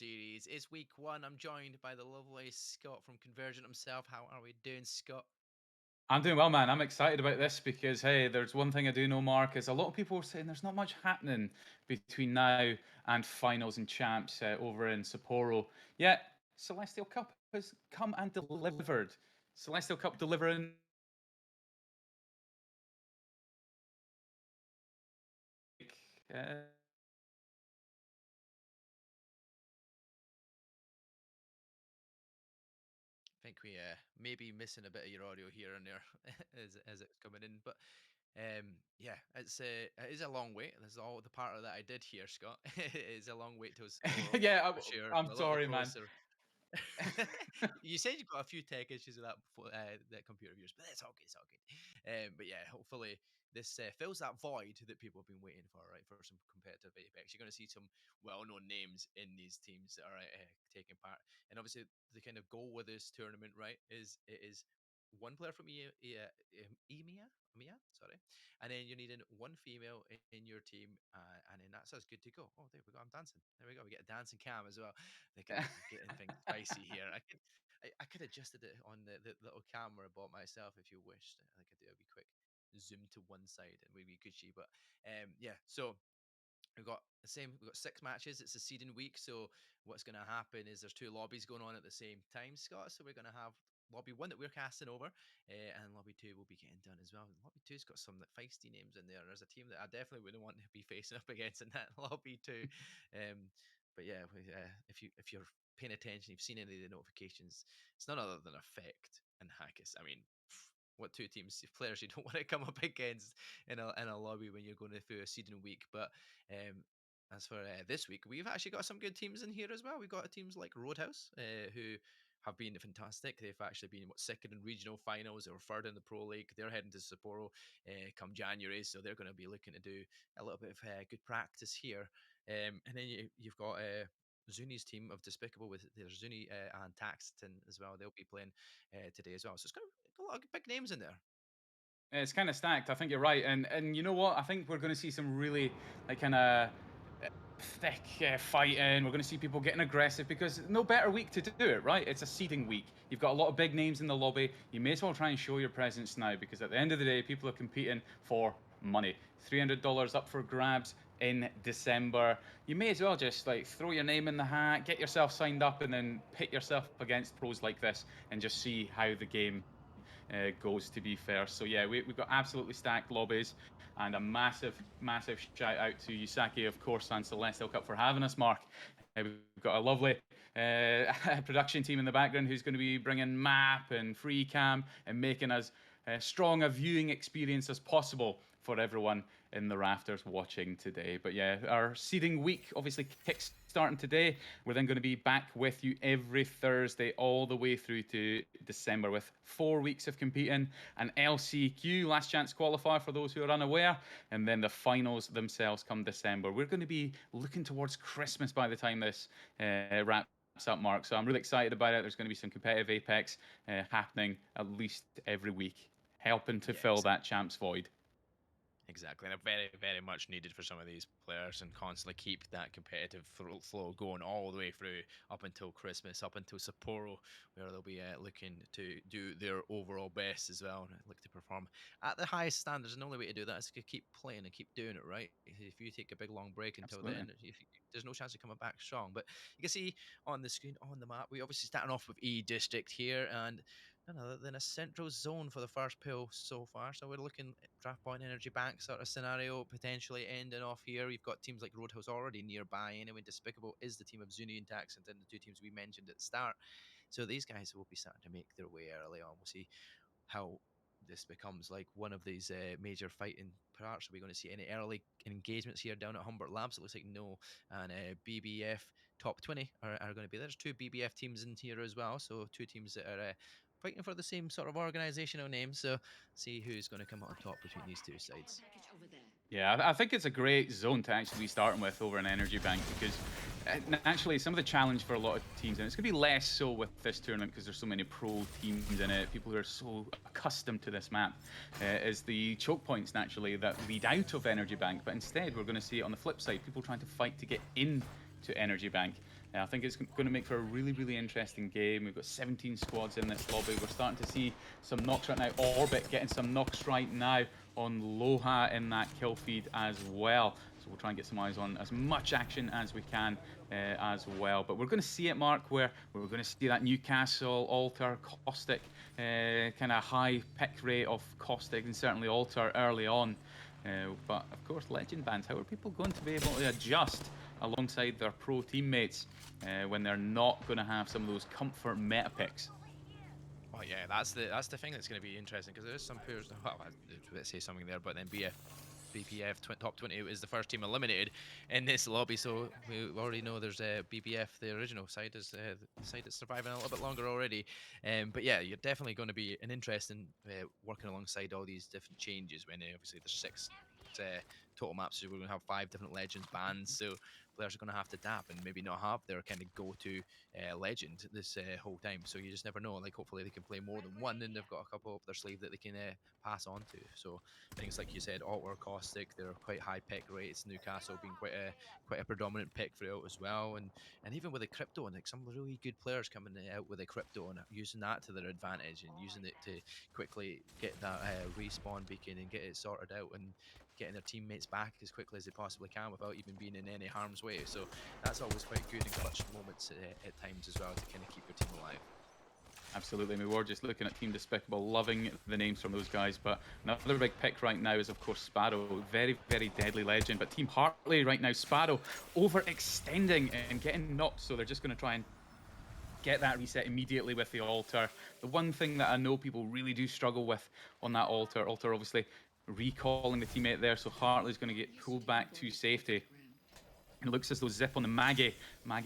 series. It's week one. I'm joined by the lovely Scott from Convergent himself. How are we doing, Scott? I'm doing well, man. I'm excited about this because, hey, there's one thing I do know, Mark, is a lot of people are saying there's not much happening between now and finals and champs over in Sapporo. Yet, Celestial Cup has come and delivered. Celestial Cup delivering. Uh, I think we may be missing a bit of your audio here and there as it's coming in, but yeah, it is a long wait. This is all the part of that I did hear, Scott. It is a long wait till Sapporo yeah, for sure. I'm We're a little sorry, man. closer. You said you got a few tech issues with that before, that computer of yours, but it's all good. It's all good. But yeah, hopefully this fills that void that people have been waiting for, right? For some competitive Apex, you're going to see some well-known names in these teams that are taking part, and obviously the kind of goal with this tournament, right, is it is one player from EMEA, sorry, and then you're needing one female in your team, and then that's us good to go. Oh, there we go. I'm dancing. There we go. We get a dancing cam as well. They're kind of getting things spicy here. I could adjusted it on the little camera I bought myself if you wished. I could do a wee quick zoom to one side and maybe could see. But yeah, so we've got the same. We've got 6 matches. It's a seeding week, so what's going to happen is there's 2 lobbies going on at the same time, Scott. So we're going to have lobby one that we're casting over, and lobby two will be getting done as well. And lobby two's got some feisty names in there. There's a team that I definitely wouldn't want to be facing up against in that lobby two. Um, but yeah, if you're paying attention, you've seen any of the notifications. It's none other than Effect and Hackers. I mean, what two teams players you don't want to come up against in a lobby when you're going through a seeding week. But um, as for this week, we've actually got some good teams in here as well. We've got teams like Roadhouse, who have been fantastic. They've actually been second in regional finals or third in the Pro League. They're heading to Sapporo come January, so they're going to be looking to do a little bit of good practice here. And then you've got Zuni's team of Despicable with there's Zuni and Taxton as well. They'll be playing today as well. So it's got a lot of big names in there. It's kind of stacked. I think you're right, and you know what? I think we're going to see some really like kind of thick fighting. We're going to see people getting aggressive because no better week to do it, right? It's a seeding week. You've got a lot of big names in the lobby. You may as well try and show your presence now because at the end of the day, people are competing for money. $300 up for grabs in December. You may as well just like throw your name in the hat, get yourself signed up, and then pit yourself against pros like this and just see how the game goes, to be fair. So yeah, we've got absolutely stacked lobbies, and a massive, massive shout out to Yusaki, of course, and Celestial Cup for having us, Mark. We've got a lovely production team in the background who's going to be bringing map and free cam and making us strong a viewing experience as possible for everyone in the rafters watching today. But yeah, our seeding week obviously kicks starting today. We're then going to be back with you every Thursday all the way through to December with 4 weeks of competing, an LCQ, last chance qualifier for those who are unaware, and then the finals themselves come December. We're going to be looking towards Christmas by the time this wraps up, Mark. So I'm really excited about it. There's going to be some competitive Apex happening at least every week, helping to fill Yes. that champs void. Exactly, and a very, very much needed for some of these players, and constantly keep that competitive flow going all the way through up until Christmas, up until Sapporo, where they'll be looking to do their overall best as well, and look to perform at the highest standards. And the only way to do that is to keep playing and keep doing it right. If you take a big long break until Absolutely. then, there's no chance of coming back strong. But you can see on the screen on the map, we obviously starting off with E District here, and none other than a central zone for the first pill so far. So we're looking at draft point energy bank sort of scenario potentially ending off here. We've got teams like Roadhouse already nearby. Anyway, Despicable is the team of Zuni and Taxant and the two teams we mentioned at the start. So these guys will be starting to make their way early on. We'll see how this becomes like one of these major fighting parts. Are we going to see any early engagements here down at Humbert Labs? It looks like no. And BBF top 20 are going to be there. There's two BBF teams in here as well. So two teams that are fighting for the same sort of organizational name. So see who's going to come out on top between these two sides. Yeah, I think it's a great zone to actually be starting with over an energy bank because naturally some of the challenge for a lot of teams, and it's going to be less so with this tournament because there's so many pro teams in it, people who are so accustomed to this map, is the choke points naturally that lead out of energy bank. But instead, we're going to see it on the flip side, people trying to fight to get in to energy bank. I think it's going to make for a really, really interesting game. We've got 17 squads in this lobby. We're starting to see some knocks right now. Orbit getting some knocks right now on Loha in that kill feed as well. So we'll try and get some eyes on as much action as we can as well. But we're going to see it, Mark, where we're going to see that Newcastle, Alter, Caustic, kind of high pick rate of Caustic and certainly Alter early on. But of course, Legend bands, how are people going to be able to adjust alongside their pro teammates when they're not going to have some of those comfort meta picks? Oh yeah, that's the thing that's going to be interesting because there's some players. Well, I was about to say something there, but then BPF top 20 is the first team eliminated in this lobby, so we already know there's BPF, the original side, is the side that's surviving a little bit longer already. But yeah, you're definitely going to be an interest in working alongside all these different changes when obviously there's six total maps, so we're going to have 5 different legends bans, so players are going to have to adapt and maybe not have their kind of go-to legend this whole time. So you just never know. Like hopefully they can play more than one, and they've got a couple up their sleeve that they can pass on to. So things like you said, Alter, Caustic, they're quite high pick rates. Newcastle being quite a predominant pick throughout as well, and even with the crypto and like some really good players coming out with a crypto and using that to their advantage and using it to quickly get that respawn beacon and get it sorted out and getting their teammates back as quickly as they possibly can without even being in any harm's way. So that's always quite good in clutch moments at times as well to kind of keep your team alive. Absolutely. We were just looking at Team Despicable, loving the names from those guys. But another big pick right now is, of course, Sparrow. Very, very deadly legend. But Team Hartley right now, Sparrow overextending and getting knocked. So they're just going to try and get that reset immediately with the Alter. The one thing that I know people really do struggle with on that Alter obviously recalling the teammate there. So Hartley's going to get pulled back to safety. It looks as though Zip on the Maggie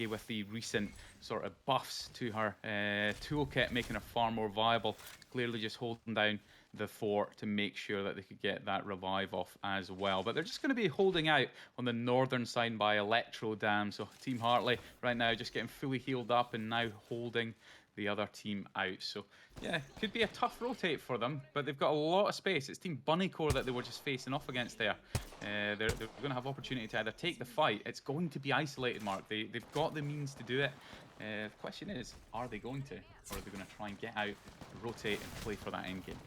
with the recent sort of buffs to her toolkit, making her far more viable. Clearly just holding down the fort to make sure that they could get that revive off as well. But they're just going to be holding out on the northern side by Electro Dam. So Team Hartley right now just getting fully healed up and now holding the other team out. So yeah, could be a tough rotate for them, but they've got a lot of space. It's Team Bunnycore that they were just facing off against there. They're going to have opportunity to either take the fight. It's going to be isolated, Mark. They've got the means to do it. The question is, are they going to? Or are they going to try and get out, rotate, and play for that end game?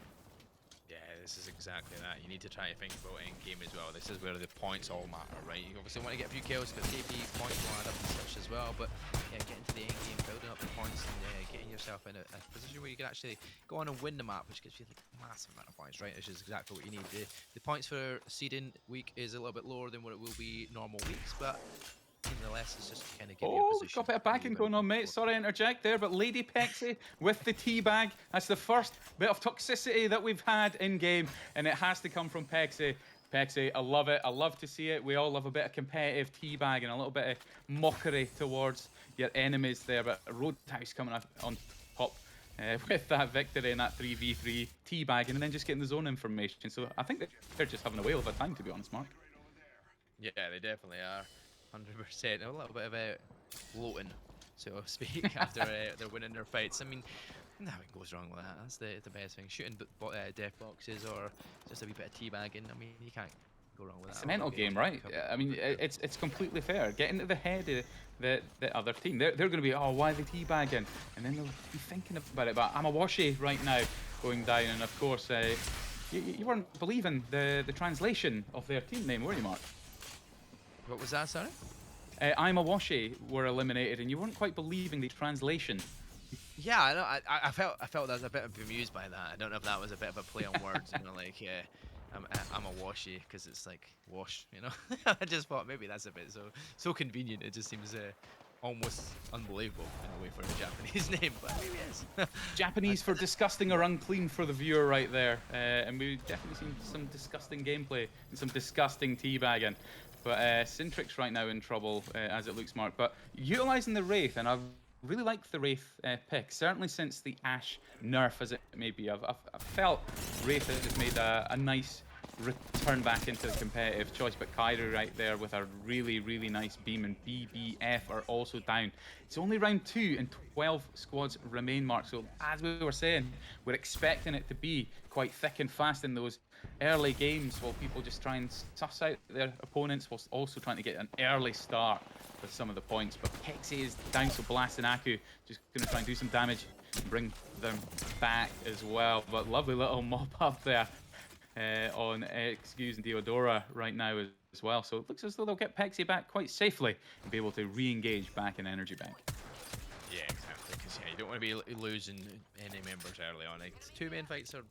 Yeah, this is exactly that. You need to try to think about end game as well. This is where the points all matter, right? You obviously want to get a few kills because KP points will add up and such as well. But yeah, getting to the end game, building up the points, and getting yourself in a position where you can actually go on and win the map, which gives you like a massive amount of points, right? Which is exactly what you need. The points for seeding week is a little bit lower than what it will be normal weeks, but nonetheless, it's just to kind of give you a position. Got a bit of backing going on, mate. Sorry to interject there, but Lady Pexy with the teabag. That's the first bit of toxicity that we've had in game, and it has to come from Pexy. Pexy, I love it. I love to see it. We all love a bit of competitive teabag and a little bit of mockery towards your enemies there. But Roadhouse coming up on top with that victory and that 3v3 teabag, and then just getting the zone information. So I think they're just having a whale of a time, to be honest, Mark. Yeah, they definitely are. 100%. A little bit of a bloating, so to speak, after they're winning their fights. I mean, nothing goes wrong with that. That's the best thing. Shooting death boxes or just a wee bit of teabagging. I mean, you can't go wrong with that. It's a mental game, right? I mean, it's completely fair. Get into the head of the other team. They're going to be, oh, why are they teabagging? And then they'll be thinking about it. But I'm a washy right now going down, and of course, you weren't believing the translation of their team name, were you, Mark? What was that, sorry? I'm a Washi were eliminated, and you weren't quite believing the translation. Yeah, I know. I felt I was a bit bemused by that. I don't know if that was a bit of a play on words, you know, like yeah, I'm a washy because it's like wash, you know. I just thought maybe that's a bit so convenient. It just seems almost unbelievable in a way for a Japanese name, but maybe it is. Japanese for disgusting or unclean for the viewer right there, and we've definitely seen some disgusting gameplay and some disgusting teabagging. But Cintrix right now in trouble, as it looks, Mark. But utilising the Wraith, and I've really liked the Wraith pick, certainly since the Ashe nerf, as it may be. I've felt Wraith has made a nice return back into the competitive choice. But Kyrie right there with a really, really nice beam, and BBF are also down. It's only round 2 and 12 squads remain, Mark. So as we were saying, we're expecting it to be quite thick and fast in those early games while people just try and suss out their opponents whilst also trying to get an early start with some of the points. But Pexi is down, so Blast and Aku just going to try and do some damage and bring them back as well. But lovely little mop up there on Excuse and Deodora right now as well. So it looks as though they'll get Pexi back quite safely and be able to re-engage back in Energy Bank. Yeah, exactly. Because yeah, you don't want to be losing any members early on. Like, 2 main fights are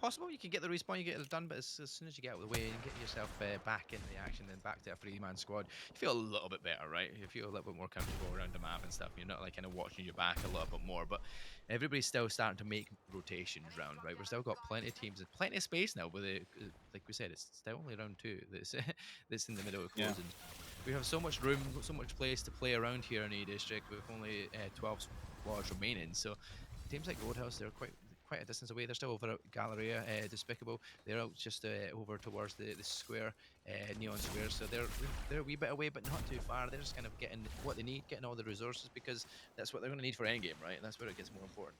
possible. You can get the respawn, you get it done, but as soon as you get out of the way and get yourself back into the action, then back to a 3-man squad, you feel a little bit better, right? You feel a little bit more comfortable around the map and stuff. You're not like kind of watching your back a little bit more, but everybody's still starting to make rotations round, right? We've still got plenty of teams and plenty of space now. With it, like we said, it's still only round 2 that's that's in the middle of Yeah. closing. We have so much room, so much place to play around here in E District with only 12 squads remaining. So teams like Roadhouse, they're quite a distance away. They're still over at Galleria, Despicable. They're out just over towards the square, Neon Square. So they're a wee bit away, but not too far. They're just kind of getting what they need, getting all the resources, because that's what they're going to need for endgame, right? And that's where it gets more important.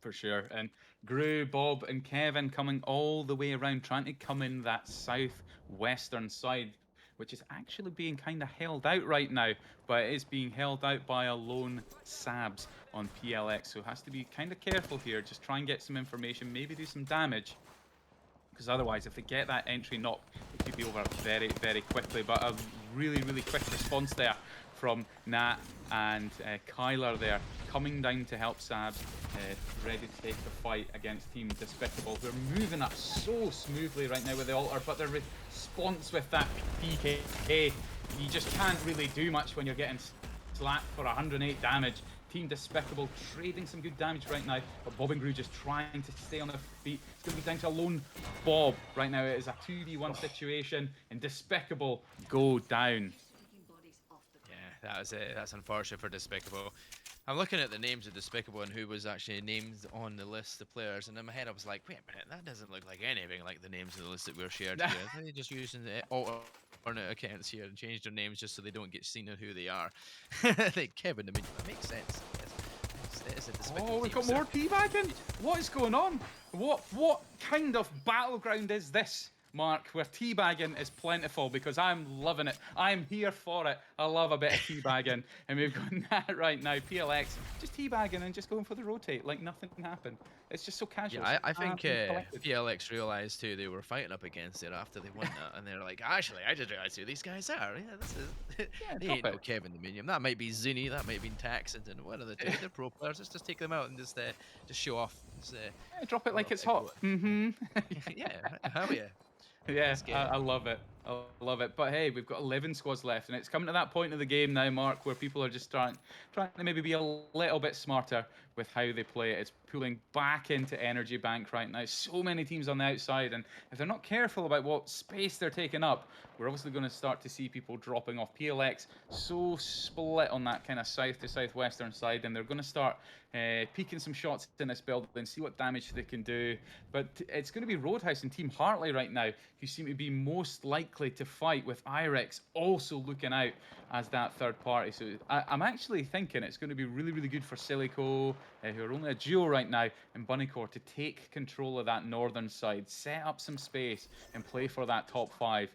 For sure. And Gru, Bob, and Kevin coming all the way around, trying to come in that southwestern side, which is actually being kind of held out right now, but it is being held out by a lone Sabs on PLX. So has to be kind of careful here. Just try and get some information, maybe do some damage. Because otherwise, if they get that entry knock, it could be over very, very quickly. But a really, really quick response there from Nat and Kyler there, coming down to help Sabs, ready to take the fight against Team Despicable. We're moving up so smoothly right now with the altar, but the response with that PK, you just can't really do much when you're getting slapped for 108 damage. Team Despicable trading some good damage right now, but Bob and Gru just trying to stay on their feet. It's going to be down to a lone Bob right now. It is a 2v1 situation, and Despicable go down. Yeah, that was it. That's unfortunate for Despicable. I'm looking at the names of Despicable and who was actually named on the list of players, and in my head I was like, wait a minute, that doesn't look like anything like the names of the list that we're shared here. I think they're just using the alternate accounts here and changed their names just so they don't get seen on who they are. Like Kevin, I mean, that makes sense. It's a Despicable Oh, we've team, got more so- teabagging. What is going on? What kind of battleground is this, Mark, where teabagging is plentiful? Because I'm loving it. I'm here for it. I love a bit of teabagging. And we've got that right now. PLX just teabagging and just going for the rotate like nothing happened. It's just so casual. Yeah, So I think calm and collected. PLX realized who they were fighting up against it after they won that, and they're like, actually, I just realized who these guys are. Yeah, this is. Yeah, They drop ain't no it. Kevin the Minion. That might be Zuni. That might be Taxington. One of the two. They're pro players. Let's just take them out and just show off. Yeah, drop it A like little it's bit hot. of Mm-hmm. yeah, hell yeah. Yeah, Let's get I it. love it. I love it. But hey, we've got 11 squads left, and it's coming to that point of the game now, Mark, where people are just trying to maybe be a little bit smarter with how they play it. It's pulling back into Energy Bank right now. So many teams on the outside, and if they're not careful about what space they're taking up, we're obviously going to start to see people dropping off. PLX so split on that kind of south to southwestern side, and they're going to start peeking some shots in this build and see what damage they can do. But it's going to be Roadhouse and Team Hartley right now who seem to be most likely to fight, with Irex also looking out as that third party. So I'm actually thinking it's going to be really, really good for Silico, who are only a duo right now, and Bunnycore to take control of that northern side, set up some space, and play for that top 5.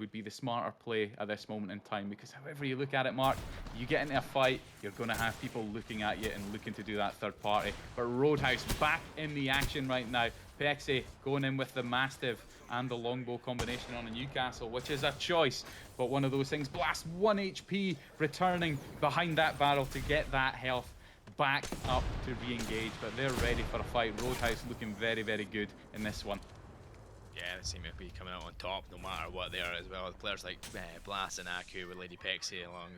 Would be the smarter play at this moment in time, because however you look at it, Mark, you get into a fight, you're going to have people looking at you and looking to do that third party. But Roadhouse back in the action right now. Pexi going in with the Mastiff and the longbow combination on a Newcastle, which is a choice, but one of those things. Blast 1 HP returning behind that barrel to get that health back up to re-engage, but they're ready for a fight. Roadhouse looking very, very good in this one. Yeah, they seem to be coming out on top no matter what they are as well. Players like Blast and Aku with Lady Pexi along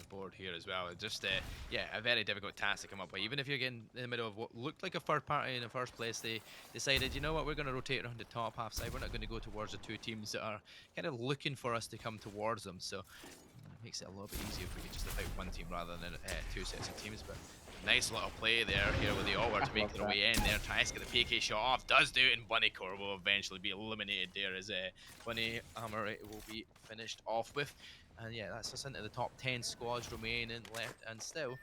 board here as well. It's just, yeah, a very difficult task to come up with. Even if you're getting in the middle of what looked like a third party in the first place, they decided, you know what, we're going to rotate around the top half side. We're not going to go towards the two teams that are kind of looking for us to come towards them. So makes it a little bit easier if we can just fight one team rather than two sets of teams. But nice little play there here with the Alter to make their way in there, tries to get the PK shot off, does do it, and Bunny Core will eventually be eliminated there as Bunny Hammer will be finished off with. And yeah, that's us into the top 10 squads remaining left, and still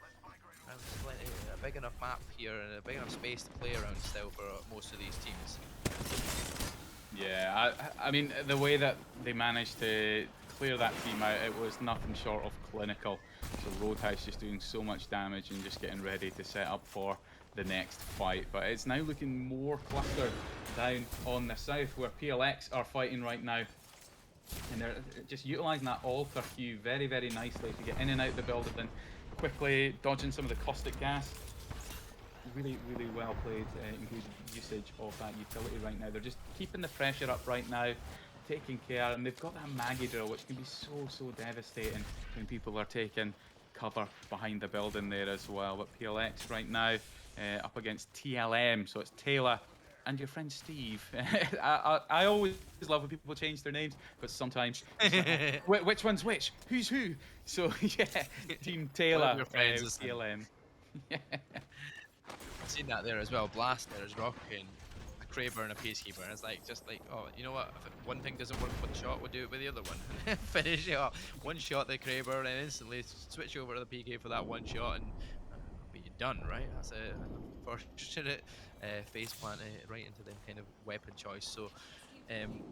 a big enough map here and a big enough space to play around still for most of these teams. Yeah, I mean, the way that they managed to clear that team out, it was nothing short of clinical. So Roadhouse just doing so much damage and just getting ready to set up for the next fight. But it's now looking more clustered down on the south, where PLX are fighting right now. And they're just utilising that alter queue very, very nicely to get in and out the building, quickly dodging some of the caustic gas. Really, really well played in good usage of that utility right now. They're just keeping the pressure up right now, taking care, and they've got that Maggie drill, which can be so devastating when people are taking cover behind the building there as well. But PLX right now up against TLM, so it's Taylor and your friend Steve. I always love when people change their names, but sometimes like, which one's which? Who's who? So yeah, Team Taylor, your friends TLM. Yeah. I've seen that there as well. Blast there is rocking a Kraber and a Peacekeeper, and it's like, just like, oh, you know what? If one thing doesn't work with one shot, we'll do it with the other one. Finish it off. One shot the Kraber, and instantly switch over to the PK for that one shot, and that'll be done, right? That's an unfortunate face plant right into them kind of weapon choice. So,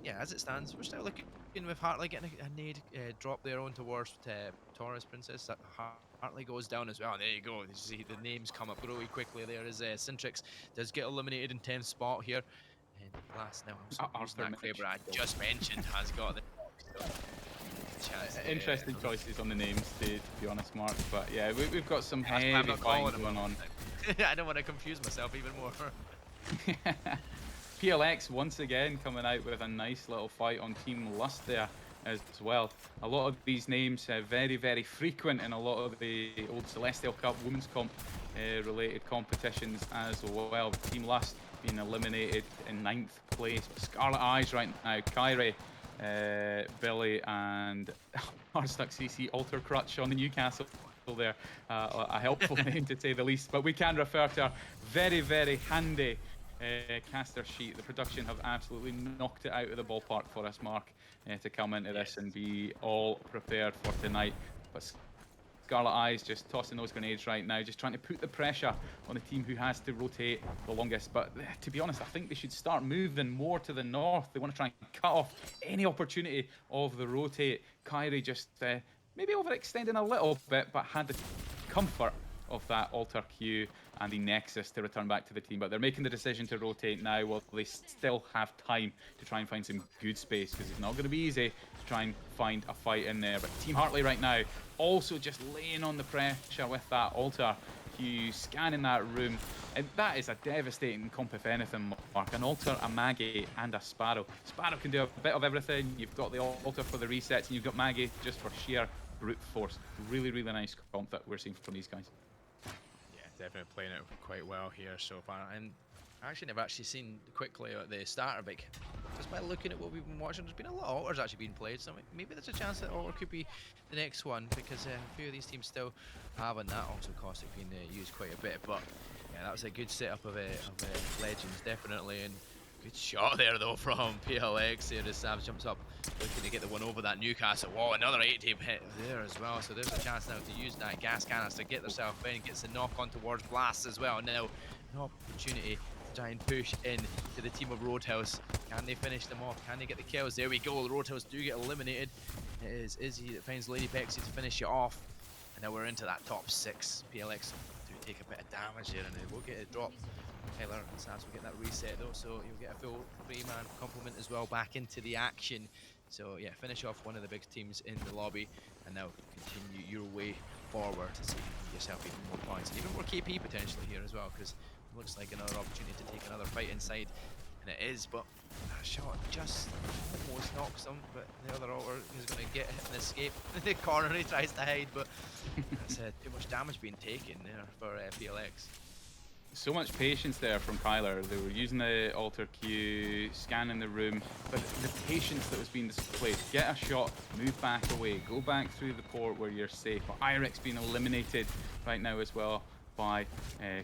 yeah, as it stands, we're still looking with Hartley getting a nade drop there on towards Taurus Princess. Hartley goes down as well. And there you go. You see the names come up really quickly there as Cintrix does get eliminated in 10th spot here. And Blast now also using that Kraber I just mentioned has got the chance. Interesting choices on the names, to be honest, Mark. But yeah, we've got some heavy fighting going on. I don't want to confuse myself even more. PLX once again coming out with a nice little fight on Team Lust there as well. A lot of these names very, very frequent in a lot of the old Celestial Cup Women's Comp related competitions as well. Team Lust being eliminated in 9th place. Scarlet Eyes right now, Kyrie, Billy, and Arstuck CC Alter Crutch on the Newcastle there. A helpful name to say the least, but we can refer to our very, very handy caster sheet. The production have absolutely knocked it out of the ballpark for us, Mark, to come into this and be all prepared for tonight. But Scarlet Eyes just tossing those grenades right now, just trying to put the pressure on the team who has to rotate the longest. But to be honest, I think they should start moving more to the north. They want to try and cut off any opportunity of the rotate. Kyrie just maybe overextending a little bit, but had the comfort of that alter queue and the nexus to return back to the team. But they're making the decision to rotate now while they still have time to try and find some good space, because it's not going to be easy to try and find a fight in there. But Team Hartley right now also just laying on the pressure with that alter queue, scanning that room. And that is a devastating comp if anything, Mark. An alter, a Maggie, and a Sparrow. Sparrow can do a bit of everything. You've got the alter for the resets, and you've got Maggie just for sheer brute force. Really, really nice comp that we're seeing from these guys. Definitely playing it quite well here so far, and I actually never seen quickly at the starter big. Just by looking at what we've been watching, there's been a lot of alters actually being played, so maybe there's a chance that alter could be the next one, because a few of these teams still having that. Also caustic being used quite a bit, but yeah, that was a good setup of Legends, definitely. And good shot there though from PLX here as Sam jumps up looking to get the one over that Newcastle wall. Another 8-team hit there as well, so there's a chance now to use that gas canister to get themselves in. Gets the knock on towards Blast as well. Now an opportunity to try and push in to the team of Roadhouse. Can they finish them off? Can they get the kills? There we go. The Roadhouse do get eliminated. It is Izzy that finds Lady Pexy to finish it off, and now we're into that top 6. PLX do take a bit of damage here, and they will get a drop. Taylor and Sams will get that reset though, so you'll get a full 3-man complement as well back into the action. So yeah, finish off one of the big teams in the lobby, and now continue your way forward to see if you can get yourself even more points and even more KP potentially here as well, because it looks like another opportunity to take another fight inside, and it is. But that shot just almost knocks him, but the other alter is going to get hit and escape. In the corner he tries to hide, but that's too much damage being taken there for PLX. So much patience there from Kyler. They were using the alter Q, scanning the room, but the patience that was being displayed. Get a shot, move back away, go back through the port where you're safe. But Irix being eliminated right now as well by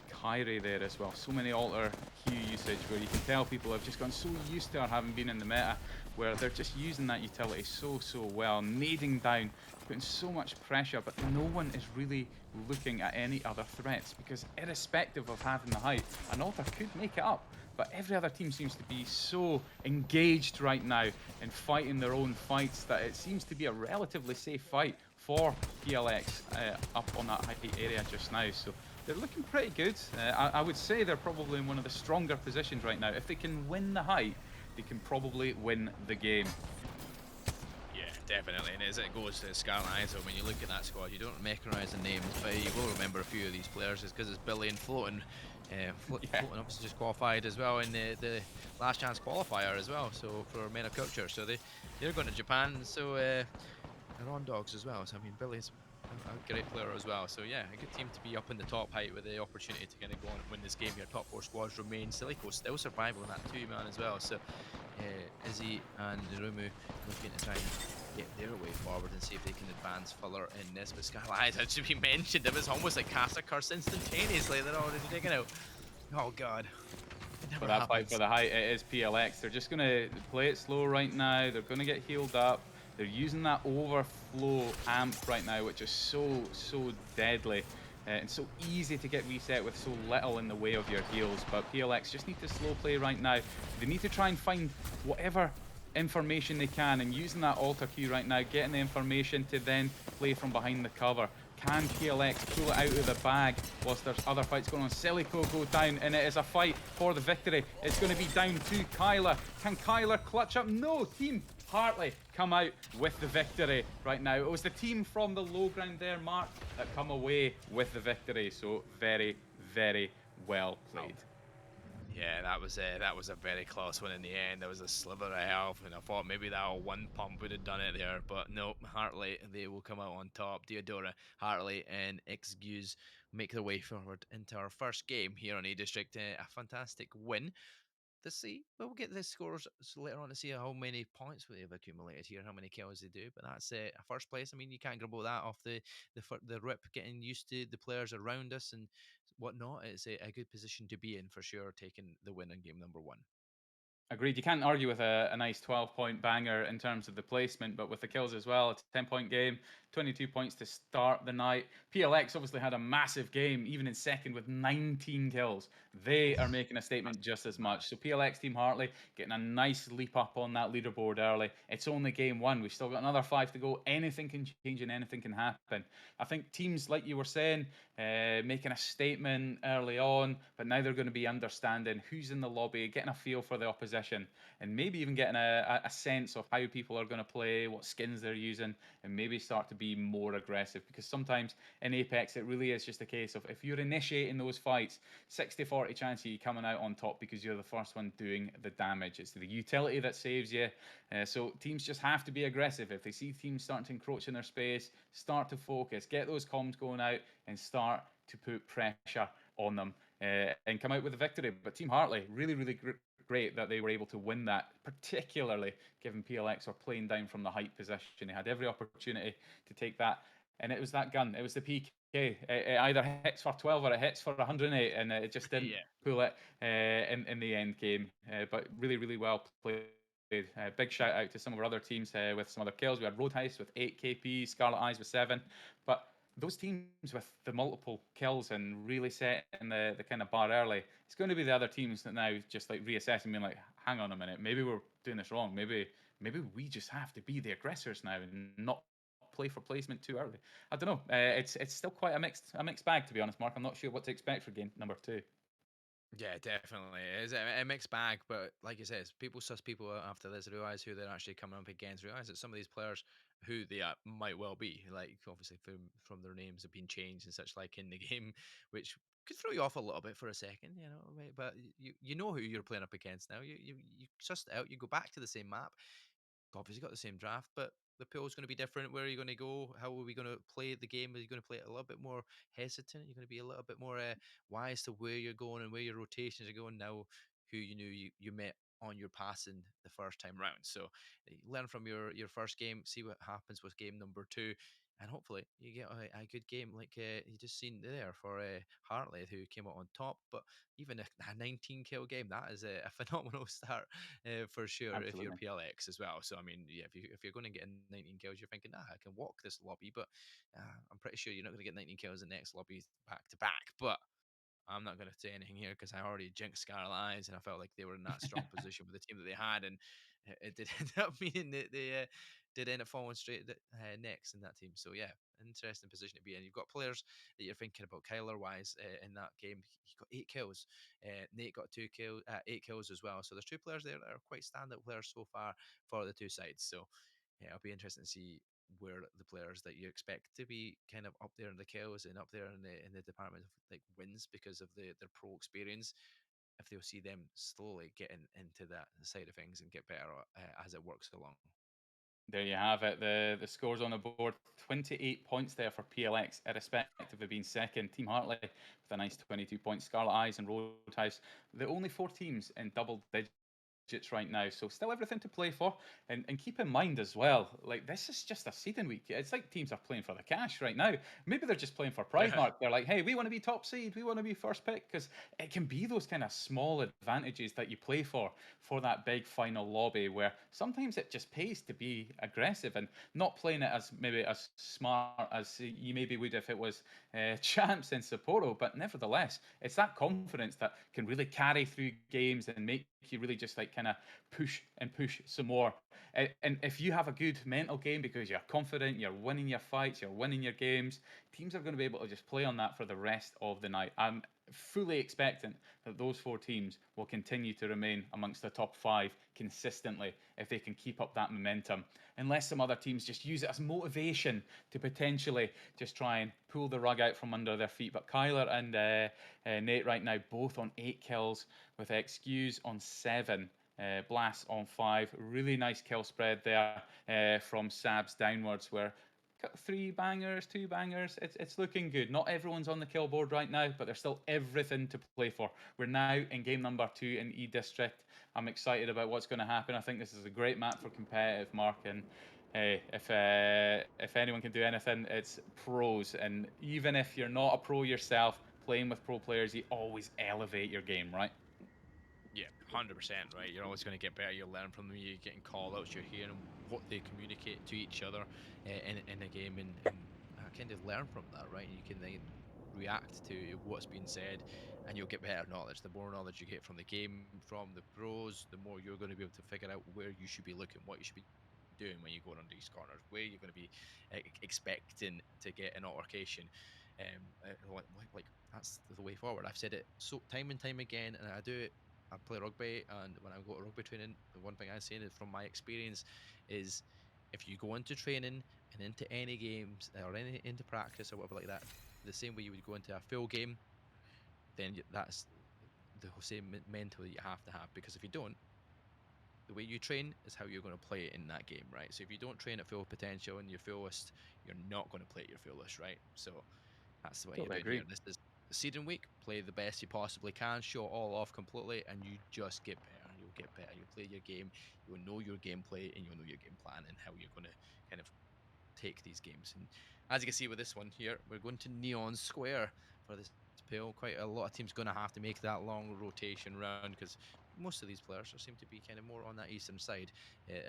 Kyrie there as well. So many alter Q usage where you can tell people have just gotten so used to it having been in the meta, where they're just using that utility so well, nading down, putting so much pressure, but no one is really looking at any other threats, because irrespective of having the height, an alter could make it up. But every other team seems to be so engaged right now in fighting their own fights that it seems to be a relatively safe fight for PLX up on that height area just now. So they're looking pretty good. I would say they're probably in one of the stronger positions right now. If they can win the height, they can probably win the game. Yeah, definitely. And as it goes to Scarlet Eyes, when you look at that squad, you don't recognise the names, but you will remember a few of these players just because it's Billy and Floating. Yeah. Floating obviously just qualified as well in the last chance qualifier as well. So for Men of Culture, so they're going to Japan. So they're on dogs as well. So I mean, Billy's a great player as well. So yeah, a good team to be up in the top height with the opportunity to kind of go on and win this game. Your top four squads remain. Silico still survival in that 2-man as well. So Izzy and Narumu looking to try and get their way forward and see if they can advance further in this. But Skylight, as to be mentioned, it was almost like cast a curse instantaneously. They're already taken out. Oh god, it For never that fight for happens. the height, it is PLX. They're just going to play it slow right now. They're going to get healed up. They're using that overflow amp right now, which is so deadly. And so easy to get reset with so little in the way of your heals. But PLX just need to slow play right now. They need to try and find whatever information they can, and using that alter key right now, getting the information to then play from behind the cover. Can PLX pull it out of the bag whilst there's other fights going on? Silico go down, and it is a fight for the victory. It's going to be down to Kyler. Can Kyler clutch up? No, Team Hartley come out with the victory right now. It was the team from the low ground there, Mark, that come away with the victory. So very well played. Yeah, that was a very close one in the end. There was a sliver of health, and I thought maybe that one pump would have done it there, but no. Hartley, they will come out on top. Deodora, Hartley, and Excuse make their way forward into our first game here on A District. A fantastic win to see. We'll get the scores later on to see how many points they've accumulated here, how many kills they do. But that's a first place. I mean, you can't grumble that off the rip, getting used to the players around us and whatnot. It's a good position to be in for sure, taking the win in game number one. Agreed. You can't argue with a nice 12-point banger in terms of the placement, but with the kills as well. It's a 10-point game, 22 points to start the night. PLX obviously had a massive game, even in second with 19 kills. They are making a That's statement just as mad. much. So PLX Team Hartley getting a nice leap up on that leaderboard early. It's only game one. We've still got another 5 to go. Anything can change and anything can happen. I think teams, like you were saying, making a statement early on, but now they're going to be understanding who's in the lobby, getting a feel for the opposition, and maybe even getting a sense of how people are going to play, what skins they're using, and maybe start to be more aggressive. Because sometimes in Apex, it really is just a case of if you're initiating those fights, 60-40 chance of you coming out on top because you're the first one doing the damage. It's the utility that saves you. So teams just have to be aggressive. If they see teams starting to encroach in their space, start to focus, get those comms going out, and start to put pressure on them and come out with a victory. But Team Hartley, really great that they were able to win that, particularly given PLX were playing down from the height position. They had every opportunity to take that, and it was that gun. It was the PK. It either hits for 12 or it hits for 108, and it just didn't Yeah. pull it in the end game. But really well played. Big shout out to some of our other teams with some other kills. We had Road Heist with 8 KP, Scarlet Eyes with 7. But those teams with the multiple kills and really setting the kind of bar early, it's going to be the other teams that now just like reassessing, being like, hang on a minute, maybe we're doing this wrong. Maybe we just have to be the aggressors now and not play for placement too early. I don't know. It's still quite a mixed bag, to be honest, Mark. I'm not sure what to expect for game number 2. Yeah, definitely. It's a mixed bag, but like you said, people suss people out after this, realize who they're actually coming up against, realize that some of these players who they might well be, like obviously from their names have been changed and such like in the game, which could throw you off a little bit for a second, you know. Right? But you know who you're playing up against now. You sussed it out. You go back to the same map. Obviously got the same draft, but the pool's going to be different. Where are you going to go? How are we going to play the game? Are you going to play it a little bit more hesitant? You're going to be a little bit more wise to where you're going and where your rotations are going now. Who you knew you met on your passing the first time round. So learn from your first game, see what happens with game number two, and hopefully you get a good game like you just seen there for Hartley, who came out on top. But even a 19 kill game, that is a phenomenal start for sure if you're Absolutely. PLX as well. So I mean, yeah, if you're going to get 19 kills, you're thinking, I can walk this lobby, but I'm pretty sure you're not going to get 19 kills in the next lobby back to back. But I'm not going to say anything here because I already jinxed Scarlet Eyes, and I felt like they were in that strong position with the team that they had, and it did end up meaning that they did end up falling straight next in that team. So yeah, interesting position to be in. You've got players that you're thinking about. Kyler wise in that game, he got 8 kills. Nate got 2 kills, 8 kills as well. So there's two players there that are quite standout players so far for the two sides. So yeah, it'll be interesting to see where the players that you expect to be kind of up there in the kills and up there in the department of like wins because of their pro experience, if they'll see them slowly getting into that side of things and get better as it works along. There you have it. The scores on the board: 28 points there for PLX, irrespective of being second. Team Hartley with a nice 22 points. Scarlet Eyes and Roadhouse, the only four teams in double digits right now. So still everything to play for. And keep in mind as well, like this is just a seeding week. It's like teams are playing for the cash right now. Maybe they're just playing for pride, Yeah. Mark. They're like, hey, we want to be top seed. We want to be first pick. Because it can be those kind of small advantages that you play for that big final lobby where sometimes it just pays to be aggressive and not playing it as maybe as smart as you maybe would if it was champs in Sapporo. But nevertheless, it's that confidence that can really carry through games and make you really just like kind of push and push some more. And if you have a good mental game because you're confident, you're winning your fights, you're winning your games, teams are going to be able to just play on that for the rest of the night. I'm fully expectant that those four teams will continue to remain amongst the top five consistently if they can keep up that momentum, unless some other teams just use it as motivation to potentially just try and pull the rug out from under their feet. But Kyler and Nate right now both on 8 kills, with XQs on 7. Blast on 5. Really nice kill spread there from Sabs downwards, where got 3 bangers, 2 bangers. It's looking good. Not everyone's on the kill board right now, but there's still everything to play for. We're now in game number 2 in E District. I'm excited about what's going to happen. I think this is a great map for competitive, Mark. And hey, if anyone can do anything, it's pros. And even if you're not a pro yourself, playing with pro players, you always elevate your game, right? Yeah, 100%, right? You're always going to get better. You're learning from them. You're getting call outs. You're hearing what they communicate to each other in a game, and kind of learn from that, right? And you can then react to what's being said, and you'll get better knowledge. The more knowledge you get from the game, from the pros, the more you're going to be able to figure out where you should be looking, what you should be doing when you go around these corners, where you're going to be expecting to get an altercation. Like that's the way forward. I've said it so time and time again, and I do it. I play rugby, and when I go to rugby training, the one thing I say is from my experience is if you go into training and into any games or into practice or whatever like that, the same way you would go into a full game, then that's the same mental that you have to have. Because if you don't, the way you train is how you're going to play it in that game, right? So if you don't train at full potential and your fullest, you're not going to play at your fullest, right? So that's what you're Totally doing here. agree. This is seeding week. Play the best you possibly can. Show it all off completely, and you just get better. You'll get better. You'll play your game. You'll know your gameplay, and you'll know your game plan and how you're going to kind of take these games. And as you can see with this one here, we're going to Neon Square for this pill. Quite a lot of teams going to have to make that long rotation round because most of these players seem to be kind of more on that eastern side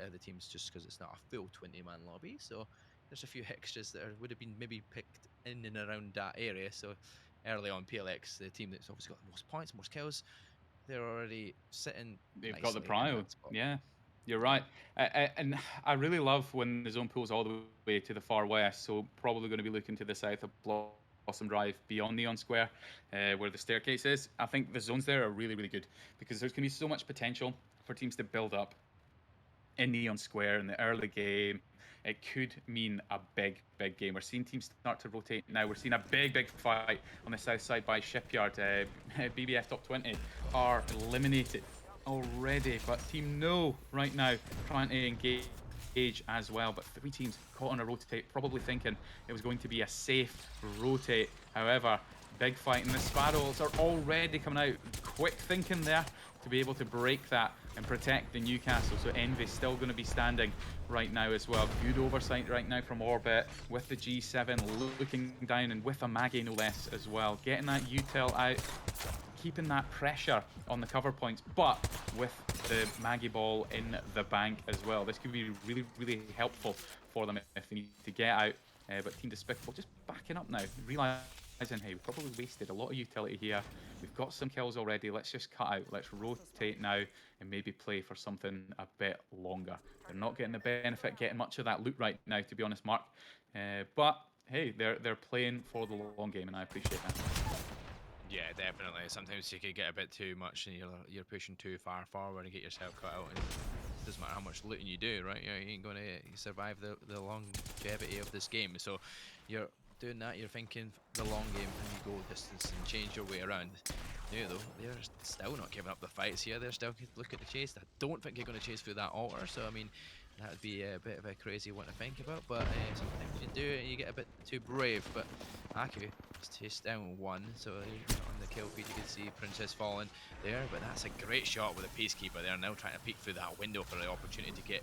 of the teams just because it's not a full 20-man lobby. So there's a few extras that would have been maybe picked in and around that area. So early on, PLX, the team that's obviously got the most points, most kills, they're already sitting They've got the nicely in prio. that spot. Yeah, you're Yeah. right. And I really love when the zone pulls all the way to the far west. So probably going to be looking to the south of Blossom Drive beyond Neon Square, where the staircase is. I think the zones there are really, really good because there's going to be so much potential for teams to build up in Neon Square in the early game. It could mean a big, big game. We're seeing teams start to rotate now. We're seeing a big, big fight on the south side by Shipyard. BBF top 20 are eliminated already, but Team No right now trying to engage as well, but 3 teams caught on a rotate, probably thinking it was going to be a safe rotate. However, big fight, and the Sparrows are already coming out. Quick thinking there to be able to break that and protect the Newcastle. So Envy's still going to be standing right now as well. Good oversight right now from Orbit with the G7 looking down, and with a Maggie no less as well. Getting that util out, keeping that pressure on the cover points, but with the Maggie ball in the bank as well. This could be really, really helpful for them if they need to get out. But Team Despicable just backing up now, realizing, hey, we probably wasted a lot of utility here. We've got some kills already. Let's just cut out. Let's rotate now and maybe play for something a bit longer. They're not getting the benefit, getting much of that loot right now, to be honest, Mark. But hey, they're playing for the long game, and I appreciate that. Yeah, definitely. Sometimes you could get a bit too much, and you're pushing too far forward and get yourself cut out. And it doesn't matter how much looting you do, right? You ain't going to survive the longevity of this game. So you're doing that. You're thinking the long game, and you go distance and change your way around. Yeah, though, they're still not giving up the fights here. They're still looking to chase. I don't think you're going to chase through that altar. So I mean, that would be a bit of a crazy one to think about. But sometimes you do it, and you get a bit too brave. But Aku is chased down one, so on the kill feed you can see Princess falling there, but that's a great shot with a Peacekeeper there, now trying to peek through that window for the opportunity to get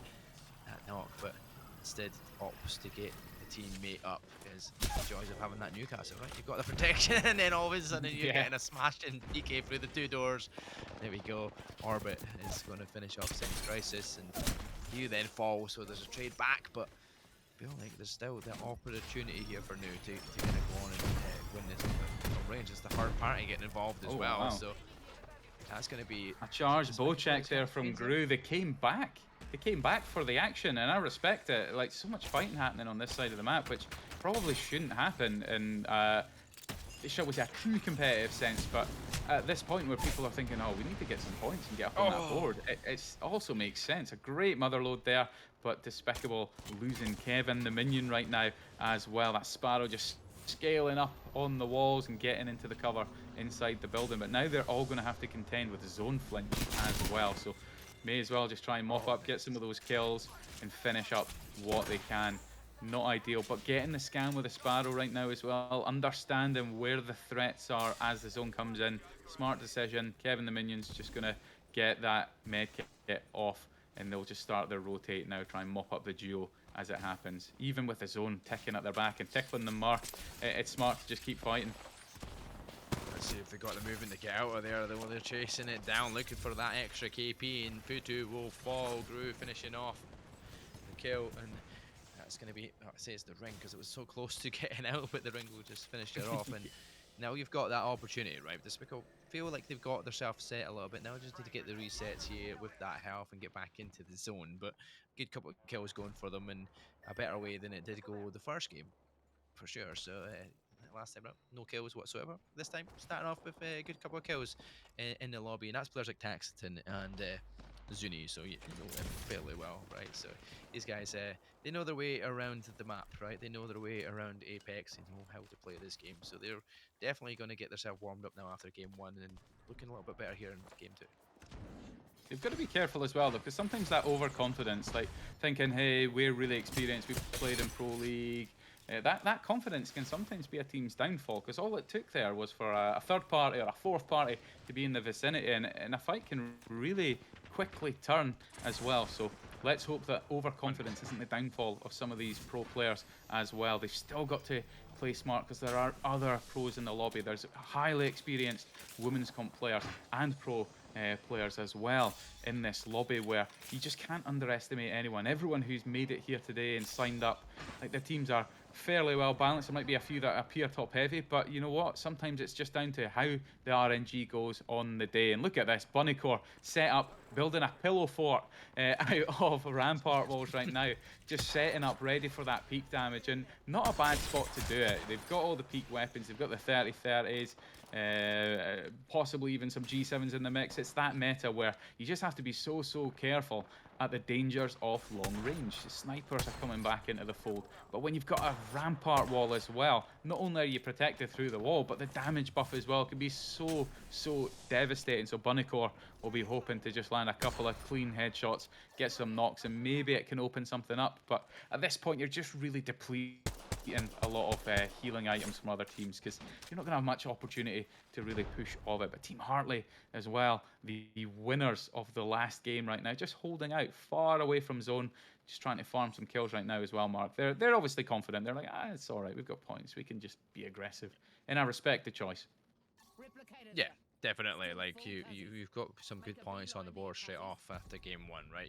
that knock, but instead opts to get the teammate up, because the joys of having that Newcastle, right? You've got the protection, and then all of a sudden you're getting a smashed in PK through the 2 doors. There we go. Orbit is going to finish off Sims Crisis, and you then fall, so there's a trade back, but I feel like there's still that opportunity here for New to kind of go on and win this range. It's the third party getting involved as well, wow. so that's going to be a charged bow check there from Gru. They came back. They came back for the action, and I respect it. Like, so much fighting happening on this side of the map, which probably shouldn't happen in, shall we say, a true competitive sense. But at this point where people are thinking, oh, we need to get some points and get up on that board, it also makes sense. A great mother load there, but Despicable losing Kevin, the minion, right now as well. That Sparrow just scaling up on the walls and getting into the cover inside the building. But now they're all going to have to contend with zone flinch as well. So may as well just try and mop up, get some of those kills, and finish up what they can. Not ideal, but getting the scan with a Sparrow right now as well, understanding where the threats are as the zone comes in. Smart decision. Kevin the minion's just going to get that med kit off, and they'll just start their rotate now, try and mop up the duo as it happens. Even with the zone ticking at their back and tickling them, Mark, it's smart to just keep fighting. Let's see if they got the movement to get out of there. They're chasing it down, looking for that extra KP, and Futu will fall. Gru finishing off the kill, and that's going to be, I say it's the ring because it was so close to getting out, but the ring will just finish it off. And now you've got that opportunity, right? Despicable feel like they've got themselves set a little bit. Now just need to get the resets here with that health and get back into the zone. But good couple of kills going for them, and a better way than it did go the first game, for sure. So last time no kills whatsoever. This time starting off with a good couple of kills in the lobby, and that's players like Taxiton and Zuni, so you know them fairly well, right? So these guys, they know their way around the map, right? They know their way around Apex. They know how to play this game, so they're definitely going to get themselves warmed up now after game 1 and looking a little bit better here in game 2. You've got to be careful as well, though, because sometimes that overconfidence, like thinking, hey, we're really experienced, we've played in Pro League, that confidence can sometimes be a team's downfall, because all it took there was for a third party or a fourth party to be in the vicinity, and a fight can really quickly turn as well. So let's hope that overconfidence isn't the downfall of some of these pro players as well. They've still got to play smart, because there are other pros in the lobby. There's highly experienced women's comp players and pro players as well in this lobby, where you just can't underestimate anyone. Everyone who's made it here today and signed up, like, the teams are fairly well balanced. There might be a few that appear top heavy, but you know what? Sometimes it's just down to how the RNG goes on the day. And look at this, Bunnycore set up, building a pillow fort out of rampart walls right now, just setting up ready for that peak damage, and not a bad spot to do it. They've got all the peak weapons, they've got the 30-30s, possibly even some G7s in the mix. It's that meta where you just have to be so careful at the dangers of long range. Snipers are coming back into the fold, but when you've got a rampart wall as well, not only are you protected through the wall, but the damage buff as well can be so devastating. So Bunnycore will be hoping to just land land a couple of clean headshots, get some knocks, and maybe it can open something up. But at this point, you're just really depleting a lot of healing items from other teams because you're not going to have much opportunity to really push of it. But Team Hartley as well, the winners of the last game right now, just holding out far away from zone, just trying to farm some kills right now as well, Mark. They're obviously confident. They're like, it's all right. We've got points. We can just be aggressive. And I respect the choice. Yeah, definitely. Like you've got some good points on the board straight off after game one, right?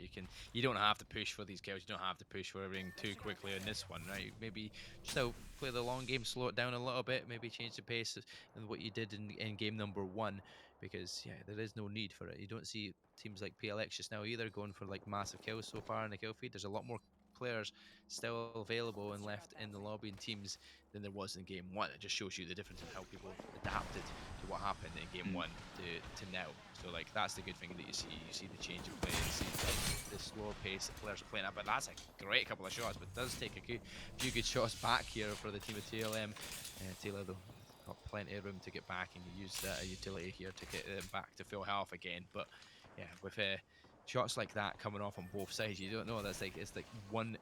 You don't have to push for these kills. You don't have to push for everything too quickly in this one, right? Maybe still play the long game, slow it down a little bit, maybe change the pace and what you did in game number one, because yeah, there is no need for it. You don't see teams like PLX just now either going for like massive kills so far in the kill feed. There's a lot more players still available and left in the lobby and teams than there was in game one. It just shows you the difference in how people have adapted to what happened in game one to now. So like that's the good thing that you see. You see the change of play, you see like, the slower pace that players are playing at. But that's a great couple of shots. But it does take a few good shots back here for the team of TLM. Taylor though got plenty of room to get back and use that utility here to get them back to full health again. But yeah, with shots like that coming off on both sides, you don't know. That's like it's like one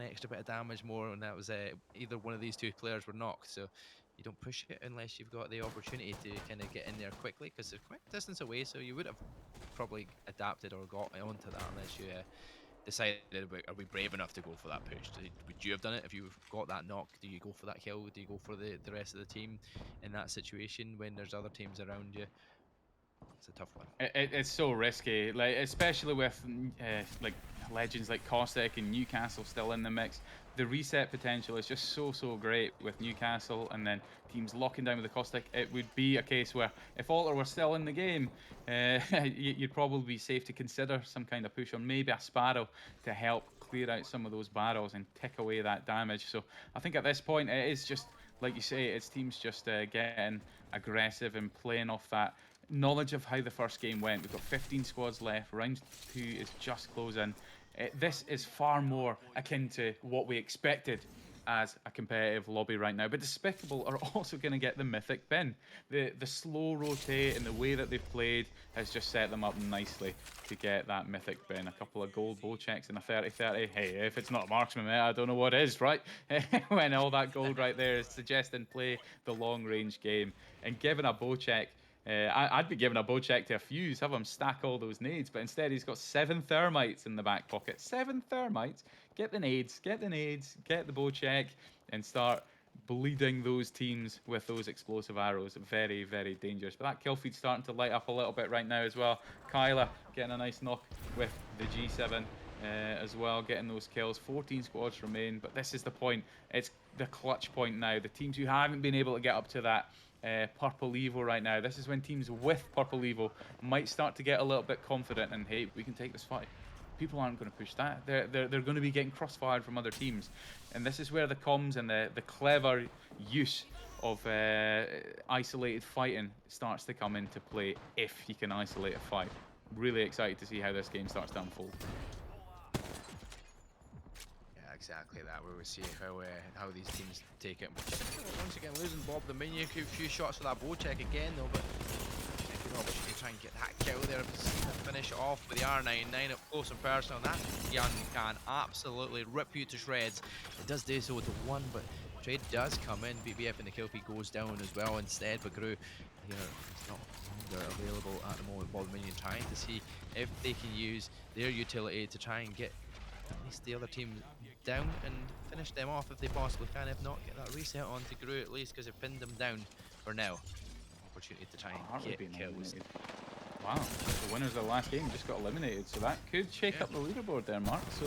extra bit of damage more, and that was either one of these two players were knocked. So you don't push it unless you've got the opportunity to kind of get in there quickly because they're quite a distance away. So you would have probably adapted or got onto that unless you decided, are we brave enough to go for that push? Would you have done it if you've got that knock? Do you go for that kill? Do you go for the rest of the team in that situation when there's other teams around you? It's a tough one. It's so risky, like especially with like legends like Caustic and Newcastle still in the mix. The reset potential is just so great with Newcastle, and then teams locking down with the Caustic. It would be a case where if Alter were still in the game, you'd probably be safe to consider some kind of push on maybe a Sparrow to help clear out some of those barrels and tick away that damage. So I think at this point it is just like you say, it's teams just getting aggressive and playing off that knowledge of how the first game went. We've got 15 squads left. Round 2 is just closing. This is far more akin to what we expected as a competitive lobby right now. But Despicable are also going to get the mythic bin. The slow rotate and the way that they've played has just set them up nicely to get that mythic bin. A couple of gold bow checks and a 30-30. Hey, if it's not a marksman, mate, I don't know what is, right? When all that gold right there is suggesting play the long range game. And given a bow check, I'd be giving a bow check to a fuse, have him stack all those nades, but instead he's got 7 thermites in the back pocket. 7 thermites. Get the nades, get the bow check, and start bleeding those teams with those explosive arrows. Very dangerous. But that kill feed's starting to light up a little bit right now as well. Kyla getting a nice knock with the G7 as well, getting those kills. 14 squads remain, but this is the point. It's the clutch point now. The teams who haven't been able to get up to that purple evo right now. This is when teams with purple evo might start to get a little bit confident and hey, we can take this fight. People aren't going to push that. They're going to be getting crossfired from other teams, and this is where the comms and the clever use of isolated fighting starts to come into play if you can isolate a fight. Really excited to see how this game starts to unfold. Exactly that, where we see how these teams take it. Once again, losing Bob the Minion, a few shots for that bow check again though, but good opportunity to try and get that kill there, finish it off with the R99 up close and personal. That gun can absolutely rip you to shreds. It does do so to one, but trade does come in. BBF and the kill feed goes down as well instead, but Gru here is not longer available at the moment. Bob the Minion trying to see if they can use their utility to try and get at least the other team down and finish them off if they possibly can. If not, get that reset on to Gru at least because they've pinned them down for now. Opportunity to try and get kills. Wow, the winners of the last game just got eliminated, so that could shake up the leaderboard there, Mark. So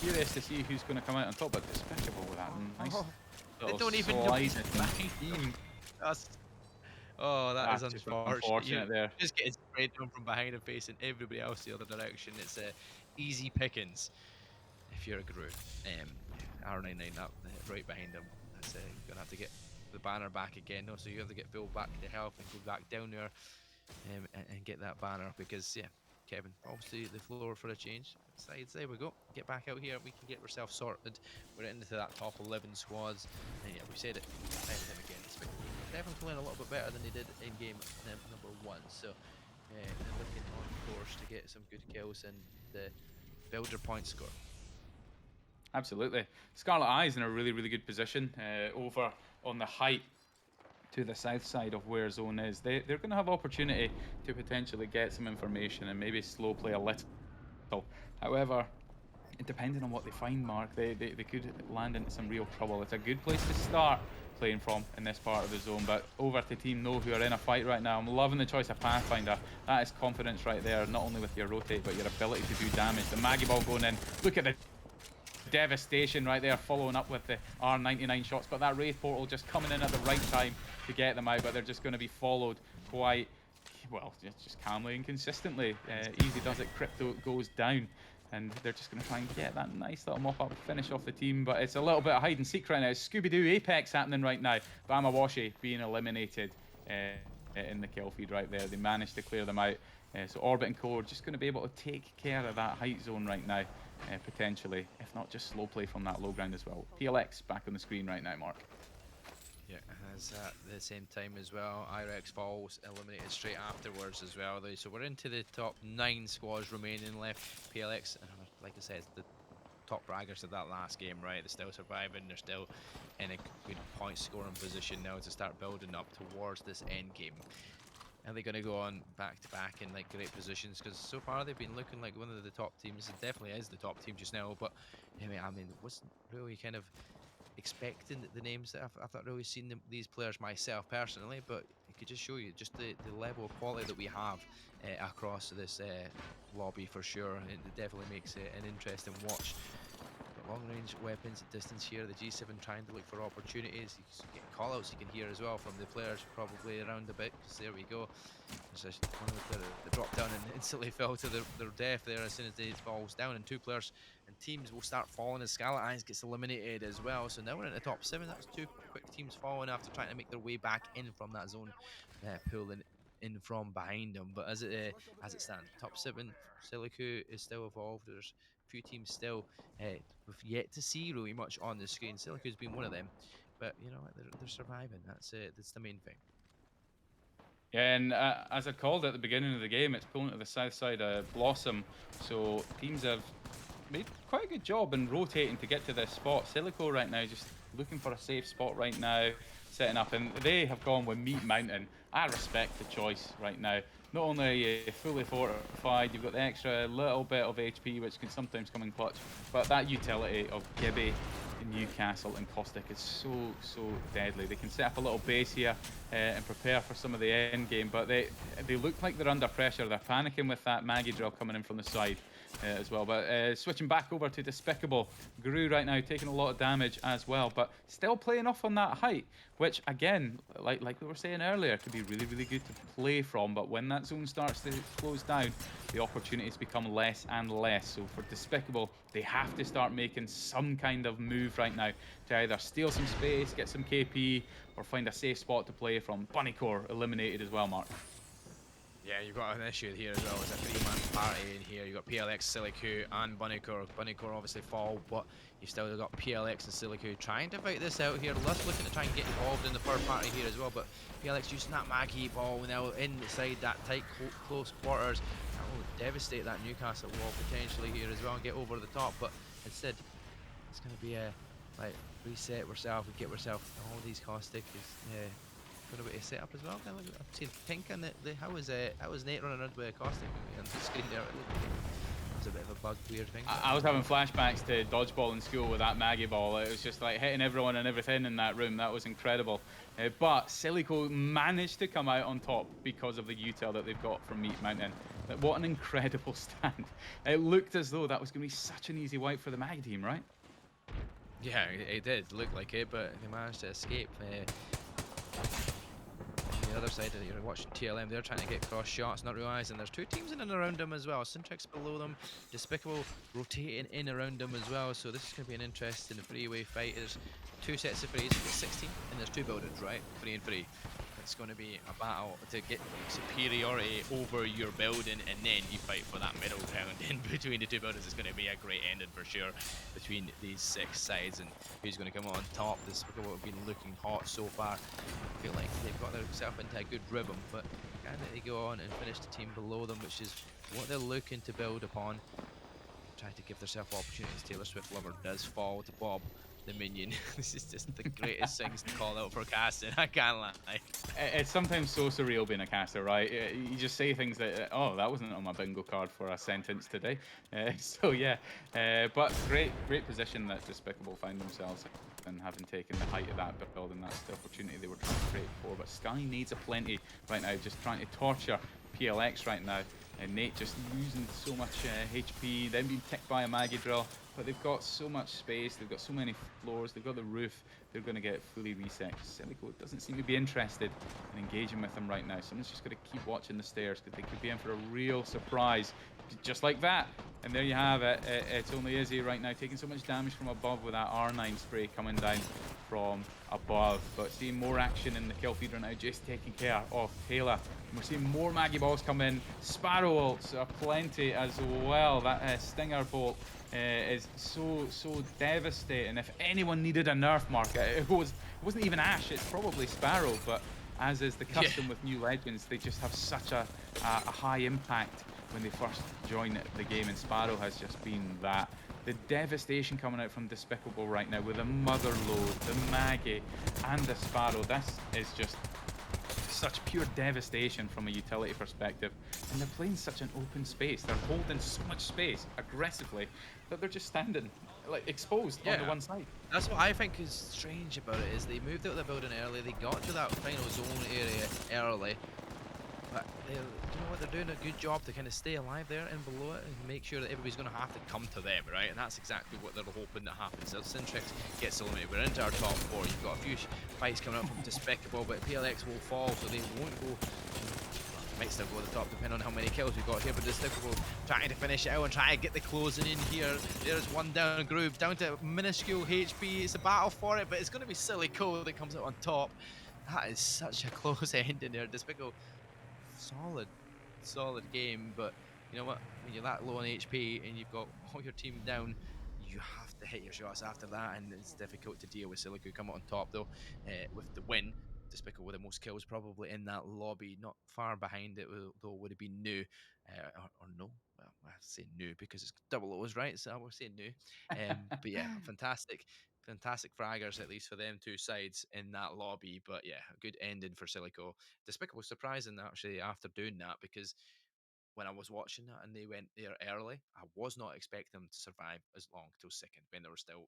curious to see who's going to come out on top, but Despicable with that nice they don't even team. That's unfortunate. There. Just getting sprayed on from behind and facing everybody else the other direction. It's easy pickings if you're a Gru. R99 up right behind him. That's gonna have to get the banner back again. No, so you have to get Phil back to health and go back down there and get that banner because yeah, Kevin, obviously the floor for a change. Sides, there we go. Get back out here. We can get ourselves sorted. We're into that top 11 squads, and yeah, we said it time and time again. Definitely playing a little bit better than they did in game number 1. So and looking on course to get some good kills and the builder point score. Absolutely. Scarlet Eye's in a really, really good position over on the height to the south side of where zone is. They're going to have opportunity to potentially get some information and maybe slow play a little. However, depending on what they find, Mark, they could land into some real trouble. It's a good place to start playing from in this part of the zone, but over to Team No, who are in a fight right now. I'm loving the choice of Pathfinder. That is confidence right there, not only with your rotate, but your ability to do damage. The Maggie Ball going in. Look at the devastation right there, following up with the R99 shots, but that Wraith Portal just coming in at the right time to get them out, but they're just going to be followed quite, well, just calmly and consistently. Easy does it, Crypto goes down, and they're just going to try and get that nice little mop-up finish off the team, but it's a little bit of hide and seek right now. It's Scooby-Doo Apex happening right now. Bamawashi being eliminated in the kill feed right there. They managed to clear them out. So Orbit and Core just going to be able to take care of that height zone right now, potentially, if not just slow play from that low ground as well. PLX back on the screen right now, Mark. Yeah, as at the same time as well, IREX falls eliminated straight afterwards as well. So we're into the top 9 squads remaining left. PLX, like I said, the top braggers of that last game, right? They're still surviving. They're still in a good point scoring position now to start building up towards this end game. Are they going to go on back to back in like great positions? Because so far they've been looking like one of the top teams. It definitely is the top team just now. But I mean, wasn't really kind of expecting the names that I've not really seen these players myself personally. But it could just show you just the level of quality that we have across this lobby for sure. It definitely makes it an interesting watch. Long range weapons at distance here. The G7 trying to look for opportunities. You get callouts you can hear as well from the players probably around a bit. Because there we go. There's one of the players that dropped down and instantly fell to their death there as soon as they falls down. And 2 players and teams will start falling as Scarlet Eyes gets eliminated as well. So now we're in the top 7. That's 2 quick teams falling after trying to make their way back in from that zone, pulling in from behind them. But as it stands, top 7, Silicu is still evolved. There's a few teams still we've yet to see really much on the screen. Silicu's been one of them, but you know what, they're surviving. That's it. That's the main thing. Yeah, and as I called at the beginning of the game, it's pulling to the south side of Blossom, so teams have made quite a good job in rotating to get to this spot. Silico right now just looking for a safe spot right now, setting up, and they have gone with Meat Mountain. I respect the choice right now. Not only are you fully fortified, you've got the extra little bit of HP, which can sometimes come in clutch, but that utility of Gibby, Newcastle and Caustic is so deadly. They can set up a little base here and prepare for some of the end game, but they look like they're under pressure. They're panicking with that Maggie drill coming in from the side as well. But switching back over to Despicable, Gru right now taking a lot of damage as well, but still playing off on that height, which again, like we were saying earlier, could be really, really good to play from. But when that zone starts to close down, the opportunities become less and less. So for Despicable, they have to start making some kind of move right now to either steal some space, get some KP, or find a safe spot to play from. Bunnycore eliminated as well, Mark. Yeah, you've got an issue here as well. It's a 3-man party in here. You've got PLX, Silicu, and Bunnycore. Bunnycore obviously fall, but you've still got PLX and Silicu trying to fight this out here. Lust looking to try and get involved in the third party here as well, but PLX using that Maggie ball now inside that tight, close quarters. That will devastate that Newcastle wall potentially here as well and get over the top, but instead, it's going to be a, like, reset ourselves and get ourselves all these caustic is, going to be a setup as well. Kind of, I've seen pink and how was Nate running around with a caustic on the screen there? It was a bit of a bug, weird thing. I was having flashbacks to dodgeball in school with that Maggie ball. It was just like hitting everyone and everything in that room. That was incredible. But Silico managed to come out on top because of the util that they've got from Meat Mountain. What an incredible stand. It looked as though that was going to be such an easy wipe for the Maggie team, right? Yeah, it did look like it, but they managed to escape. On the other side, you're watching TLM, they're trying to get cross shots, not realising there's 2 teams in and around them as well. Syntrix below them, Despicable rotating in around them as well, so this is going to be an interesting three-way fight. There's 2 sets of threes, there's 16, and there's 2 buildings, right? 3 and 3. It's going to be a battle to get superiority over your building, and then you fight for that middle ground in between the 2 buildings. It's going to be a great ending for sure between these 6 sides, and who's going to come on top. This have been looking hot so far. I feel like they've got themselves into a good rhythm, but can they go on and finish the team below them, which is what they're looking to build upon, try to give themselves opportunities. Taylor Swift lover does fall to Bob the minion. This is just the greatest things to call out for casting. I can't lie. It's sometimes so surreal being a caster, right? You just say things that, oh, that wasn't on my bingo card for a sentence today. So yeah, but great position that Despicable find themselves in, having taken the height of that build, and that's the opportunity they were trying to create for. But Sky needs a plenty right now, just trying to torture PLX right now. And Nate just losing so much HP, then being ticked by a Maggie drill. But they've got so much space, they've got so many floors, they've got the roof, they're going to get fully reset. Silico doesn't seem to be interested in engaging with them right now. Someone's just got to keep watching the stairs because they could be in for a real surprise. Just like that. And there you have it. It's only Izzy right now taking so much damage from above with that R9 spray coming down from above. But seeing more action in the kill feeder now, just taking care of Taylor. And we're seeing more Maggie balls come in. Sparrow ults are plenty as well. That Stinger bolt is so devastating. If anyone needed a nerf marker, it wasn't even Ashe. It's probably Sparrow. But as is the custom with new legends, they just have such a high impact when they first join the game, and Sparrow has just been that. The devastation coming out from Despicable right now with the Mother Load, the Maggie, and the Sparrow. This is just such pure devastation from a utility perspective. And they're playing such an open space. They're holding so much space aggressively that they're just standing like exposed on the one side. That's what I think is strange about it, is they moved out of the building early, they got to that final zone area early, but you know what, they're doing a good job to kind of stay alive there and below it and make sure that everybody's going to have to come to them, right? And that's exactly what they're hoping that happens. So Syntrix gets eliminated. We're into our top four. You've got a few fights coming up from Despicable, but PLX will fall, so they won't go. Might still go to the top depending on how many kills we've got here, but Despicable trying to finish it out and try to get the closing in here. There's one down groove, down to minuscule HP. It's a battle for it, but it's going to be Silly Cole that comes out on top. That is such a close ending there. Despicable, solid game, but you know what? When you're that low on HP and you've got all your team down, you have to hit your shots after that, and it's difficult to deal with. Silico come out on top though, with the win. Despicable with the most kills probably in that lobby, not far behind it though would have been new, or no. Well, I say new because it's double O's, right? So I will say new. But yeah, fantastic fraggers at least for them two sides in that lobby. But yeah, a good ending for Silico. Despicable surprising actually after doing that, because when I was watching that and they went there early, I was not expecting them to survive as long till second when there were still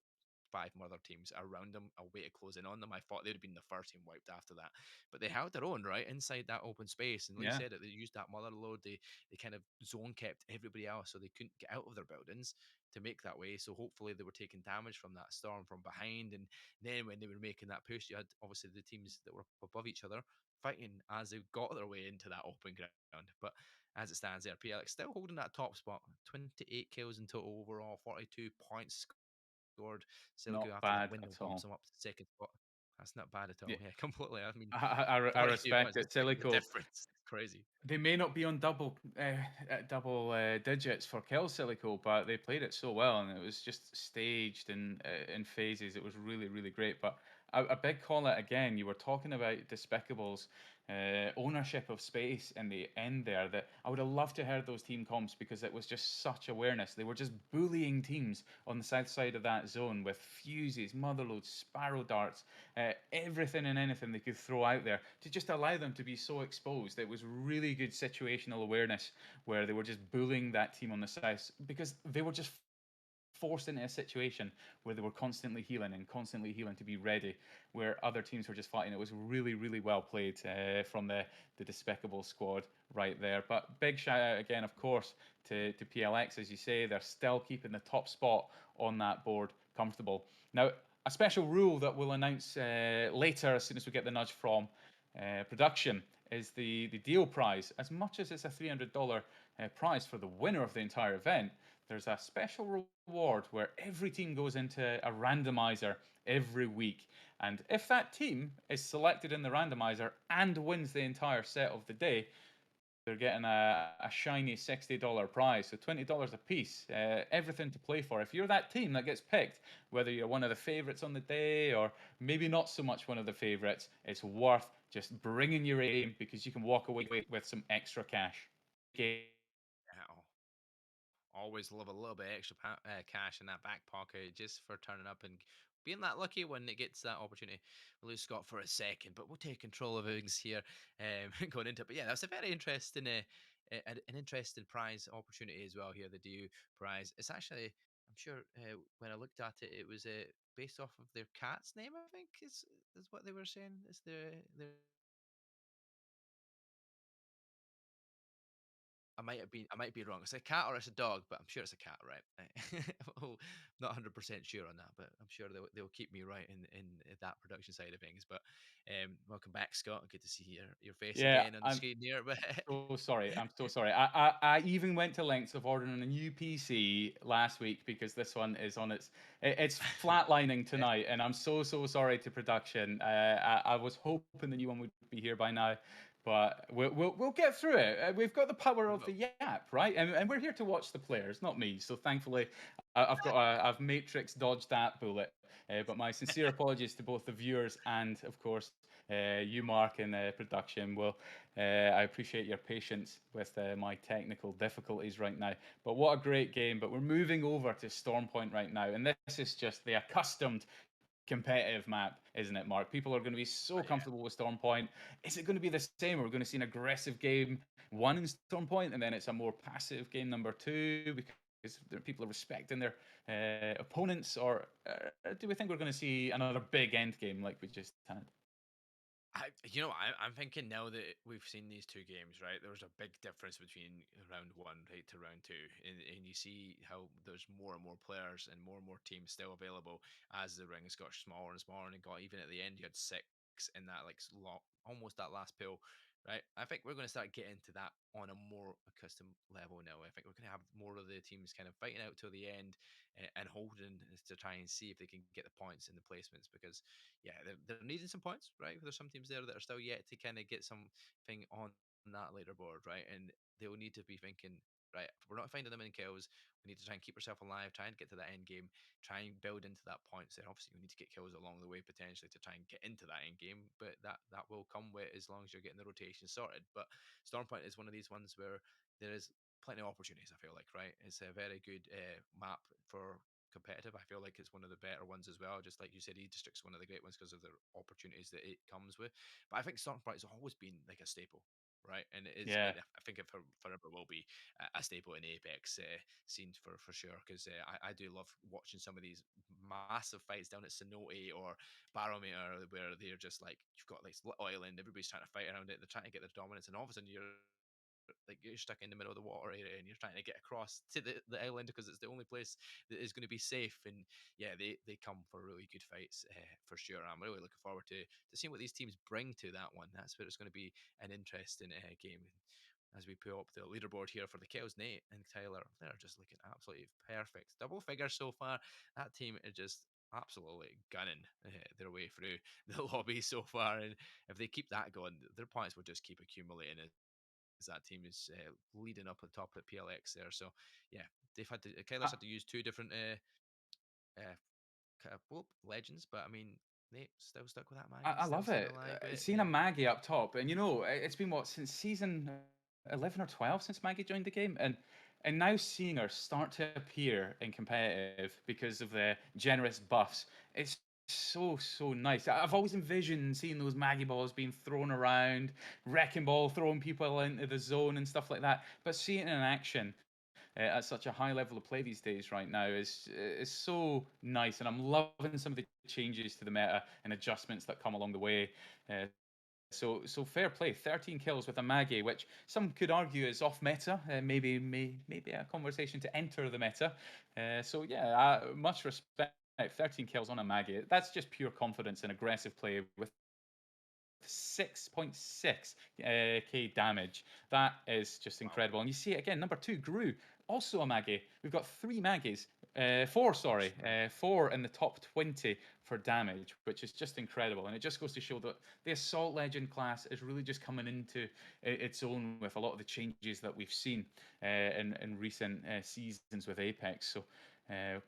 five other teams around them, a way to close in on them. I thought they'd have been the first team wiped after that. But they held their own, right, inside that open space. And like you Yeah. said, they used that mother load. They kind of zone kept everybody else so they couldn't get out of their buildings to make that way. So hopefully they were taking damage from that storm from behind. And then when they were making that push, you had obviously the teams that were above each other fighting as they got their way into that open ground. But as it stands there, PLX still holding that top spot. 28 kills in total overall, 42 points scored. Silico Not after the bad win at bumps all. them up to second spot. That's not bad at Yeah, all. Yeah, completely. I mean, I 42 respect points, it. the Silico, difference. It's crazy. they may not be on double digits for kill Silico, but they played it so well, and it was just staged in phases. It was really great. But a big call out again. You were talking about Despicable's ownership of space in the end there. That I would have loved to heard those team comps because it was just such awareness. They were just bullying teams on the south side of that zone with fuses, motherloads, sparrow darts, everything and anything they could throw out there to just allow them to be so exposed. It was really good situational awareness where they were just bullying that team on the south because they were just forced into a situation where they were constantly healing to be ready, where other teams were just fighting. It was really well played from the Despicable squad right there. But big shout out again, of course, to PLX. As you say, they're still keeping the top spot on that board comfortable. Now, a special rule that we'll announce later as soon as we get the nudge from production is the deal prize. As much as it's a $300 prize for the winner of the entire event, there's a special reward where every team goes into a randomizer every week. And if that team is selected in the randomizer and wins the entire set of the day, they're getting a shiny $60 prize, so $20 a piece. Everything to play for. If you're that team that gets picked, whether you're one of the favorites on the day or maybe not so much one of the favorites, it's worth just bringing your aim because you can walk away with some extra cash. Yeah, always love a little bit extra cash in that back pocket just for turning up and being that lucky when it gets that opportunity. We'll lose Scott for a second, but we'll take control of things here going into it. But yeah, that's a very interesting, an interesting prize opportunity as well here. The DU prize. It's actually, I'm sure when I looked at it, it was based off of their cat's name. I think is what they were saying. Is their I might be wrong. It's a cat or it's a dog, but I'm sure it's a cat, right? Oh, not 100% sure on that, but I'm sure they'll keep me right in that production side of things. But welcome back, Scott. Good to see your face Yeah, again on the I'm screen here. But so sorry. I'm so sorry. I even went to lengths of ordering a new PC last week because this one is on it's flatlining yes, tonight, and I'm so sorry to production. I was hoping the new one would be here by now, but we'll get through it. We've got the power we of the will. Yap, right? And we're here to watch the players, not me. So thankfully, I've matrix dodged that bullet. But my sincere apologies to both the viewers and, of course, you, Mark, in production. Well, I appreciate your patience with my technical difficulties right now. But what a great game. But we're moving over to Stormpoint right now. And this is just the accustomed competitive map, isn't it, Mark? People are going to be so Oh yeah. comfortable with Stormpoint. Is it going to be the same? We're going to see an aggressive game one in Stormpoint, and then it's a more passive game number two because people are respecting their opponents, or do we think we're going to see another big end game like we just had? I'm thinking now that we've seen these two games, right? There was a big difference between round one, right, to round two, and you see how there's more and more players and more teams still available as the rings got smaller and smaller, and it got even at the end you had six in that like almost that last pool, right? I think we're going to start getting to that on a more accustomed level now. I think we're going to have more of the teams kind of fighting out till the end and holding to try and see if they can get the points and the placements because yeah, they're needing some points, right? There's some teams there that are still yet to kind of get something on that leaderboard, right? And they'll need to be thinking, right, if we're not finding them in kills, we need to try and keep ourselves alive, try and get to that end game, try and build into that points. Then obviously we need to get kills along the way potentially to try and get into that end game, but that will come with as long as you're getting the rotation sorted. But Stormpoint is one of these ones where there is plenty of opportunities. I feel like, right, it's a very good map for competitive. I feel like it's one of the better ones as well. Just like you said, E-District's one of the great ones because of the opportunities that it comes with. But I think Stormpoint has always been like a staple, right? And it is, Yeah. and I think it forever will be a staple in Apex scenes for sure. Because I do love watching some of these massive fights down at Cenote or Barometer where they're just like you've got like little island, everybody's trying to fight around it, they're trying to get their dominance, and all of a sudden you're stuck in the middle of the water area and you're trying to get across to the island because it's the only place that is going to be safe. And yeah, they come for really good fights for sure. I'm really looking forward to seeing what these teams bring to that one. That's where it's going to be an interesting game. As we pull up the leaderboard here for the Kells, Nate and Tyler, they're just looking absolutely perfect. Double figures so far. That team is just absolutely gunning their way through the lobby so far. And if they keep that going, their points will just keep accumulating as that team is leading up at the top at PLX there. So yeah, they've had to Kyler's had to use two different uh, legends, but I mean they still stuck with that Maggie, I still love staying it. alive with it. Seeing a Maggie up top, and it's been what since season 11 or 12 since Maggie joined the game, and now seeing her start to appear in competitive because of the generous buffs, it's so nice. I've always envisioned seeing those Maggie balls being thrown around, wrecking ball throwing people into the zone and stuff like that. But seeing it in action at such a high level of play these days right now is so nice, and I'm loving some of the changes to the meta and adjustments that come along the way. So fair play, 13 kills with a Maggie, which some could argue is off meta. Maybe a conversation to enter the meta. So yeah, much respect. 13 kills on a Maggie. That's just pure confidence and aggressive play with 6.6 k damage. That is just Wow. incredible. And you see it again. Number two, Gru, also a Maggie. We've got three Maggies. Four, sorry. Four in the top 20 for damage, which is just incredible. And it just goes to show that the Assault Legend class is really just coming into its own with a lot of the changes that we've seen in recent seasons with Apex. So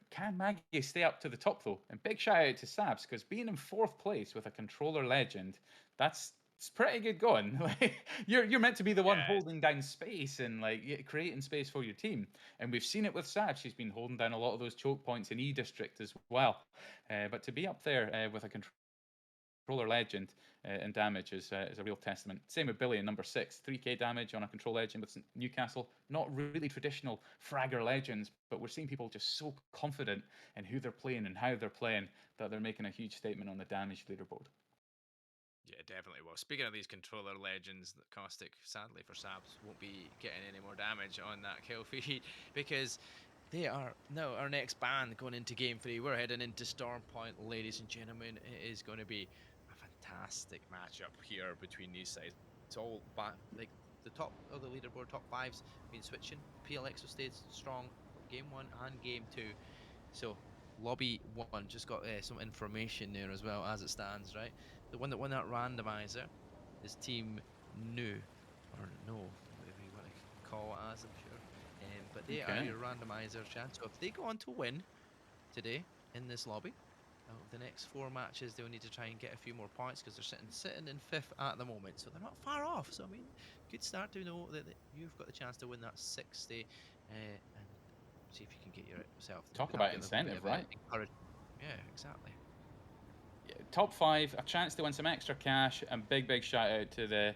can Maggie stay up to the top though? And big shout out to Sabs because being in fourth place with a controller legend, that's it's pretty good going. Like you're meant to be the one Yeah, holding down space and like creating space for your team. And we've seen it with Sav. She's been holding down a lot of those choke points in E District as well. But to be up there with a controller legend in damage is a real testament. Same with Billy in number 6, 3k damage on a control legend with Newcastle. Not really traditional fragger legends, but we're seeing people just so confident in who they're playing and how they're playing that they're making a huge statement on the damage leaderboard. yeah, definitely. Well, speaking of these controller legends, the Caustic, sadly for Sabs, won't be getting any more damage on that kill feed because they are now our next ban going into game 3. We're heading into Storm Point, ladies and gentlemen. It is going to be a fantastic matchup here between these sides. It's all like the top of the leaderboard, top fives, been switching. PLX have stayed strong game 1 and game 2. So lobby 1 just got some information there as well as it stands, right? The one that won that randomizer is Team New, or No, whatever you want to call it as, I'm sure. But they are Okay. your randomizer chance. So if they go on to win today in this lobby, out of the next 4 matches, they'll need to try and get a few more points because they're sitting in 5th at the moment. So they're not far off. So I mean, good start to know that you've got the chance to win that 60 and see if you can get yourself. Talk That'll about give them a bit incentive, of right? encouragement. Yeah, exactly. Top 5, a chance to win some extra cash, and big shout out to the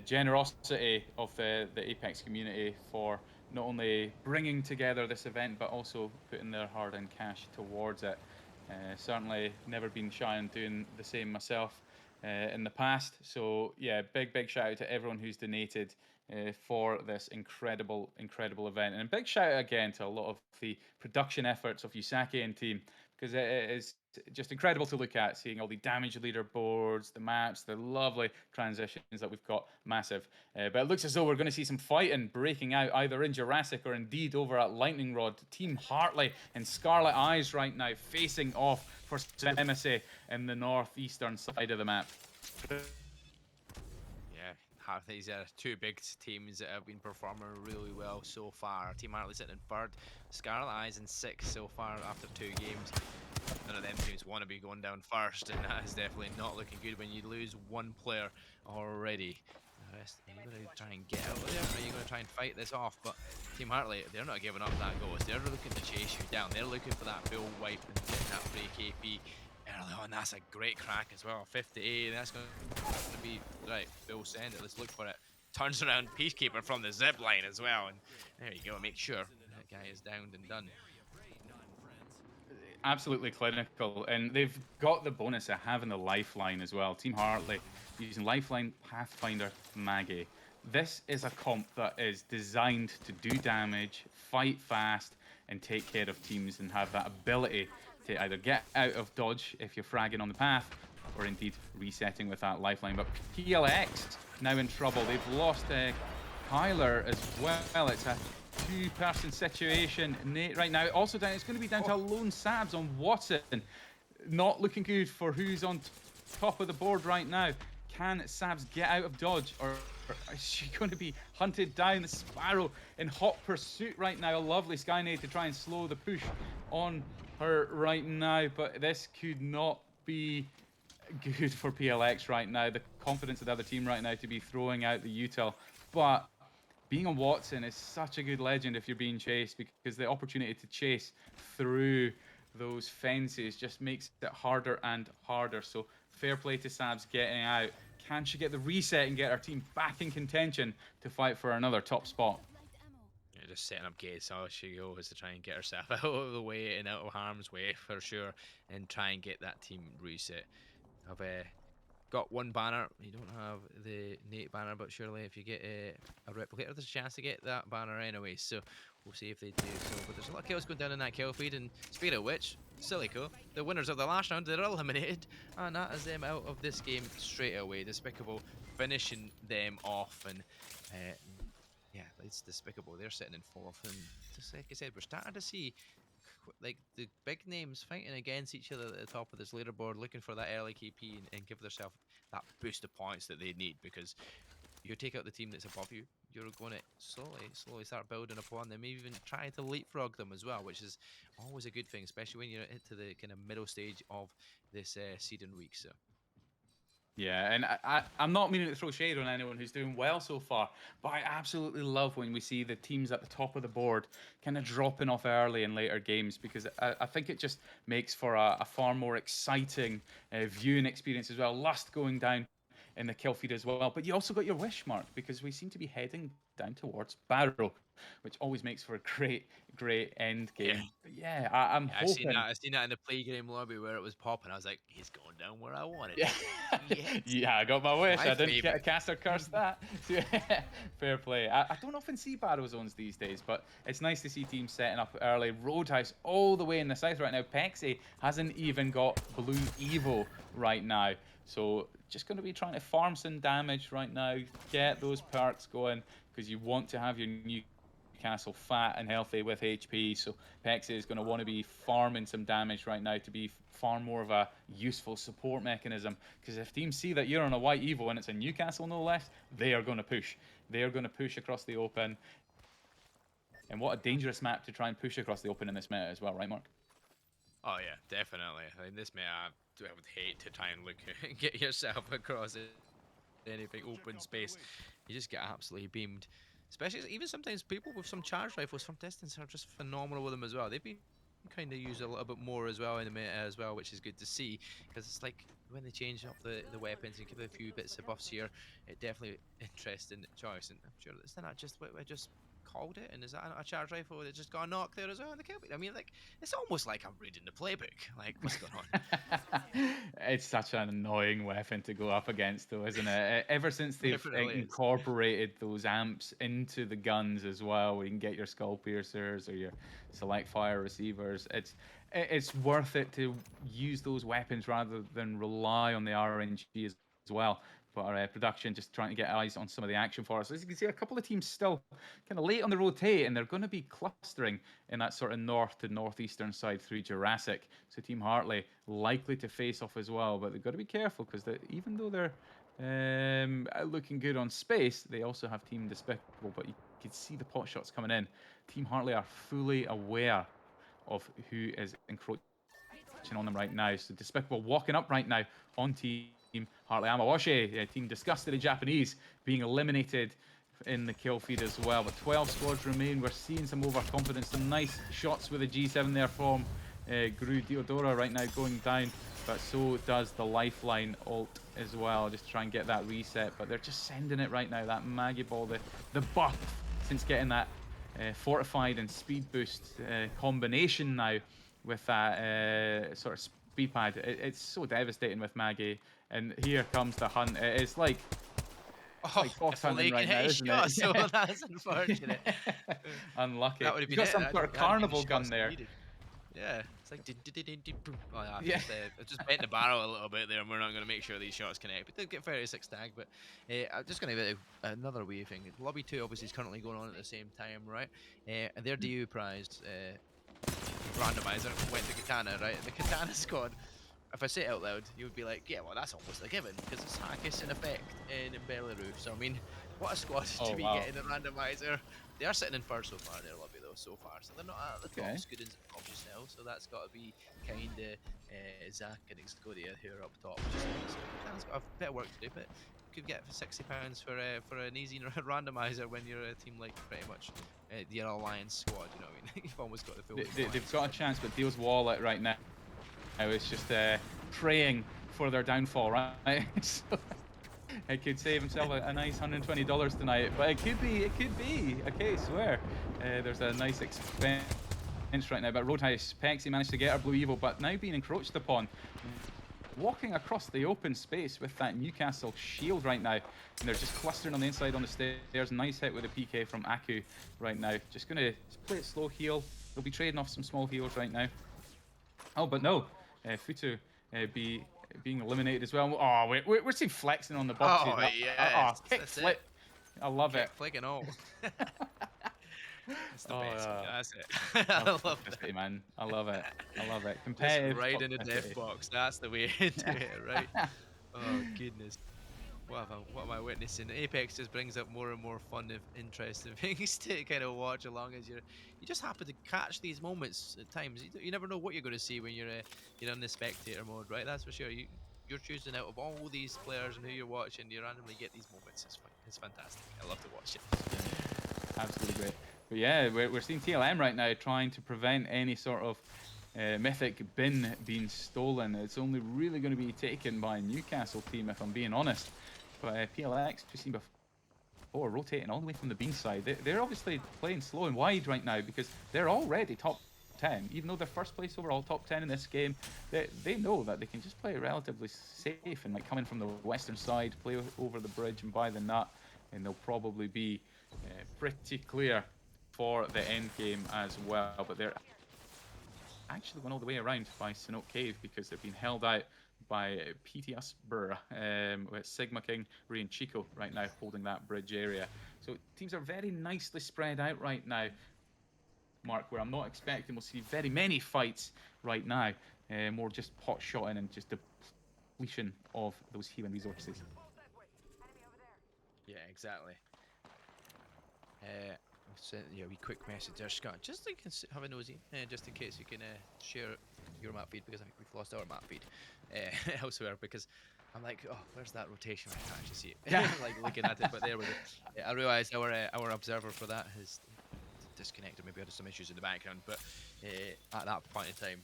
generosity of the Apex community for not only bringing together this event but also putting their hard-earned cash towards it. Certainly never been shy on doing the same myself in the past. So yeah, big shout out to everyone who's donated for this incredible event, and a big shout out again to a lot of the production efforts of Yusaki and team, because it is just incredible to look at, seeing all the damage leaderboards, the maps, the lovely transitions that we've got, massive. But it looks as though we're going to see some fighting breaking out either in Jurassic or indeed over at Lightning Rod. Team Hartley and Scarlet Eyes right now facing off for supremacy in the northeastern side of the map. Yeah, these are two big teams that have been performing really well so far. Team Hartley sitting in 3rd, Scarlet Eyes in 6th so far after 2 games. None of them teams want to be going down first, and that is definitely not looking good when you lose one player already. The rest, are you going to try and get out of there? Are you going to try and fight this off? But Team Hartley, they're not giving up that ghost. They're looking to chase you down. They're looking for that full wipe and getting that free KP early on. That's a great crack as well. 50A, that's going to be right. Bill send it. Let's look for it. Turns around Peacekeeper from the zip line as well, and there you go. Make sure that guy is downed and done. Absolutely clinical, and they've got the bonus of having the lifeline as well. Team Hartley using lifeline, Pathfinder, Maggie. This is a comp that is designed to do damage, fight fast, and take care of teams, and have that ability to either get out of dodge if you're fragging on the path, or indeed resetting with that lifeline. But PLX now in trouble. They've lost Kyler as well. It's a two-person situation right now. Also down, it's going to be down to a lone Sabs on Watson. Not looking good for who's on top of the board right now. Can Sabs get out of dodge, or is she going to be hunted down? The Sparrow in hot pursuit right now. A lovely Skynade to try and slow the push on her right now, but this could not be good for PLX right now. The confidence of the other team right now to be throwing out the util, but being on Watson is such a good legend if you're being chased, because the opportunity to chase through those fences just makes it harder and harder. So fair play to Sabs getting out. Can she get the reset and get her team back in contention to fight for another top spot? Yeah, just setting up gates. All she goes to try and get herself out of the way and out of harm's way for sure, and try and get that team reset. I've got one banner. You don't have the Nate banner, but surely if you get a replicator, there's a chance to get that banner anyway. So we'll see if they do so. But there's a lot of kills going down in that kill feed. And speaking of which, Silico, the winners of the last round, they're eliminated. And that is them out of this game straight away. Despicable finishing them off. And yeah, it's despicable. They're sitting in 4th. And just like I said, we're starting to see like the big names fighting against each other at the top of this leaderboard, looking for that early KP and give themselves that boost of points that they need. Because you take out the team that's above you, you're going to slowly start building upon them, even trying to leapfrog them as well, which is always a good thing, especially when you're into the kind of middle stage of this seeding week. So Yeah, and I'm not meaning to throw shade on anyone who's doing well so far, but I absolutely love when we see the teams at the top of the board kind of dropping off early in later games because I think it just makes for a far more exciting viewing experience as well. Lust going down in the kill feed as well, but you also got your wish mark because we seem to be heading down towards Barrow, which always makes for a great end Yeah. game. But yeah, I'm Yeah, I seen that. hoping. I seen that in the play game lobby where it was popping. I was like, "He's going down where I wanted Yeah, to go." Yes, yeah, I got my wish. my I didn't favorite. cast or curse that. Fair play. I don't often see battle zones these days, but it's nice to see teams setting up early. Roadhouse all the way in the south right now. Pexi hasn't even got Blue Evo right now. So just going to be trying to farm some damage right now, get those perks going, because you want to have your new Castle fat and healthy with HP, so Pexi is going to want to be farming some damage right now to be far more of a useful support mechanism. Because if teams see that you're on a white Evo and it's a Newcastle no less, they are going to push. They are going to push across the open. And what a dangerous map to try and push across the open in this meta as well, right, Mark? Oh yeah, definitely. I mean, this may I would hate to try and look get yourself across anything open space. You just get absolutely beamed. Especially even sometimes people with some charge rifles from distance are just phenomenal with them as well. They've been kind of used a little bit more as well in the meta as well, which is good to see because it's like when they change up the weapons and give it a few bits of buffs here, it definitely interesting choice. And I'm sure that's not just what I just called it. And is that a charge rifle that just got knocked there as well in the kill? I mean, like it's almost like I'm reading the playbook. Like what's going on? It's such an annoying weapon to go up against, though, isn't it? Ever since they've Definitely is. incorporated those amps into the guns as well, where you can get your skull piercers or your select fire receivers, it's worth it to use those weapons rather than rely on the RNG as well. But our production just trying to get eyes on some of the action for us. As you can see, a couple of teams still kind of late on the rotate, and they're going to be clustering in that sort of north to northeastern side through Jurassic. So Team Hartley likely to face off as well, but they've got to be careful because even though they're looking good on space, they also have Team Despicable. But you can see the pot shots coming in. Team Hartley are fully aware of who is encroaching on them right now. So Despicable walking up right now on Team Hartley Amawashi. Team Disgusted Japanese being eliminated in the kill feed as well. But 12 squads remain. We're seeing some overconfidence. Some nice shots with a G7 there from Gru Diodora right now going down. But so does the Lifeline ult as well, just to try and get that reset. But they're just sending it right now. That Maggie Ball, the buff since getting that fortified and speed boost combination now with that sort of speed pad. It's so devastating with Maggie. And here comes the hunt. It's Oh, like fox if only hunting he can right hit now, his isn't shot, it? so Yeah. that's unfortunate. Unlucky. That would have He's been got it. some sort of That'd have been the carnival gun shots he there. needed. Yeah, it's like din, din, din, din, din, boom. Oh, yeah, Yeah. I've just bent the barrel a little bit there, and we're not going to make sure these shots connect. But they'll get 36 tag. But I'm just going to give it another wee thing. Lobby 2 obviously is currently going on at the same time, right? And their DU prize randomizer went to Katana, right? And the Katana squad, if I say it out loud, you would be like, yeah, well, that's almost a given because it's Hackis in effect in Belarus. So, I mean, what a squad to Oh, be wow. getting a randomizer. They are sitting in first so far in their lobby, though, so far. So they're not at the top. Okay. Scudens at the top just now. So that's got to be kind of Zach and Exodia who are up top. Just so Katana's got a bit of work to do, but could get £60 for an easy randomizer when you're a team like pretty much the Alliance squad. You know what I mean? You've almost got the full They've Alliance got a squad. chance, but Deal's wallet right now is just praying for their downfall, right? So it could save himself a nice $120 tonight, but it could be a case where there's a nice expense right now. But Roadhouse, Pexi managed to get her Blue Evil, but now being encroached upon. Walking across the open space with that Newcastle shield right now, and they're just clustering on the inside on the stairs. Nice hit with a PK from Aku right now. Just gonna play it slow, heal. They'll be trading off some small heals right now. Oh, but no, Futu being eliminated as well. Oh, we're seeing flexing on the boxes. Oh Oh, yes, kick that's it. flip. I love it. Kick, flick, and all. That's the Oh, best. yeah. That's it. I love that. Toxicity, man. I love it. I love it. Just Competitive right in the death toxicity. box. That's the way to do it, right? Oh goodness. What am I witnessing? Apex just brings up more and more fun and interesting things to kind of watch along as you just happen to catch these moments at times. You never know what you're going to see when you're in the spectator mode, right? That's for sure. you're choosing out of all these players and who you're watching. You randomly get these moments. It's fantastic. I love to watch it. Absolutely great. But yeah, we're seeing TLM right now trying to prevent any sort of mythic bin being stolen. It's only really going to be taken by a Newcastle team, if I'm being honest. But PLX, we've seen before, rotating all the way from the bean side. They're obviously playing slow and wide right now because they're already top 10. Even though they're first place overall, top 10 in this game, they know that they can just play relatively safe and like come in from the western side, play over the bridge and buy the nut, and they'll probably be pretty clear for the end game as well. But they're actually went all the way around by Sinnoh Cave because they've been held out by PTS Burr with Sigma King, Ray and Chico right now holding that bridge area. So teams are very nicely spread out right now, Mark, where I'm not expecting we'll see very many fights right now. More just pot shotting and just depletion of those healing resources. Yeah, exactly. I'll send you a wee quick message there, Scott, just so you can have a nosy, just in case you can share your map feed, because I think we've lost our map feed elsewhere, because I'm like, oh, where's that rotation? I can't actually see it. Yeah. Like looking at it, but there we go. I realised our observer for that has disconnected. Maybe had some issues in the background, but at that point in time,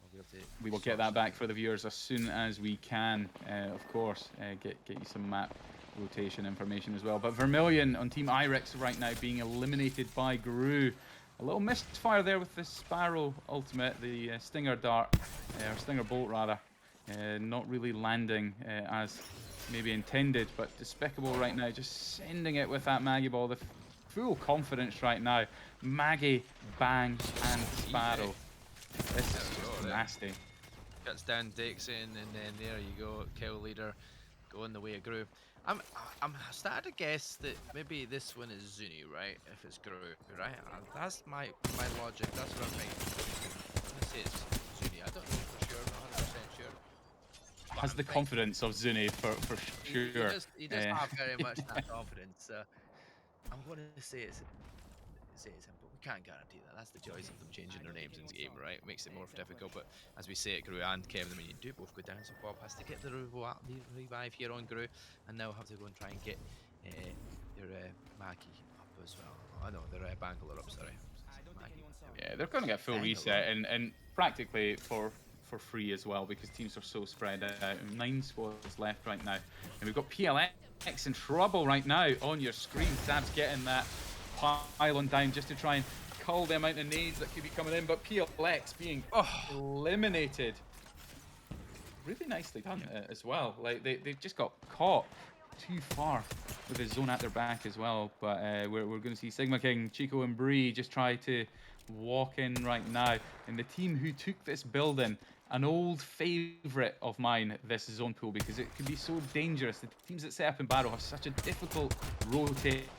we'll be able to. We will get that back for the viewers as soon as we can, of course. Get you some map rotation information as well. But Vermilion on Team Irix right now being eliminated by Gru. A little misfire there with the Sparrow ultimate, the Stinger Dart, or Stinger Bolt rather. Not really landing as maybe intended, but Despicable right now just sending it with that Maggie Ball. The full confidence right now. Maggie, Bang, and Sparrow. This is nasty. Cuts down Dixon, and then there you go, kill leader going the way of Gru. I'm starting to guess that maybe this one is Zuni, right? If it's Gru, right? That's my logic. That's what I'm thinking. I'm gonna say it's Zuni. I don't know for sure, not 100% sure. Has the confidence of Zuni for sure. He does have very much that confidence. I'm going to say it's him, but we can't guarantee that. That's the joys of them changing their names in the game, right? It makes it more difficult. But as we say it, Gru and Kevin, I mean, you do both go down, so Bob has to get the revive here on Gru, and now have to go and try and get their Maggie up as well. Oh no, their Bangalore up, sorry. Maggie. Yeah, they're going to get full reset and practically for free as well because teams are so spread out. 9 squads left right now. And we've got PLX in trouble right now on your screen. Sab's getting that pylon down just to try and cull the amount of nades that could be coming in, but PLX being eliminated. Really nicely done as well. Like they've just got caught too far with the zone at their back as well. But we're going to see Sigma King, Chico, and Bree just try to walk in right now. And the team who took this building, an old favorite of mine, this zone pool, because it can be so dangerous. The teams that set up in battle have such a difficult rotate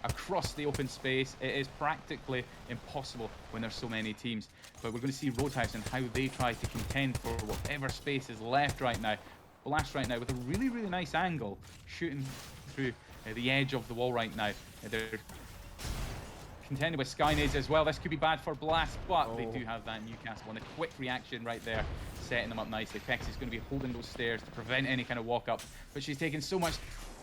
across the open space. It is practically impossible when there's so many teams. But we're going to see Roadhouse and how they try to contend for whatever space is left right now. Blast right now with a really, really nice angle, shooting through the edge of the wall right now. They're contending with Skynades as well. This could be bad for Blast, but they do have that Newcastle and a quick reaction right there, setting them up nicely. Pex is going to be holding those stairs to prevent any kind of walk-up, but she's taking so much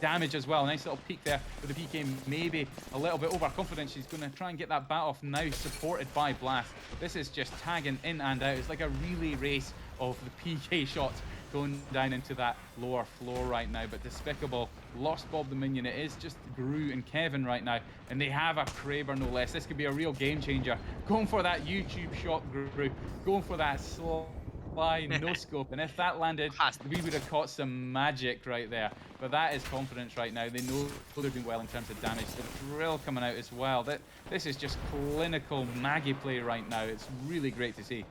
damage as well. Nice little peek there with the PK, maybe a little bit overconfident. She's going to try and get that bat off now, supported by Blast. This is just tagging in and out. It's like a relay race of the PK shots going down into that lower floor right now. But Despicable lost Bob the Minion. It is just Gru and Kevin right now, and they have a Kraber no less. This could be a real game changer. Going for that YouTube shot, Gru. Going for that sly no scope, and if that landed, we would have caught some magic right there. But that is confidence right now. They know they're doing well in terms of damage. The drill coming out as well. This is just clinical Maggie play right now. It's really great to see.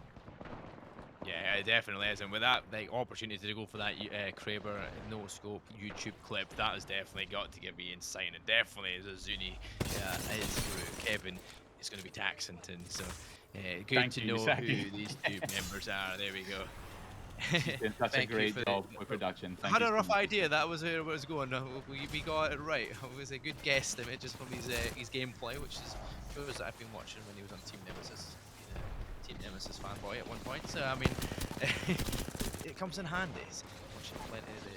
Yeah, it definitely is, and with that opportunity to go for that Kraber no scope YouTube clip, that has definitely got to be insane, and definitely as a Zuni, Kevin is going to be Taxington. So good to know who these two members are. There we go. That's a great job with production. I had a rough idea that was where it was going. We got it right. It was a good guesstimate just from his gameplay, which is shows that I've been watching when he was on Team Nemesis. Team Nemesis fanboy at one point, so I mean, it comes in handy watching plenty of the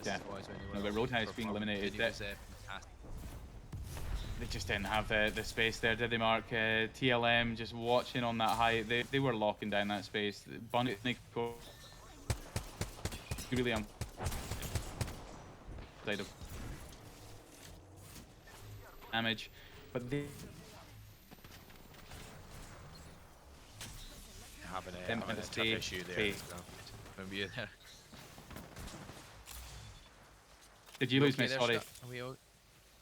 Yeah. Nemesis boys when they were No, but all Roadhouse being performing, eliminated, and it that was fantastic. they just didn't have the space there, did they, Mark? TLM just watching on that height. They were locking down that space. Bunny Nico really on side of damage, but they them Having to a tough stay issue there. safe. So from you there. Did you You lose okay me? there, Sorry. Scott? Are we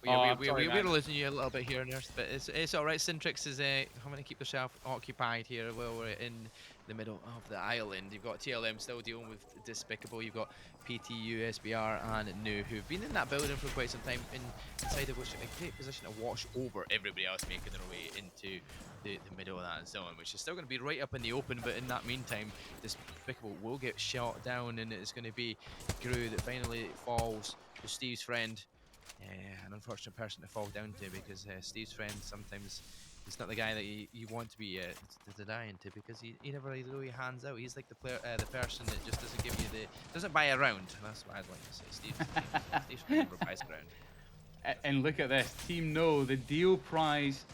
Oh, I'm sorry, we're man. losing you a little bit here and there, but it's all right. Syntrix is having to keep herself occupied here while we're in the middle of the island. You've got TLM still dealing with Despicable. You've got PTU, SBR, and Nu, who've been in that building for quite some time, inside of which a great position to watch over everybody else making their way into the middle of that zone, which is still going to be right up in the open. But in that meantime, Despicable will get shot down, and it's going to be Gru that finally falls to Steve's friend. An unfortunate person to fall down to, because Steve's friend sometimes he's not the guy that you want to be to die into, because he never really hands out. He's like the player, the person that just doesn't give you the doesn't buy a round. That's what I'd like to say. Steve's friend never buys a round. And look at this. Team No, the deal prize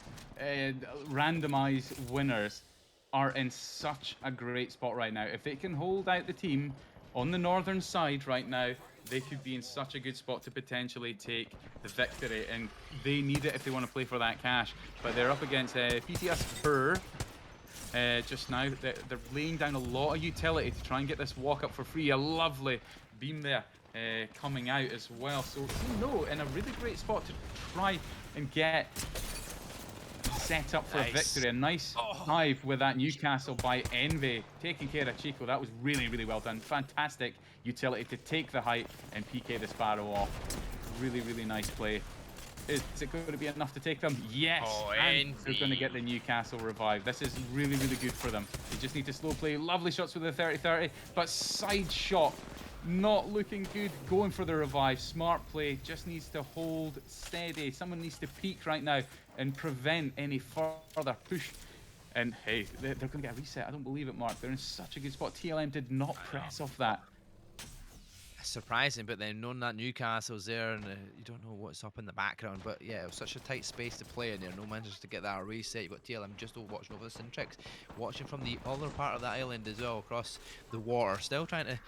randomized winners are in such a great spot right now. If they can hold out the team on the northern side right now, they could be in such a good spot to potentially take the victory. And they need it if they want to play for that cash. But they're up against PTS Burr just now. They're laying down a lot of utility to try and get this walk up for free. A lovely beam there coming out as well. So Team No in a really great spot to try and get set up for a Nice. victory. A nice dive with that Newcastle by Envy, taking care of Chico. That was really, really well done. Fantastic utility to take the height and PK the Sparrow off. Really, really nice play. Is it going to be enough to take them? Yes, and they're going to get the Newcastle revive. This is really, really good for them. They just need to slow play. Lovely shots with the 30-30, but side shot not looking good. Going for the revive. Smart play. Just needs to hold steady. Someone needs to peak right now and prevent any further push. And hey, they're going to get a reset. I don't believe it, Mark. They're in such a good spot. TLM did not press off that. Surprising, but then knowing that Newcastle's there, and you don't know what's up in the background. But yeah, it was such a tight space to play in there. No managed to get that reset. You've got TLM just watching over the Syntrix, watching from the other part of the island as well, across the water, still trying to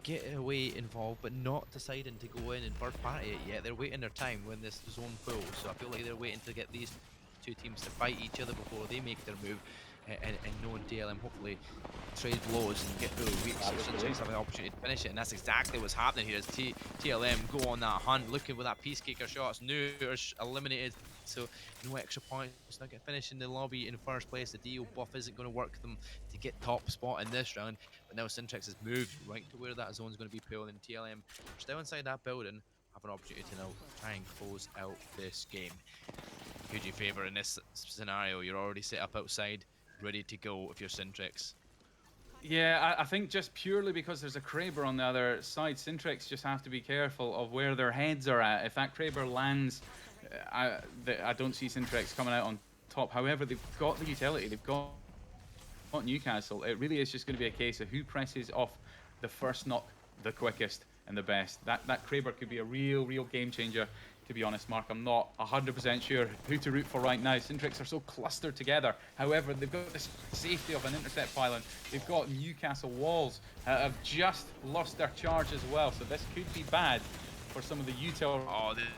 get away involved, but not deciding to go in and first party it yet. They're waiting their time when this zone pulls. So I feel like they're waiting to get these two teams to fight each other before they make their move. And knowing TLM hopefully trade blows and get really weak, so Syntrix have an opportunity to finish it, and that's exactly what's happening here. As TLM go on that hunt, looking with that Peacekeeper shots. Nu are eliminated, so no extra points. Not get finished in the lobby in first place. The deal buff isn't going to work for them to get top spot in this round, but now Syntrix has moved right to where that zone's going to be pulled, and TLM are still inside that building, have an opportunity to now try and close out this game. Who do you favour in this scenario? You're already set up outside, ready to go if you're Syntrix. Yeah, I think just purely because there's a Kraber on the other side, Syntrix just have to be careful of where their heads are at. If that Kraber lands, I don't see Syntrix coming out on top. However, they've got the utility. They've got Newcastle. It really is just going to be a case of who presses off the first knock the quickest and the best. That Kraber could be a real game changer. To be honest, Mark, I'm not 100% sure who to root for right now. Syntrix are so clustered together. However, they've got the safety of an intercept pylon. They've got Newcastle walls have just lost their charge as well. So this could be bad for some of the util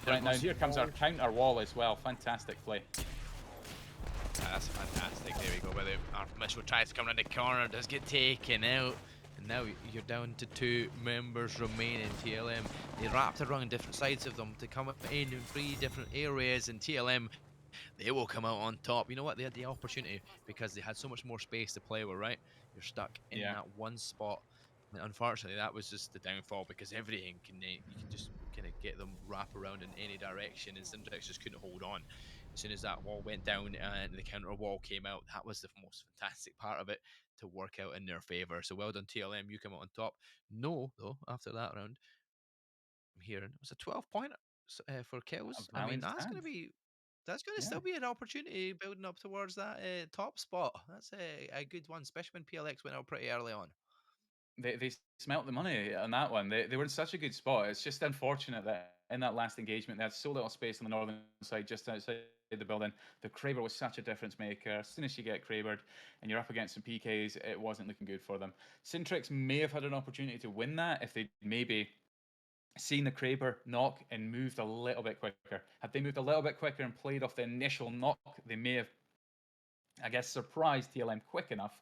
right now. Here comes our counter wall as well. Fantastic play. That's fantastic. There we go. But our missile tries to come around the corner, does get taken out. And now you're down to two members remaining. TLM, they wrapped around different sides of them to come in 3 different areas, and TLM, they will come out on top. You know what? They had the opportunity because they had so much more space to play with, right? You're stuck in that one spot. And unfortunately, that was just the downfall, because everything you can just kind of get them wrap around in any direction, and Syntax just couldn't hold on. As soon as that wall went down and the counter wall came out, that was the most fantastic part of it to work out in their favor. So well done, TLM. You come out on top. No, though, after that round, I'm hearing it was a 12 point for A kills. I mean, valiant stand. that's going to Yeah. still be an opportunity building up towards that top spot. That's a good one, especially when PLX went out pretty early on. they smelt the money on that one. They were in such a good spot. It's just unfortunate that in that last engagement they had so little space on the northern side, just outside the building. The Kraber was such a difference maker. As soon as you get Krabered and you're up against some PKs, it wasn't looking good for them. Sintrix may have had an opportunity to win that if they'd maybe seen the Kraber knock and moved a little bit quicker. Had they moved a little bit quicker and played off the initial knock, they may have, I guess, surprised TLM quick enough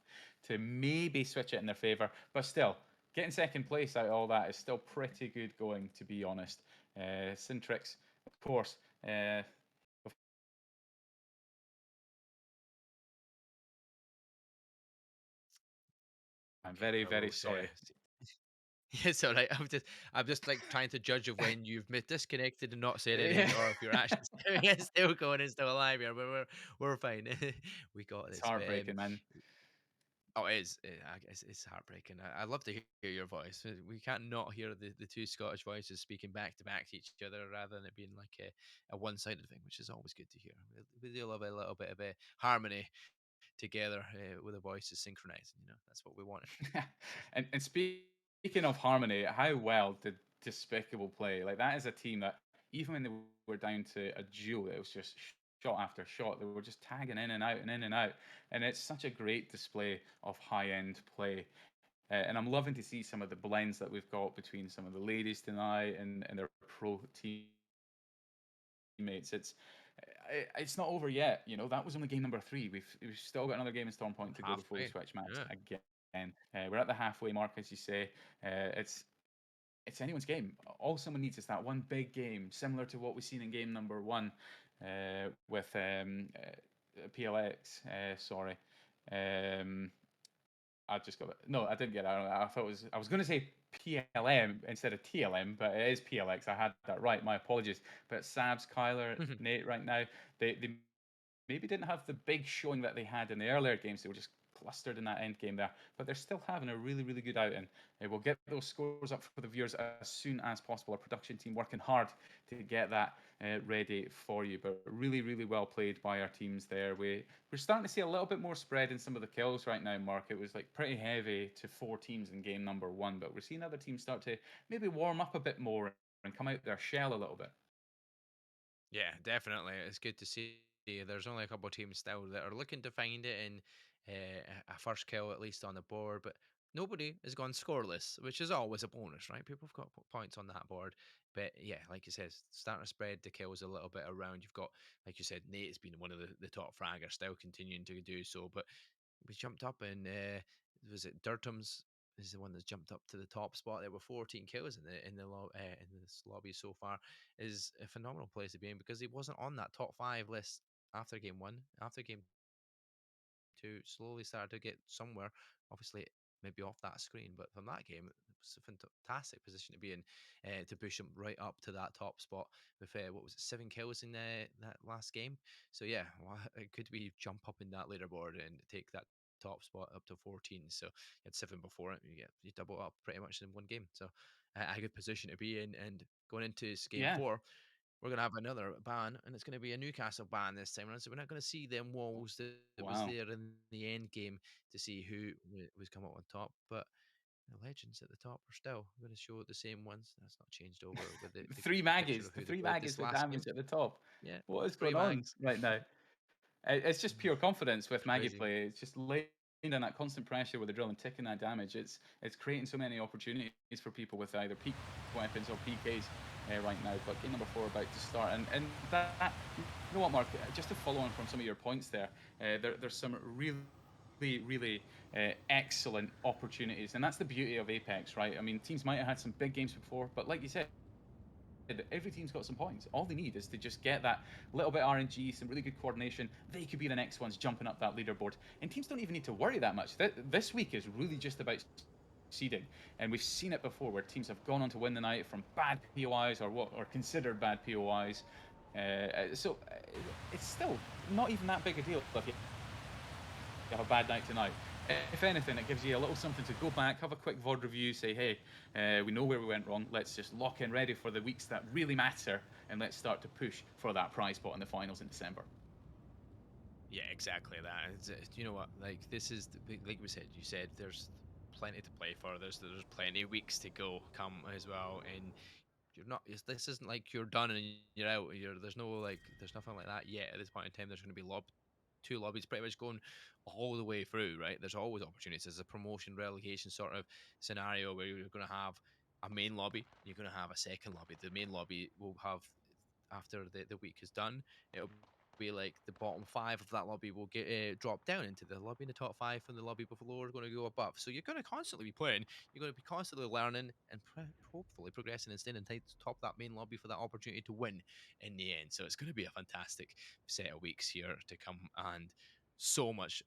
to maybe switch it in their favour. But still, getting second place out of all that is still pretty good going, to be honest. Sintrix, of course, I'm Okay, very, very hello. sorry. Sorry. It's all right. I'm just like trying to judge of when you've disconnected and not said anything, Yeah. or if you're actually still going and still alive here. But we're fine. We got It's this. heartbreaking, man. Oh, it is. I guess it's heartbreaking. I love to hear your voice. We can't not hear the two Scottish voices speaking back to back to each other, rather than it being like a one sided thing, which is always good to hear. We do love a little bit of a harmony together with the voices synchronizing. That's what we wanted. And speaking of harmony, how well did Despicable play? Like that is a team that even when they were down to a duel, it was just shot after shot. They were just tagging in and out and in and out, and it's such a great display of high end play. And I'm loving to see some of the blends that we've got between some of the ladies tonight and their pro teammates. It's not over yet. You know, that was only game number three. We've still got another game in Stormpoint to go before we Halfway. switch maps Yeah. again. We're at the halfway mark, as you say. It's anyone's game. All someone needs is that one big game, similar to what we've seen in game number one with PLX. Sorry. Um, I just got it. No, I didn't get it. I thought it was. I was going to say PLM instead of TLM, but it is PLX. I had that right. My apologies. But Sabs, Kyler, Nate, right now, they maybe didn't have the big showing that they had in the earlier games. They were just clustered in that end game there, but they're still having a really, really good outing. We'll get those scores up for the viewers as soon as possible. Our production team working hard to get that ready for you, but really, really well played by our teams there. We're starting to see a little bit more spread in some of the kills right now, Mark. It was like pretty heavy to 4 teams in game number one, but we're seeing other teams start to maybe warm up a bit more and come out their shell a little bit. Yeah, definitely. It's good to see. There's only a couple of teams still that are looking to find it in a first kill at least on the board, but nobody has gone scoreless, which is always a bonus, right? People have got points on that board, but yeah, like you said, starting to spread the kills a little bit around. You've got, like you said, Nate's been one of the top fraggers, still continuing to do so, but we jumped up and was it Dirtums is the one that's jumped up to the top spot. There were 14 kills in this lobby so far. Is a phenomenal place to be in because he wasn't on that top five list after game one. After game two, slowly started to get somewhere. Obviously, maybe off that screen, but from that game, it was a fantastic position to be in to push him right up to that top spot with what was it, 7 kills in that last game. So yeah, well, it could be jump up in that leaderboard and take that top spot up to 14. So you had 7 before it, you double up pretty much in one game. So a good position to be in, and going into game Yeah. four, we're going to have another ban, and it's going to be a Newcastle ban this time around. So we're not going to see them walls that was Wow. there in the end game to see who was come up on top. But the legends at the top are still going to show the same ones. That's not changed over with the Three picture Maggies, of the who they three played Maggies this with last game. damage at the top. Yeah, What is three going on mags. right now? It's just pure confidence with Maggie Crazy. play. It's just laying down that constant pressure with the drill and taking that damage. It's creating so many opportunities for people with either peak weapons or PKs right now. But game number four about to start, and that you know what, Mark? Just to follow on from some of your points there's some really excellent opportunities, and that's the beauty of Apex, right? I mean, teams might have had some big games before, but like you said, every team's got some points. All they need is to just get that little bit RNG, some really good coordination. They could be the next ones jumping up that leaderboard. And teams don't even need to worry that much. This week is really just about seeding. And we've seen it before where teams have gone on to win the night from bad POIs or considered bad POIs. So it's still not even that big a deal if you have a bad night tonight. If anything, it gives you a little something to go back, have a quick VOD review, say, hey, we know where we went wrong. Let's just lock in ready for the weeks that really matter, and let's start to push for that prize spot in the finals in December. Yeah, exactly that. You know what? Like this is like we said. You said there's plenty to play for. There's plenty of weeks to go come as well, and you're not. This isn't like you're done and you're out. There's nothing like that yet at this point in time. There's going to be two lobbies pretty much going all the way through. Right, there's always opportunities. There's a promotion relegation sort of scenario where you're going to have a main lobby. You're going to have a second lobby. The main lobby will have after the week is done. It'll be like the bottom five of that lobby will get dropped down into the lobby, and the top five from the lobby below are going to go above. So you're going to constantly be playing. You're going to be constantly learning and hopefully progressing and staying in top that main lobby for that opportunity to win in the end. So it's going to be a fantastic set of weeks here to come, and so much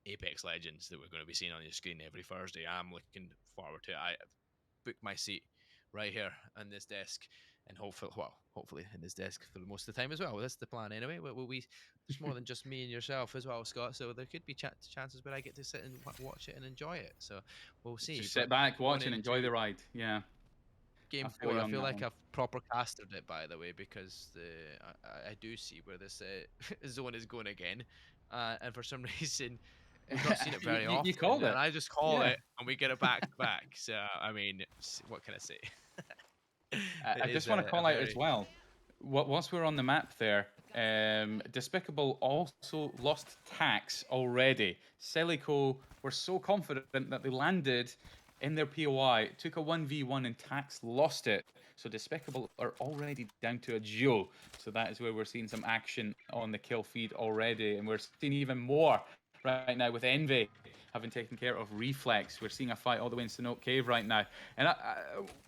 Apex Legends that we're going to be seeing on your screen every Thursday. I'm looking forward to it. I booked my seat right here on this desk, and hopefully in this desk for most of the time as well. That's the plan anyway. There's more than just me and yourself as well, Scott. So there could be chances where I get to sit and watch it and enjoy it. So we'll see. Just But sit back, going watch, and enjoy into the ride. Yeah, I game feel four, you I on feel that like one. I've proper casted it, by the way, because I do see where this zone is going again, and for some reason we've not seen it very You often, called and it. I just call Yeah. it, and we get it back to back. So I mean, what can I say? I It just is want to a call out as very well. Whilst we're on the map there, Despicable also lost tax already. Celico were so confident that they landed in their POI, took a 1v1 and tax lost it. So Despicable are already down to a duo. So that is where we're seeing some action on the kill feed already. And we're seeing even more right now with Envy having taken care of Reflex. We're seeing a fight all the way in Sanoke Cave right now. And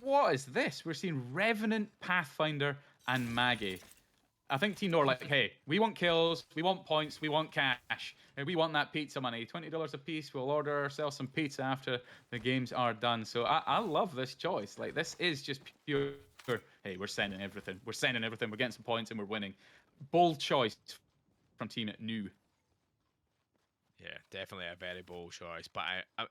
what is this? We're seeing Revenant, Pathfinder, and Maggie. I think Team Nor like, hey, we want kills, we want points, we want cash, and we want that pizza money. $20 a piece. We'll order ourselves some pizza after the games are done. So I love this choice. Like, this is just pure. Hey, we're sending everything. We're sending everything. We're getting some points and we're winning. Bold choice from Team New. Yeah, definitely a very bold choice. But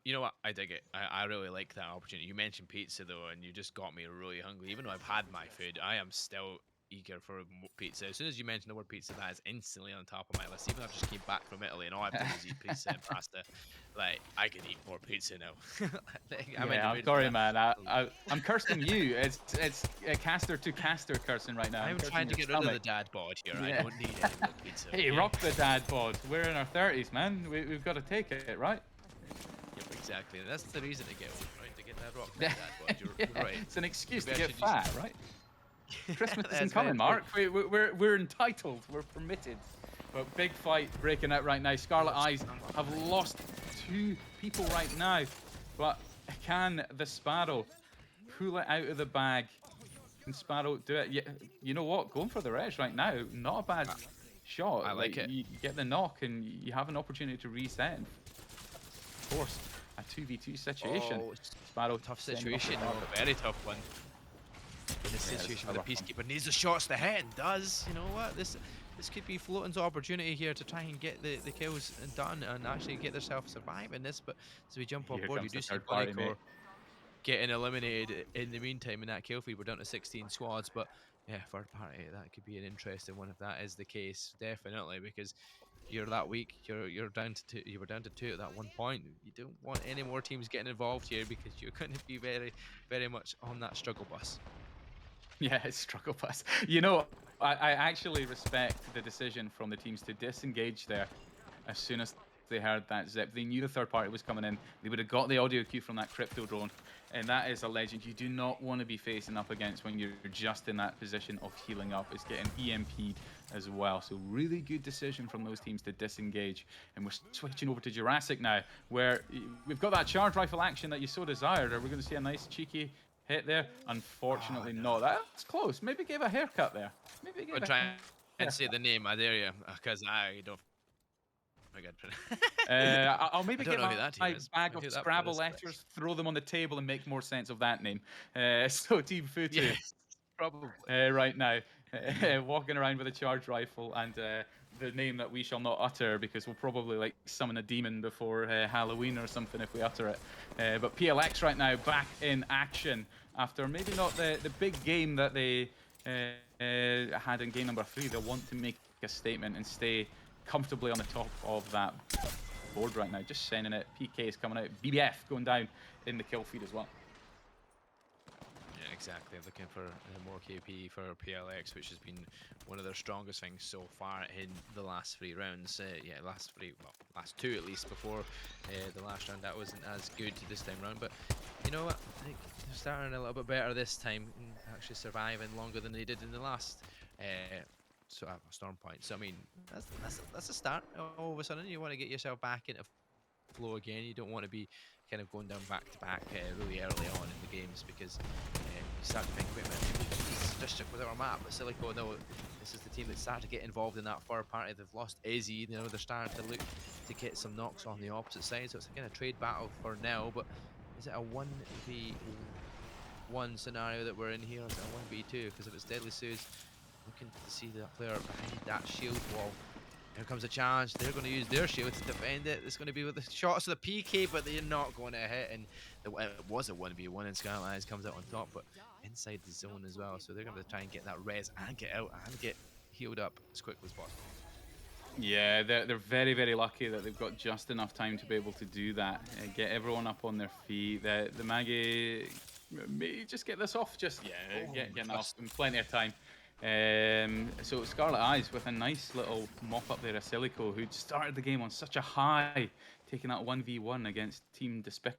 you know what? I dig it. I really like that opportunity. You mentioned pizza though, and you just got me really hungry. Even though I've had my food, I am still eager for pizza. As soon as you mentioned the word pizza, that is instantly on top of my list. Even though I just came back from Italy and all I've done is eat pizza and pasta, like I could eat more pizza now. I'm in the Yeah, I'm mood for sorry, that. man. I'm cursing you. It's a caster to caster cursing right now. I'm cursing trying to your get rid of stomach. the dad bod here. I Yeah. don't need any more pizza. Hey, Okay? rock the dad bod. We're in our 30s, man. We've got to take it, right? Yep, exactly. That's the reason to get old, right? To get that rock, that dad bod. You're Yeah, right. it's an excuse to Maybe I get should use fat, right? Christmas That's isn't very coming, true. Mark. We're entitled. We're permitted. But big fight breaking out right now. Scarlet Eyes have lost 2 people right now. But can the Sparrow pull it out of the bag? Can Sparrow do it? Yeah, you know what? Going for the res right now, not a bad shot. I like it. You get the knock and you have an opportunity to reset. And of course, a 2v2 situation. Oh, Sparrow tough sending off the situation. target. A very tough one. In this Yeah, situation a where the rough one. peacekeeper needs the shots to hit and does. You know what? This could be Floating's opportunity here to try and get the kills done and actually get themselves surviving this. But as we jump off Here board, you comes the do see third party, mate. Bunnycore getting eliminated in the meantime in that kill feed. We're down to 16 squads, but yeah, third party, that could be an interesting one if that is the case, definitely, because you're that weak. You're down to 2. You were down to 2 at that one point. You don't want any more teams getting involved here because you're going to be very much on that struggle bus. Yeah, it's struggle bus. You know, I actually respect the decision from the teams to disengage there as soon as they heard that zip. They knew the third party was coming in. They would have got the audio cue from that crypto drone. And that is a legend you do not want to be facing up against when you're just in that position of healing up. It's getting EMP'd as well. So really good decision from those teams to disengage. And we're switching over to Jurassic now, where we've got that charge rifle action that you so desired. Are we going to see a nice cheeky hit there? Unfortunately not. That's close. Maybe give a haircut there. Maybe give I'll a try and say haircut. the name, I dare you, because I don't forget. I'll maybe I don't get know who that team my is. bag I'll of do that for Scrabble this letters, throw them on the table, and make more sense of that name. So Team Futu Yes, probably. right now, walking around with a charge rifle and the name that we shall not utter because we'll probably like summon a demon before Halloween or something if we utter it. But PLX right now back in action after maybe not the big game that they had in game number 3. They'll want to make a statement and stay comfortably on the top of that board right now, just sending it. PK is coming out. BBF going down in the kill feed as well. Yeah, exactly. Looking for more KP for PLX, which has been one of their strongest things so far in the last 3 rounds. Yeah, last 3, well, last 2 at least. Before the last round, that wasn't as good this time round. But you know what? I think they're starting a little bit better this time, and actually surviving longer than they did in the last storm point. So I mean, that's a start. All of a sudden, you want to get yourself back into flow again. You don't want to be kind of going down back to back really early on in the games, because you start to think, wait a minute, this district with our map. But Silico, no, this is the team that started to get involved in that third party. They've lost Izzy. You know, they're starting to look to get some knocks on the opposite side. So it's a kind of trade battle for now. But is it a 1v1 scenario that we're in here? Or is it a 1v2? Because if it's Deadly Sue's looking to see the player behind that shield wall. Here comes a challenge. They're going to use their shield to defend it. It's going to be with the shots of the PK, but they're not going to hit. And it was a 1v1, and Scarlet Eyes comes out on top, but inside the zone as well. So they're going to try and get that res and get out and get healed up as quickly as possible. Yeah, they're very, very lucky that they've got just enough time to be able to do that. Get everyone up on their feet. The Maggie may just get this off. Just, getting off in plenty of time. So Scarlet Eyes with a nice little mop up there of Silico, who'd started the game on such a high, taking that 1v1 against Team Despicable,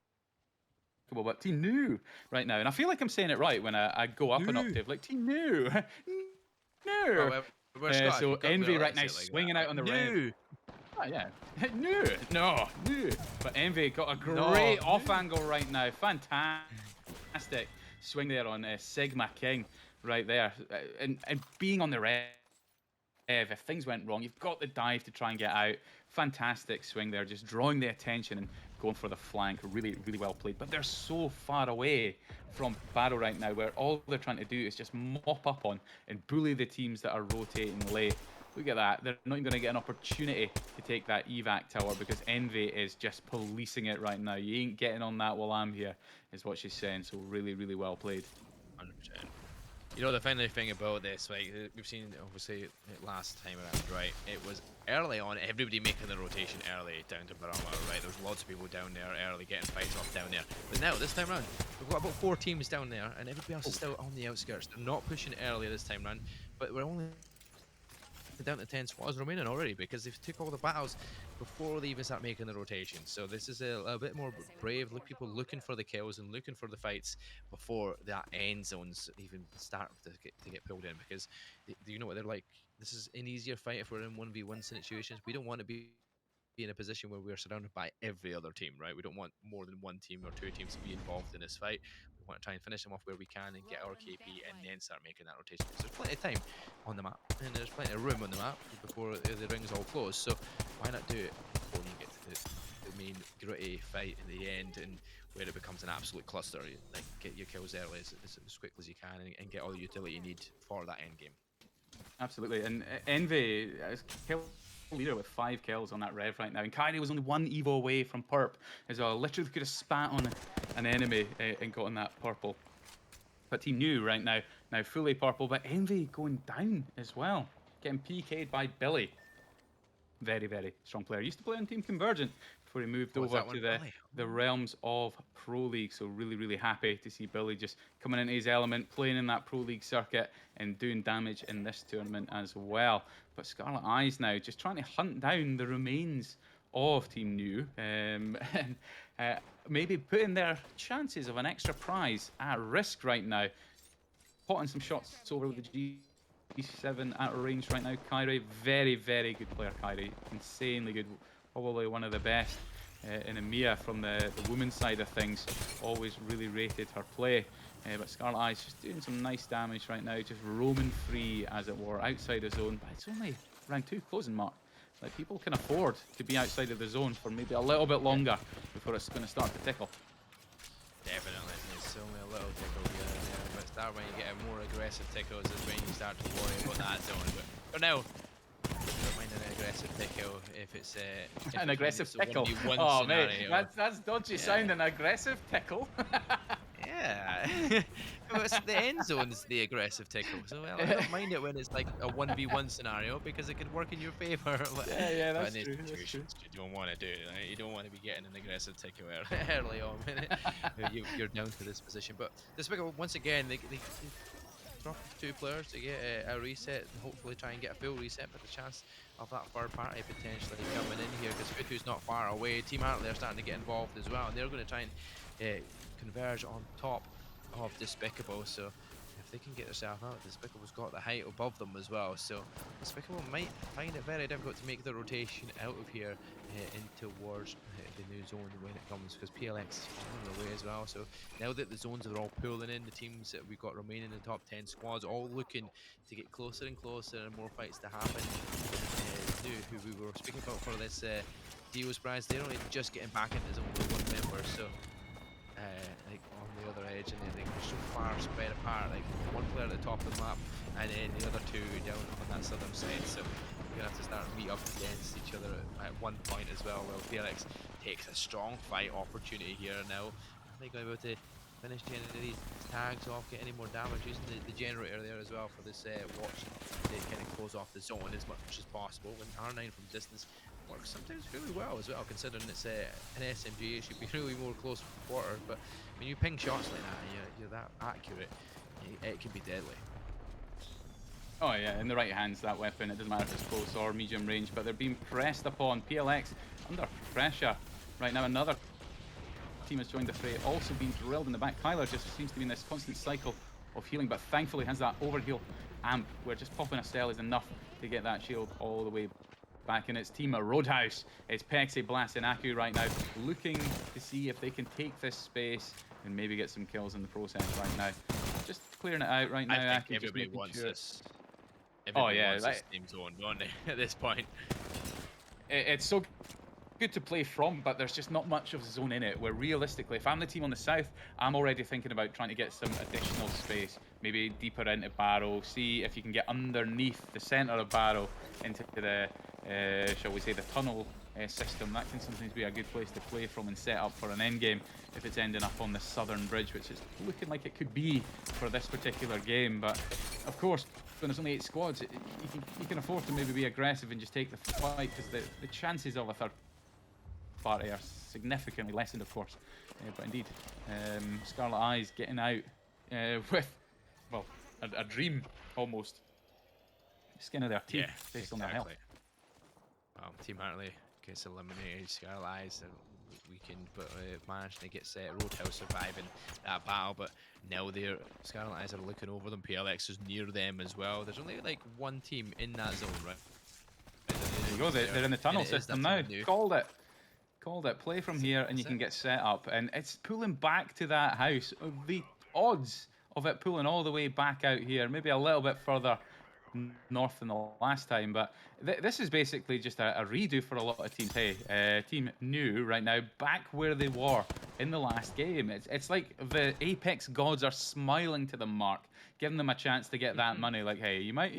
but Team New right now. And I feel like I'm saying it right when I go up an octave, like Team New. New. So Envy right now swinging out on the red. Oh, yeah. New. But Envy got a great off angle right now. Fantastic swing there on Sigma King. Right there, and being on the rev, if things went wrong, you've got the dive to try and get out. Fantastic swing there, just drawing the attention and going for the flank. Really, really well played. But they're so far away from battle right now, where all they're trying to do is just mop up on and bully the teams that are rotating late. Look at that. They're not even going to get an opportunity to take that evac tower, because Envy is just policing it right now. You ain't getting on that while I'm here, is what she's saying. So really, really well played. 100%. You know, the funny thing about this, like, we've seen, obviously, it last time around, right? It was early on, everybody making the rotation early down to Barama, right? There was lots of people down there early, getting fights off down there. But now, this time around, we've got about 4 teams down there, and everybody else is still on the outskirts. They're not pushing early this time around, but we're only down to 10 squads remaining already, because they've took all the battles before they even start making the rotation. So this is a bit more brave. Look, people looking for the kills and looking for the fights before that end zones even start to get pulled in, because you know what they're like. This is an easier fight if we're in 1v1 situations. We don't want to be in a position where we're surrounded by every other team, right? We don't want more than 1 team or 2 teams to be involved in this fight. We want to try and finish them off where we can and get our KP, and then start making that rotation. Because there's plenty of time on the map, and there's plenty of room on the map before the rings all close. So why not do it before you get to the main gritty fight in the end, and where it becomes an absolute cluster? Like, get your kills early as quickly as you can, and get all the utility you need for that end game. Absolutely, and Envy is kill leader with 5 kills on that rev right now, and Kyrie was only 1 evo away from perp as well. Literally could have spat on an enemy and gotten that purple. But Team New right now fully purple, but Envy going down as well, getting PK'd by Billy. Very, very strong player. Used to play on Team Convergent before he moved over to the realms of Pro League. So really, really happy to see Billy just coming into his element, playing in that Pro League circuit and doing damage in this tournament as well. But Scarlet Eyes now just trying to hunt down the remains of Team New, and maybe putting their chances of an extra prize at risk right now. Potting some shots over with the G7 at range right now. Kyrie, very, very good player, Kyrie. Insanely good. Probably one of the best in EMEA from the women's side of things. Always really rated her play. But Scarlet Eyes just doing some nice damage right now. Just roaming free, as it were, outside the zone. But it's only round 2 closing mark. Like, people can afford to be outside of the zone for maybe a little bit longer before it's going to start to tickle. Definitely. It's only a little tickle here and there, but it's that when you get a more aggressive tickles is when you start to worry about that zone. But for now, don't mind an aggressive tickle if it's an aggressive tickle. Oh, mate, that's dodgy sound, an aggressive tickle. Yeah, Well, it's the end zone's the aggressive tickle, so well, I don't mind it when it's like a 1v1 scenario because it could work in your favor. Yeah, But in that's these true. That's true. situations, you don't want to do it. Right? You don't want to be getting an aggressive tickle early on when you're down to this position. But Despicable, once again, they drop two players to get a reset and hopefully try and get a full reset, but the chance of that third party potentially coming in here because Futu's not far away. Team Hartley are starting to get involved as well, and they're going to try and converge on top of Despicable. So if they can get themselves out, Despicable's got the height above them as well. So Despicable might find it very difficult to make the rotation out of here in towards the new zone when it comes, because PLX is on the way as well. So now that the zones are all pulling in, the teams that we've got remaining in the top 10 squads all looking to get closer and closer and more fights to happen. New, who we were speaking about for this Dio's prize, they're only just getting back into the zone with one member. So like on the other edge, and they're so far spread apart, like one player at the top of the map and then the other two down on that southern side. So we're gonna have to start meet up against each other at one point as well. Well, Felix takes a strong fight opportunity here now. Are they going to be able to finish any of these tags off, get any more damage using the generator there as well for this watch to kind of close off the zone as much as possible? When R9 from distance works sometimes really well as well, considering it's an SMG. It should be really more close quarter, but when you ping shots like that and you're that accurate, it can be deadly. Oh yeah, in the right hands, that weapon, it doesn't matter if it's close or medium range, but they're being pressed upon. PLX under pressure right now. Another team has joined the fray, also being drilled in the back. Kyler just seems to be in this constant cycle of healing, but thankfully has that overheal amp where just popping a cell is enough to get that shield all the way back in its team. A Roadhouse. It's Pexi, Blast, and Aku right now, looking to see if they can take this space and maybe get some kills in the process right now. Just clearing it out right now. I think Aku everybody just wants sure. this. Everybody wants like, this team zone, don't they, at this point? It's so good to play from, but there's just not much of a zone in it, where realistically, if I'm the team on the south, I'm already thinking about trying to get some additional space, maybe deeper into Barrow, see if you can get underneath the center of Barrow into the shall we say the tunnel system. That can sometimes be a good place to play from and set up for an end game if it's ending up on the southern bridge, which is looking like it could be for this particular game. But of course, when there's only 8 squads, you can afford to maybe be aggressive and just take the fight, because the chances of a third party are significantly lessened, of course. But indeed, Scarlet Eyes getting out with, well, a dream almost. Skin of their teeth based on their health. Well, Team Hartley gets eliminated. Scarlet Eyes weakened, but managed to get set. Roadhouse surviving that battle, but now Scarlet Eyes are looking over them. PLX is near them as well. There's only like one team in that zone, right? There you go. They're in the tunnel system now. Called it. Play from here and you can get set up. And it's pulling back to that house. The odds of it pulling all the way back out here, maybe a little bit further north than the last time, but this is basically just a redo for a lot of teams. Hey, Team New right now back where they were in the last game. It's like the Apex gods are smiling to them, Mark, giving them a chance to get that money. Like, hey, you might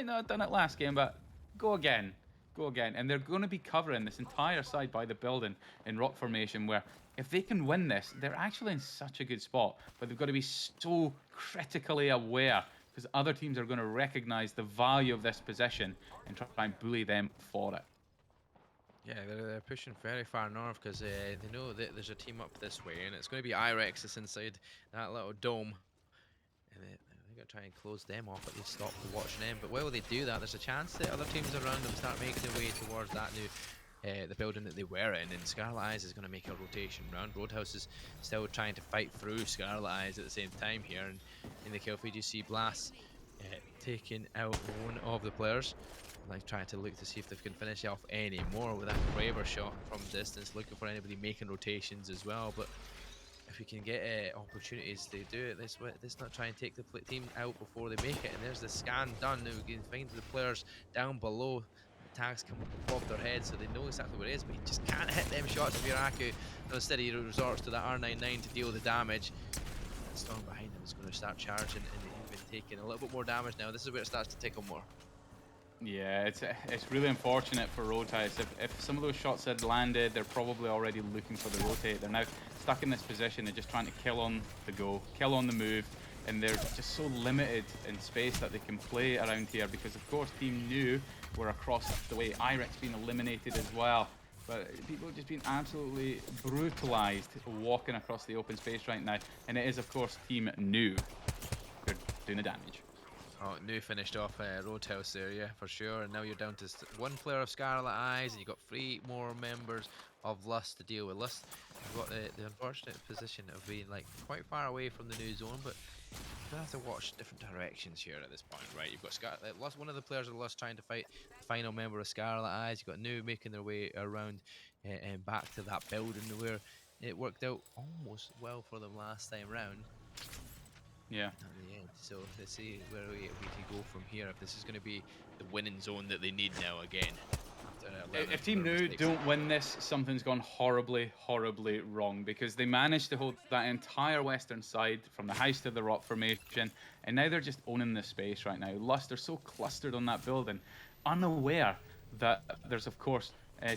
not have done it last game, but go again. And they're going to be covering this entire side by the building in rock formation, where if they can win this, they're actually in such a good spot, but they've got to be so critically aware, because other teams are going to recognize the value of this position and try and bully them for it. Yeah, they're pushing very far north because they know that there's a team up this way, and it's going to be Irex that's inside that little dome. And they're going to try and close them off, at least stop the watching them. But while they do that, there's a chance that other teams around them start making their way towards that new the building that they were in, and Scarlet Eyes is going to make a rotation round. Roadhouse is still trying to fight through Scarlet Eyes at the same time here, and in the kill feed you see Blast taking out one of the players, like trying to look to see if they can finish off any more with that Braver shot from distance, looking for anybody making rotations as well. But if we can get opportunities to do it, let's not try and take the team out before they make it. And there's the scan done. Now we can find the players down below. Tags come above their heads, so they know exactly where it is, but you just can't hit them shots if you're Aku. So instead he resorts to the R99 to deal the damage. The storm behind him is going to start charging, and even taking a little bit more damage now. This is where it starts to tickle more. Yeah, it's really unfortunate for Roadhouse. If some of those shots had landed, they're probably already looking for the rotate. They're now stuck in this position and just trying to kill on the go, kill on the move, and they're just so limited in space that they can play around here because, of course, Team New were across the way. Irex being eliminated as well. But people have just been absolutely brutalized walking across the open space right now. And it is, of course, Team New who are doing the damage. Oh, New finished off Roadhouse there, yeah, for sure. And now you're down to one player of Scarlet Eyes, and you've got three more members of Lust to deal with. Lust have got the unfortunate position of being like quite far away from the new zone, but you're gonna have to watch different directions here at this point, right? You've got Lust, one of the players of Lust trying to fight the final member of Scarlet Eyes. You've got New making their way around and back to that building where it worked out almost well for them last time round Yeah. at the end. So let's see where we can go from here. If this is going to be the winning zone that they need now again after learning If from Team their New mistakes. don't win this, something's gone horribly, horribly wrong because they managed to hold that entire western side from the house to the rock formation, and now they're just owning the space right now. Lust are so clustered on that building, unaware that there's, of course,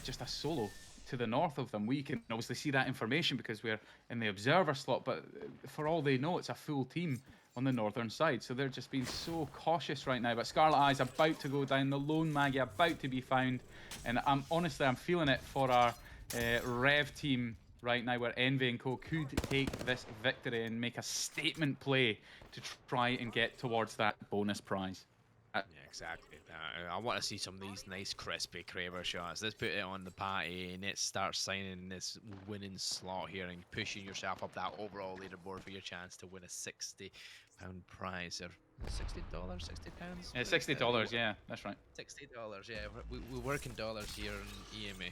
just a solo to the north of them. We can obviously see that information because we're in the observer slot, but for all they know, it's a full team on the northern side. So they're just being so cautious right now. But Scarlet Eye's about to go down, the lone Maggie about to be found. And I'm feeling it for our Rev team right now, where Envy and Co could take this victory and make a statement play to try and get towards that bonus prize. Yeah, exactly. I want to see some of these nice, crispy Craver shots. Let's put it on the party and let's start signing this winning slot here and pushing yourself up that overall leaderboard for your chance to win a £60 prize or $60, £60. Yeah, What is that? $60. Yeah, that's right. $60, yeah. We work in dollars here in EMA.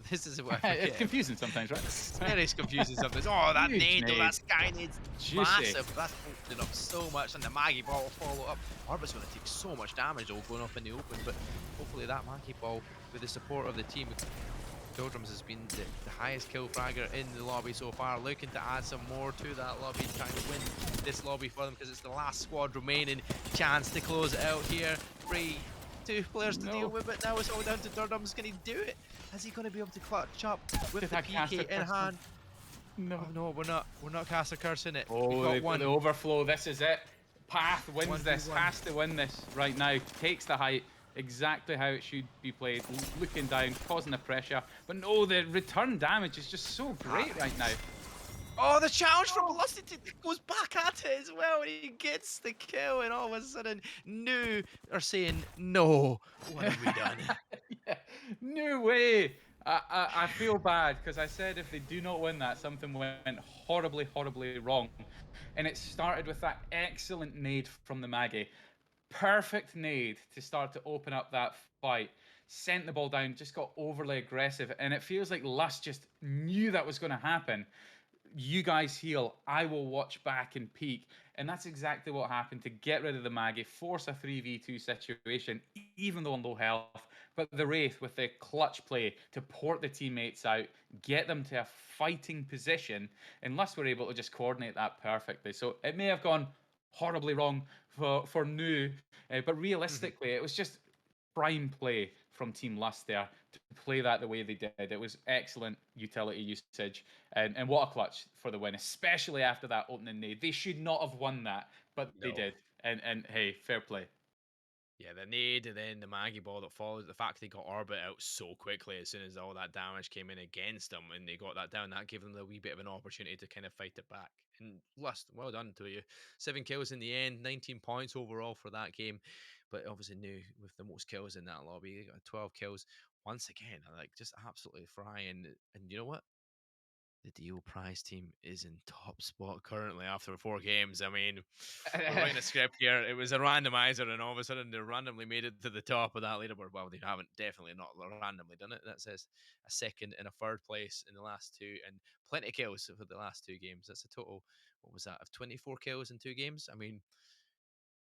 This is what I It's forget. confusing sometimes, right? It's very confusing sometimes. Oh, that Huge nade, though, that nade. sky nade's Juicy. massive. That's opening up so much, and the Maggie ball will follow up. Orbit's going to take so much damage, though, going up in the open, but hopefully that Maggie ball, with the support of the team, Doldrums has been the highest kill fragger in the lobby so far, looking to add some more to that lobby, trying to win this lobby for them because it's the last squad remaining. Chance to close it out here. Two players to deal No. with, but now it's all down to Doldrums. Can he do it? Is he going to be able to clutch up with Did the I cast PK a in curse? hand? No. Oh no, we're not caster cursing it. We've Oh, got they've got the one. overflow. This is it. Path wins this. 1v1. Has to win this right now. Takes the height. Exactly how it should be played. Looking down, causing the pressure. But no, the return damage is just so great right now. Oh, the challenge from Velocity goes back at it as well, and he gets the kill, and all of a sudden, New are saying, no, what have we done? Yeah, no way. I feel bad because I said if they do not win that, something went horribly, horribly wrong. And it started with that excellent nade from the Maggie. Perfect nade to start to open up that fight. Sent the ball down, just got overly aggressive. And it feels like Lust just knew that was going to happen. You guys heal, I will watch back and peek. And that's exactly what happened to get rid of the Maggie, force a 3v2 situation, even though on low health. But the Wraith with the clutch play to port the teammates out, get them to a fighting position, unless we're able to just coordinate that perfectly. So it may have gone horribly wrong for New, but realistically, it was just prime play from Team Lust there to play that the way they did. It was excellent utility usage, and what a clutch for the win, especially after that opening nade. They should not have won that, but they No. did. And hey, fair play. Yeah, the nade and then the Maggie ball that follows. The fact they got Orbit out so quickly as soon as all that damage came in against them and they got that down, that gave them a wee bit of an opportunity to kind of fight it back. And Lust, well done to you. 7 kills in the end, 19 points overall for that game. But obviously, New with the most kills in that lobby, they got 12 kills once again. Like just absolutely frying. And you know what? The DO prize team is in top spot currently after 4 games. I mean, we're writing a script here. It was a randomizer, and all of a sudden they randomly made it to the top of that leaderboard. Well, they haven't definitely not randomly done it. That says a second and a third place in the last two, and plenty of kills for the last 2 games. That's a total, what was that, of 24 kills in 2 games? I mean,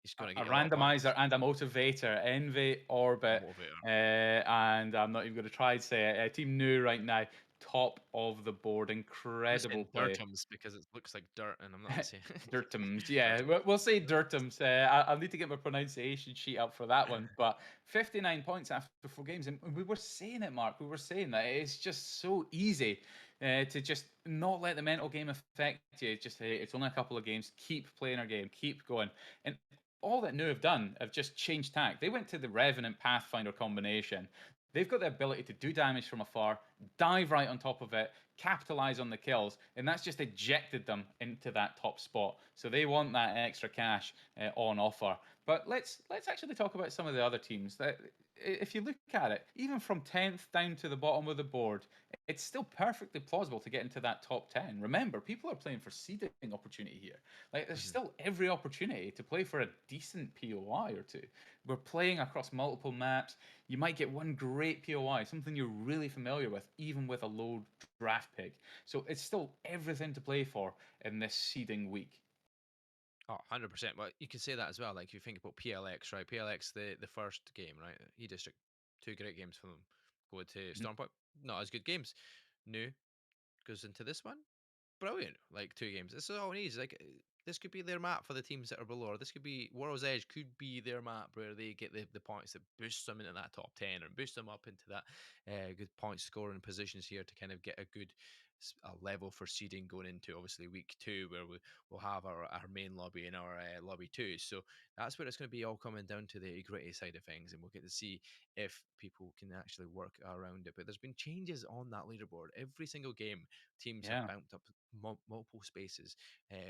he's going to A get you a lot of randomizer points. and a motivator, Envy, A Orbit, motivator. and I'm not even going to try and say it. Team New right now. top of the board. I'm just Incredible saying play. Dirtums because it looks like dirt, and I'm not saying Dirtums, yeah, Dirtums. we'll say Dirtums. I'll need to get my pronunciation sheet up for that one. But 59 points after 4 games, and we were saying it, Mark. We were saying that it's just so easy to just not let the mental game affect you. Just hey, it's only a couple of games. Keep playing our game. Keep going. And all that Nu have done have just changed tack. They went to the Revenant Pathfinder combination. They've got the ability to do damage from afar, dive right on top of it, capitalize on the kills, and that's just ejected them into that top spot. So they want that extra cash on offer. But let's actually talk about some of the other teams. That if you look at it, even from 10th down to the bottom of the board, it's still perfectly plausible to get into that top 10. Remember, people are playing for seeding opportunity here. Like there's Mhm. still every opportunity to play for a decent POI or two. We're playing across multiple maps. You might get one great POI, something you're really familiar with, even with a low draft pick. So it's still everything to play for in this seeding week. Oh, 100%. Well, you can say that as well. Like, if you think about PLX, right? PLX, the first game, right? E-District, two great games for them. Go to Mhm. Stormpoint, not as good games. New goes into this one, brilliant. Like, two games. This is all it needs. Like, this could be their map for the teams that are below. Or this could be World's Edge, could be their map where they get the points that boost them into that top 10 or boost them up into that good point scoring positions here to kind of get a good level for seeding going into obviously week two, where we'll have our main lobby and our lobby two. So that's where it's going to be all coming down to the gritty side of things, and we'll get to see if people can actually work around it. But there's been changes on that leaderboard every single game. Teams have Yeah. bounced up multiple spaces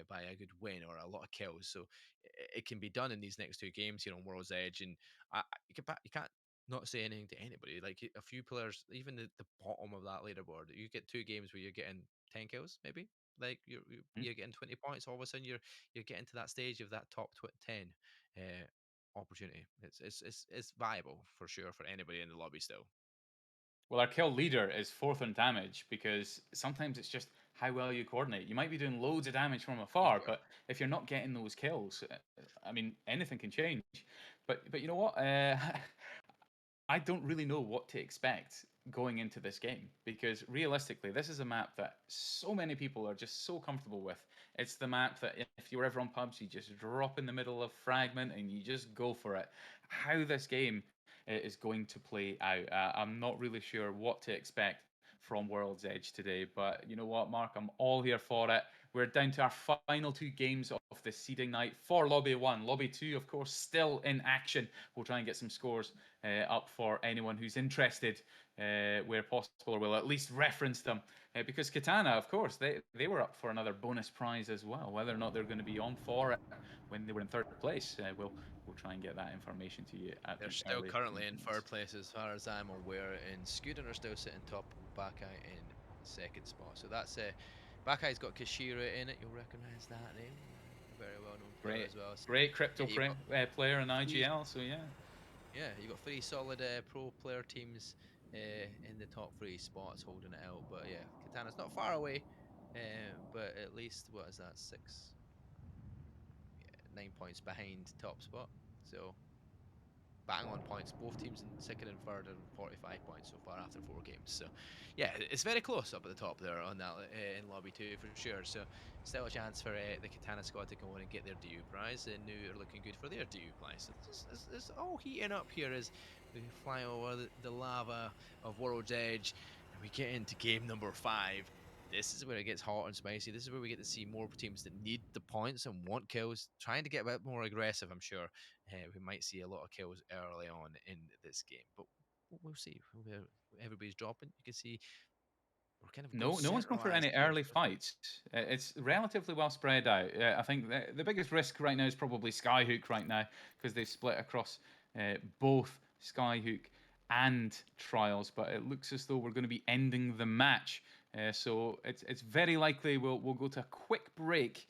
by a good win or a lot of kills. So it can be done in these next two games here on World's Edge, and you can't not say anything to anybody. Like a few players, even the bottom of that leaderboard, you get two games where you're getting 10 kills, maybe. Like Mhm. you're getting 20 points. All of a sudden, you're getting to that stage of that top 10 opportunity. It's viable for sure for anybody in the lobby still. Well, our kill leader is fourth on damage because sometimes it's just how well you coordinate. You might be doing loads of damage from afar, Yeah, but if you're not getting those kills, I mean, anything can change. But you know what? I don't really know what to expect going into this game because realistically, this is a map that so many people are just so comfortable with. It's the map that if you're ever on pubs, you just drop in the middle of Fragment and you just go for it. How this game is going to play out, I'm not really sure what to expect from World's Edge today. But you know what, Mark? I'm all here for it. We're down to our final 2 games of the seeding night for Lobby 1. Lobby 2, of course, still in action. We'll try and get some scores up for anyone who's interested where possible, or will at least reference them. Because Katana, of course, they were up for another bonus prize as well. Whether or not they're going to be on for it when they were in third place, we'll try and get that information to you at they're the still earliest currently in third convenience. place as far as I'm aware, and Scuden are still sitting top, Bakai in second spot. So that's Bakai's got Kashira in it. You'll recognise that name. A very well known player Great, as well. So great yeah, crypto you've got player in three. IGL. So yeah. Yeah, you got three solid pro player teams in the top three spots holding it out. But yeah, Katana's not far away, but at least what is that, 9 points behind top spot. So bang on points. Both teams in second and third and 45 points so far after 4 games. So, yeah, it's very close up at the top there on that in lobby two for sure. So, still a chance for the Katana squad to go in and get their DU prize, and New are looking good for their DU prize. So, this is all heating up here as we fly over the lava of World's Edge, and we get into game number 5. This is where it gets hot and spicy. This is where we get to see more teams that need the points and want kills, trying to get a bit more aggressive, I'm sure. We might see a lot of kills early on in this game, but we'll see. Everybody's dropping. You can see we're kind of going No one's going for centralized any here. early So fights. It's relatively well spread out. I think the biggest risk right now is probably Skyhook right now because they've split across both Skyhook and Trials. But it looks as though we're going to be ending the match. So it's very likely we'll go to a quick break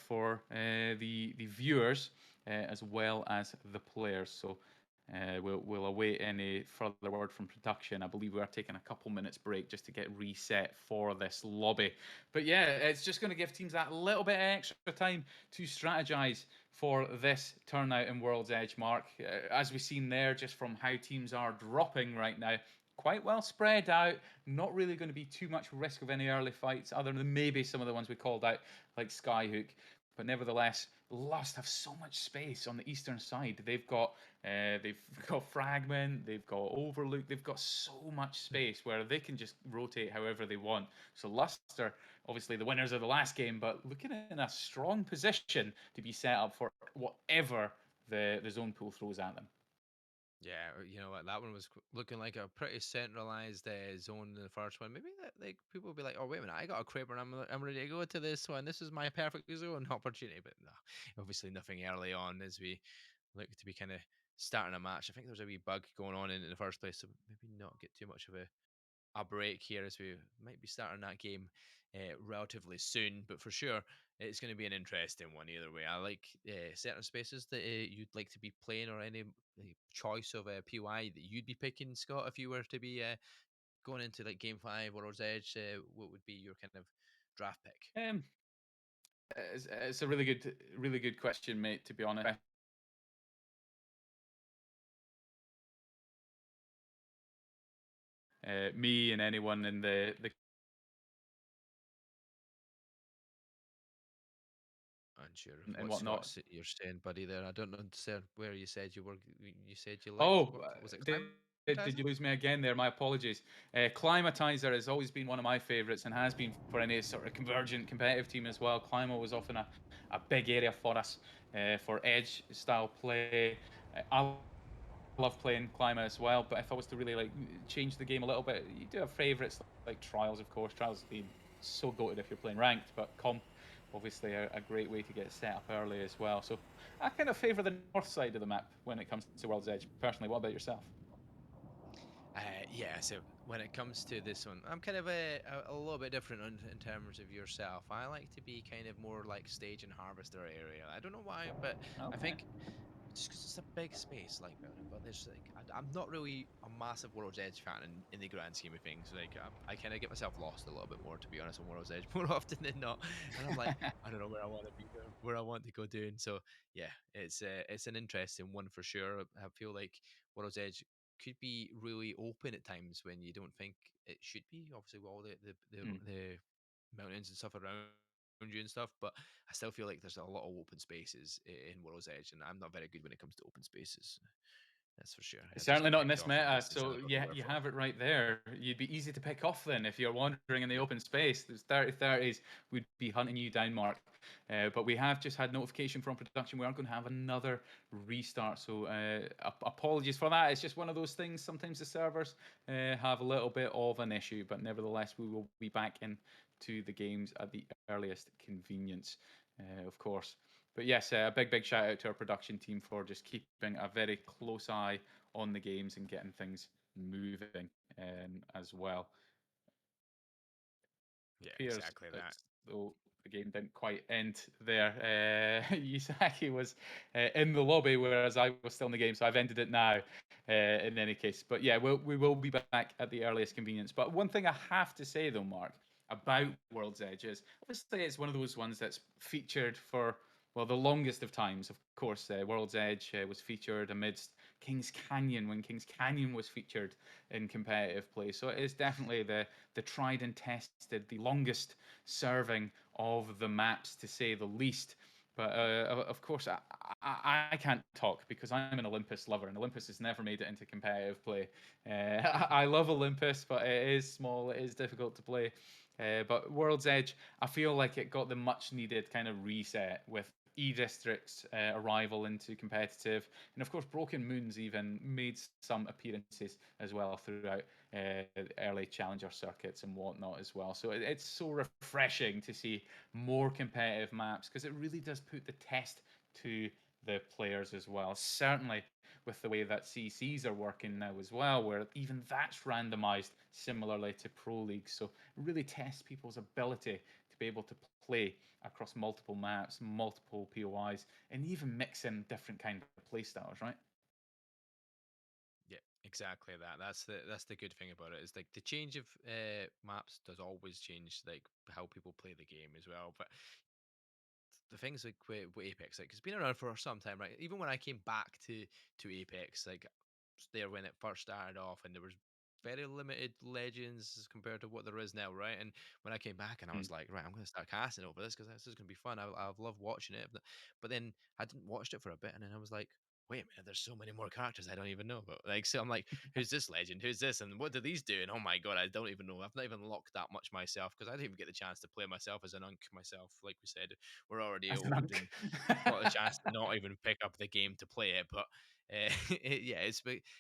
for the viewers as well as the players. So we'll await any further word from production. I believe we are taking a couple minutes break just to get reset for this lobby. But yeah, it's just going to give teams that little bit of extra time to strategize for this turnout in World's Edge, Mark. As we've seen there, just from how teams are dropping right now, quite well spread out. Not really going to be too much risk of any early fights, other than maybe some of the ones we called out, like Skyhook. But nevertheless, Lust have so much space on the eastern side. They've got Fragment, they've got Overlook, they've got so much space where they can just rotate however they want. So Lust are obviously the winners of the last game, but looking in a strong position to be set up for whatever the zone pool throws at them. Yeah, you know what? That one was looking like a pretty centralized zone in the first one. Maybe that like people will be like, "Oh, wait a minute, I got a Kraber and I'm ready to go to this one. This is my perfect zone opportunity." But no, obviously nothing early on as we look to be kind of starting a match. I think there was a wee bug going on in the first place, so maybe not get too much of a break here as we might be starting that game relatively soon. But for sure, it's going to be an interesting one either way. I like certain spaces that you'd like to be playing, or any choice of PY that you'd be picking, Scott, if you were to be going into like Game 5 World's Edge. What would be your kind of draft pick? Um, it's a really good question, mate. To be honest, me and anyone in the Unsure of and what whatnot. You're saying, buddy. There, I don't understand where you said you were. You said you liked Oh, what was it? did Climatizer? you lose me again there? My apologies. Climatizer has always been one of my favourites and has been for any sort of convergent competitive team as well. Climo was often a big area for us for edge style play. I love playing Climber as well, but if I was to really like change the game a little bit, you do have favourites like Trials, of course. Trials being so goated if you're playing ranked, but Comp obviously a great way to get set up early as well. So I kind of favour the north side of the map when it comes to World's Edge. Personally, what about yourself? Yeah, so when it comes to this one, I'm kind of a little bit different in terms of yourself. I like to be kind of more like stage and harvester area. I don't know why, but I Okay. think just because it's a big space like building, but there's like I'm not really a massive World's Edge fan in the grand scheme of things. Like I kind of get myself lost a little bit more, to be honest, on World's Edge more often than not, and I'm like I don't know where I want to be, where I want to go doing. So yeah, it's an interesting one for sure. I feel like World's Edge could be really open at times when you don't think it should be. Obviously, with all Mm. the mountains and stuff around you and stuff, but I still feel like there's a lot of open spaces in World's Edge, and I'm not very good when it comes to open spaces. That's for sure. I just Certainly get not in picked this off from meta. distance, and I So don't know yeah, where you from. have it right there. You'd be easy to pick off then if you're wandering in the open space. There's 30-30s would be hunting you down, Mark. But we have just had notification from production. We aren't going to have another restart. So apologies for that. It's just one of those things. Sometimes the servers have a little bit of an issue, but nevertheless, we will be back into the games at the earliest convenience, of course. But yes, a big shout out to our production team for just keeping a very close eye on the games and getting things moving as well. Yeah, Appears exactly that. as though the game didn't quite end there. Yusaki was in the lobby, whereas I was still in the game, so I've ended it now. In any case, but yeah, we will be back at the earliest convenience. But one thing I have to say though, Mark, about World's Edge is obviously it's one of those ones that's featured for well the longest of times. Of course, World's Edge was featured amidst King's Canyon when King's Canyon was featured in competitive play. So it is definitely the tried and tested, the longest serving of the maps, to say the least. But of course, I can't talk because I'm an Olympus lover, and Olympus has never made it into competitive play. I love Olympus, but it is small, it is difficult to play. But World's Edge, I feel like it got the much needed kind of reset with E-District's arrival into competitive. And of course, Broken Moons even made some appearances as well throughout early challenger circuits and whatnot as well. So it's so refreshing to see more competitive maps because it really does put the test to the players as well. Certainly with the way that CCs are working now as well, where even that's randomized similarly to Pro League. So it really tests people's ability to be able to play across multiple maps, multiple POIs, and even mix in different kind of play styles, right? Yeah, exactly that. That's the good thing about it is like the change of maps does always change like how people play the game as well. But the things like with Apex, like it's been around for some time, right? Even when I came back to Apex, like there when it first started off, and there was very limited legends compared to what there is now, right? And when I came back and I was like, right, I'm going to start casting over this because this is going to be fun. I've loved watching it. But then I didn't watch it for a bit, and then I was like, wait a minute, there's so many more characters I don't even know about. Like, so I'm like, who's this legend? Who's this? And what do these do? And oh my god, I don't even know. I've not even locked that much myself because I didn't even get the chance to play myself as an unk myself. Like we said, we're already As an old unk. and got the chance to not even pick up the game to play it. But yeah,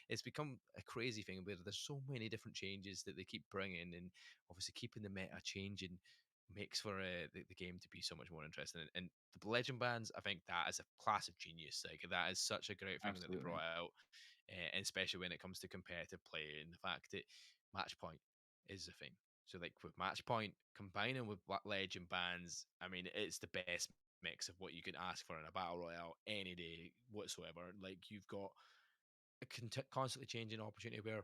it's become a crazy thing where there's so many different changes that they keep bringing, and obviously keeping the meta changing makes for the game to be so much more interesting. And the legend bands, I think that is a class of genius. Like that is such a great thing that they Absolutely. brought out, and especially when it comes to competitive play and the fact that match point is the thing. So like with match point combining with legend bands, I mean it's the best mix of what you can ask for in a battle royale any day whatsoever. Like you've got a constantly changing opportunity where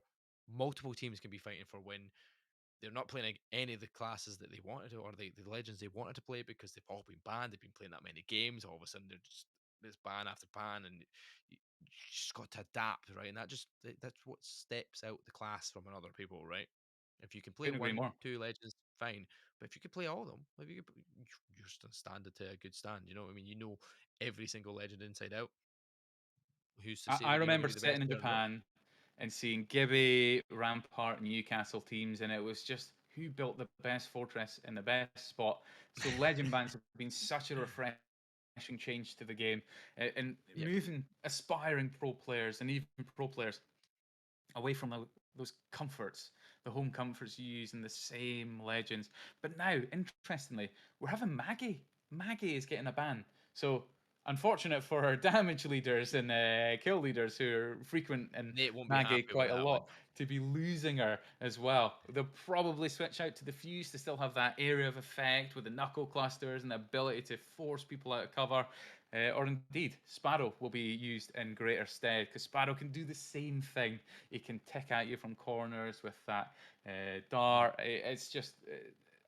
multiple teams can be fighting for win. They're not playing any of the classes that they wanted to, or the legends they wanted to play because they've all been banned. They've been playing that many games. All of a sudden, they're just this ban after ban, and you just got to adapt, right? And that's what steps out the class from other people, right? If you can play Couldn't agree one, more. two legends, fine. But if you could play all of them, if you could, you're still standing to a good stand. You know what I mean? You know every single legend inside out. Who's to say I that you're not going remember to be the sitting best in player in the world? Japan and seeing Gibby, Rampart, Newcastle teams, and it was just who built the best fortress in the best spot. So legend bands have been such a refreshing change to the game, and Yep. moving aspiring pro players and even pro players away from those comforts, the home comforts you use in the same legends. But now, interestingly, we're having Maggie. Maggie is getting a ban. So unfortunate for our damage leaders and kill leaders who are frequent in Nate won't be Maggie happy with quite a that one. lot to be losing her as well. They'll probably switch out to the fuse to still have that area of effect with the knuckle clusters and the ability to force people out of cover. Or indeed, Sparrow will be used in greater stead because Sparrow can do the same thing. He can tick at you from corners with that dart. It's just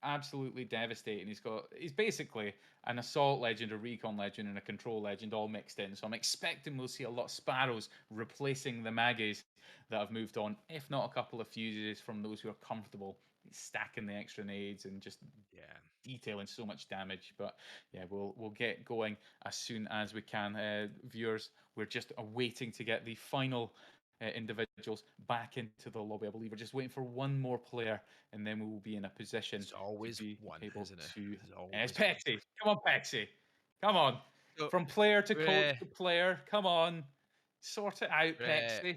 absolutely devastating. He's basically an assault legend, a recon legend, and a control legend all mixed in. So I'm expecting we'll see a lot of Sparrows replacing the Maggies that have moved on, if not a couple of fuses from those who are comfortable stacking the extra nades and just Yeah. detailing so much damage. But yeah, we'll get going as soon as we can. Viewers, we're just awaiting to get the final individuals back into the lobby. I believe we're just waiting for one more player, and then we will be in a position It's to always be one, able isn't it? to. There's It's always one. Pexy. Come on, Pexy. Come on. So From player to coach we're to player. Come on. Sort it out, we're, Pexy.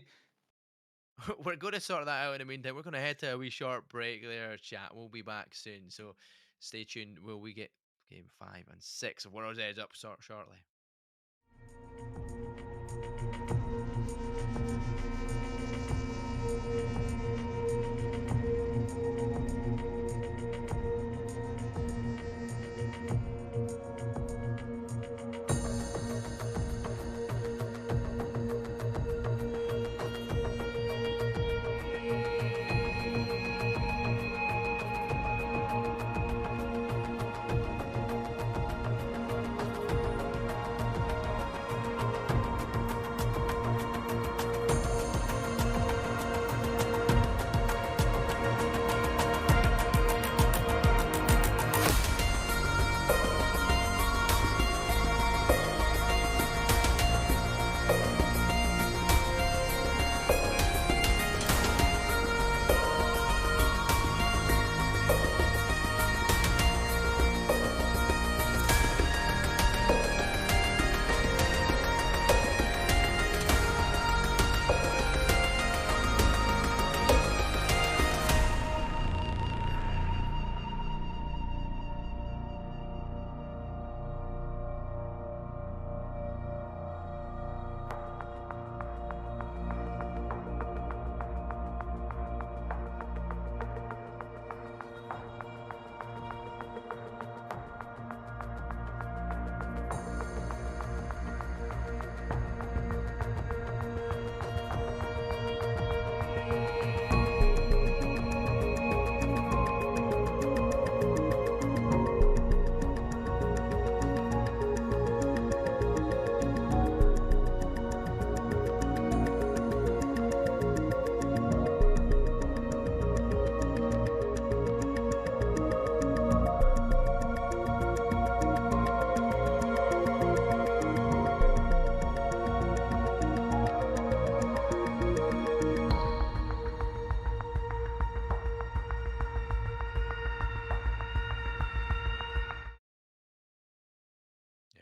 we're going to sort that out in the meantime. We're going to head to a wee short break there, chat. We'll be back soon. So stay tuned. Will we get game 5 and 6 of World's Edge up shortly?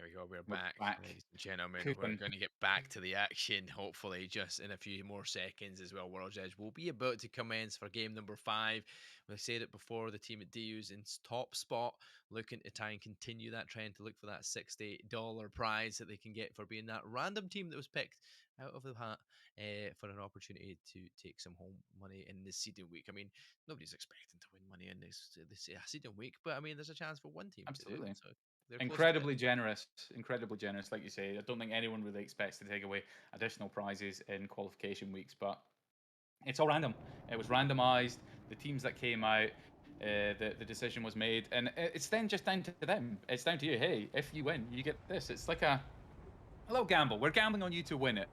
we go. We're We're back, back. ladies and gentlemen. We're Cooking. going to get back to the action, hopefully, just in a few more seconds as well. World's Edge will be about to commence for game number 5. We've said it before, the team at DU's in top spot, looking to try and continue that trend to look for that $60 prize that they can get for being that random team that was picked out of the hat for an opportunity to take some home money in this seeding week. I mean, nobody's expecting to win money in this seeding week, but I mean, there's a chance for one team to do it. Absolutely. So they're close to it. Incredibly generous, like you say. I don't think anyone really expects to take away additional prizes in qualification weeks, but it's all random. It was randomized. The teams that came out, the decision was made, and it's then just down to them. It's down to you. Hey, if you win, you get this. It's like a little gamble. We're gambling on you to win it.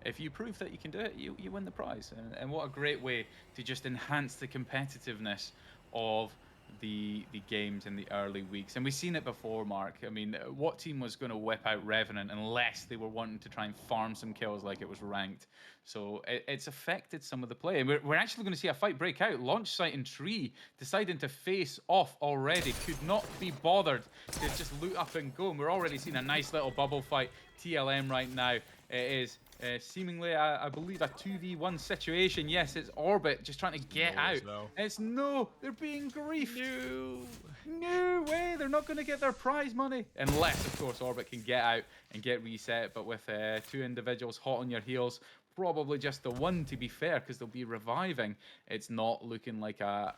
If you prove that you can do it, you win the prize. And what a great way to just enhance the competitiveness of the games in the early weeks. And we've seen it before, Mark. I mean, what team was going to whip out Revenant unless they were wanting to try and farm some kills like it was ranked? So it's affected some of the play. And we're actually going to see a fight break out. Launch site and Tree deciding to face off already. Could not be bothered to just loot up and go. And we're already seeing a nice little bubble fight. TLM right now. It is seemingly, I believe, a 2v1 situation. Yes, it's Orbit just trying to get out. Well. It's no, they're being griefed. No. No way, they're not going to get their prize money. Unless, of course, Orbit can get out and get reset. But with 2 individuals hot on your heels, probably just the one, to be fair, because they'll be reviving, it's not looking like a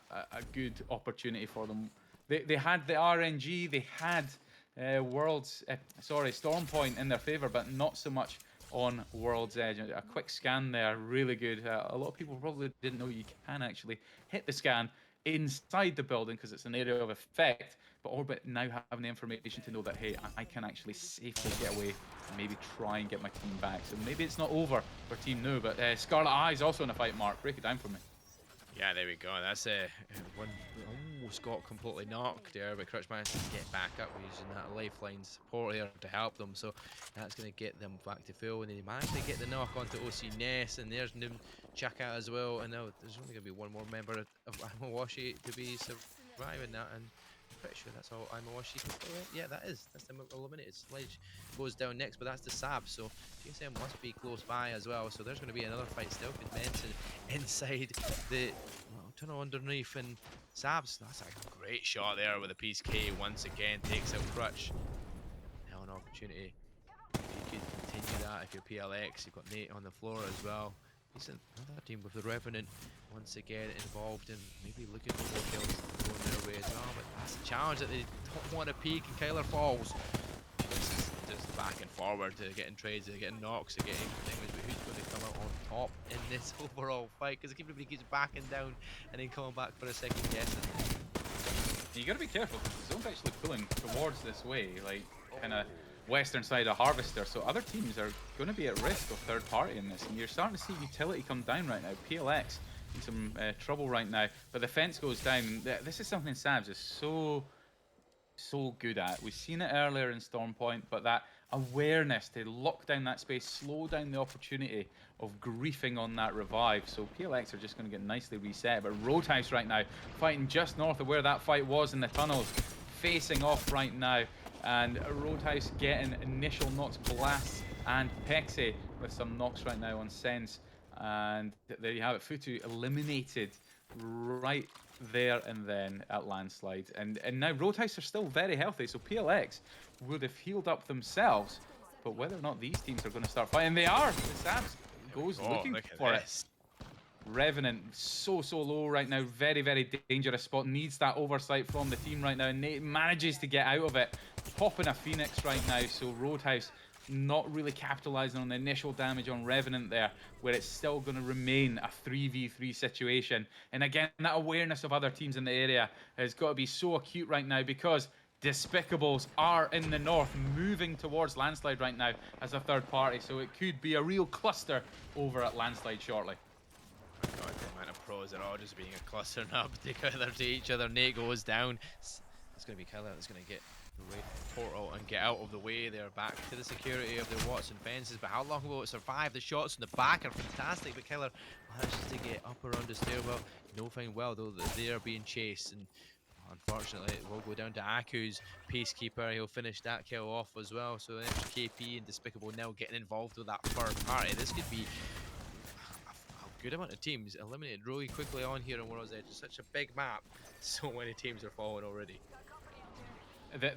good opportunity for them. They had the RNG, they had Storm Point in their favor, but not so much on World's Edge. A quick scan there, really good. A lot of people probably didn't know you can actually hit the scan inside the building because it's an area of effect, but Orbit now having the information to know that, hey, I can actually safely get away and maybe try and get my team back. So maybe it's not over for Team New, but Scarlet Eye's also in a fight, Mark. Break it down for me. Yeah, there we go. That's one almost got completely knocked there, but Crutch managed to get back up using that lifeline support here to help them. So that's going to get them back to full, and they managed to get the knock onto OC Ness, and there's Noom Chaka as well. And now there's only going to be one more member of Amawashi to be surviving that, and I'm pretty sure that's all Amawashi can do it. Yeah, that's them eliminated. Sledge goes down next, but that's the Sab, so GSM must be close by as well. So there's going to be another fight still commencing inside the tunnel underneath, and Sabs, that's a great shot there with a piece K once again takes out Crutch. Now an opportunity. You could continue that if you're PLX. You've got Nate on the floor as well. He's another team with the Revenant once again involved and maybe looking for more kills going their way as well. But that's a challenge that they don't want to peek, and Kyler falls. This is just back and forward to getting trades, to getting knocks, to getting things. But who's going to come out on top in this overall fight? Because everybody keeps backing down and then coming back for a second guess. You got to be careful because the zone's actually pulling towards this way, like kind of western side of Harvester, so other teams are going to be at risk of third party in this, and you're starting to see utility come down right now. PLX in some trouble right now, but the fence goes down. This is something Sabs is so good at. We've seen it earlier in Storm Point, but that awareness to lock down that space, slow down the opportunity of griefing on that revive. So PLX are just going to get nicely reset, but Roadhouse right now fighting just north of where that fight was in the tunnels, facing off right now. And Roadhouse getting initial knocks, Blast and Pexi with some knocks right now on Sense. And there you have it, Futu eliminated right there and then at Landslide. And now Roadhouse are still very healthy, so PLX would have healed up themselves. But whether or not these teams are going to start fighting, they are! The Sabs goes looking for it. Revenant so low right now, very dangerous spot, needs that oversight from the team right now, and Nate manages to get out of it, popping a Phoenix right now. So Roadhouse not really capitalizing on the initial damage on Revenant there, where it's still going to remain a 3v3 situation. And again, that awareness of other teams in the area has got to be so acute right now, because Despicables are in the north, moving towards Landslide right now as a third party, so it could be a real cluster over at Landslide shortly. My God, the amount of pros are all just being a cluster up together to each other. Nate goes down. It's going to be Kyler that's going to get the right portal and get out of the way. They're back to the security of the Watson fences, but how long will it survive? The shots in the back are fantastic, but Kyler manages to get up around the stairwell. No fine well, though, that they are being chased, and unfortunately, it will go down to Aku's Peacekeeper. He'll finish that kill off as well. So an extra KP and Despicable now getting involved with that third party. This could be a good amount of teams eliminated really quickly on here on World's Edge. It's such a big map. So many teams are falling already.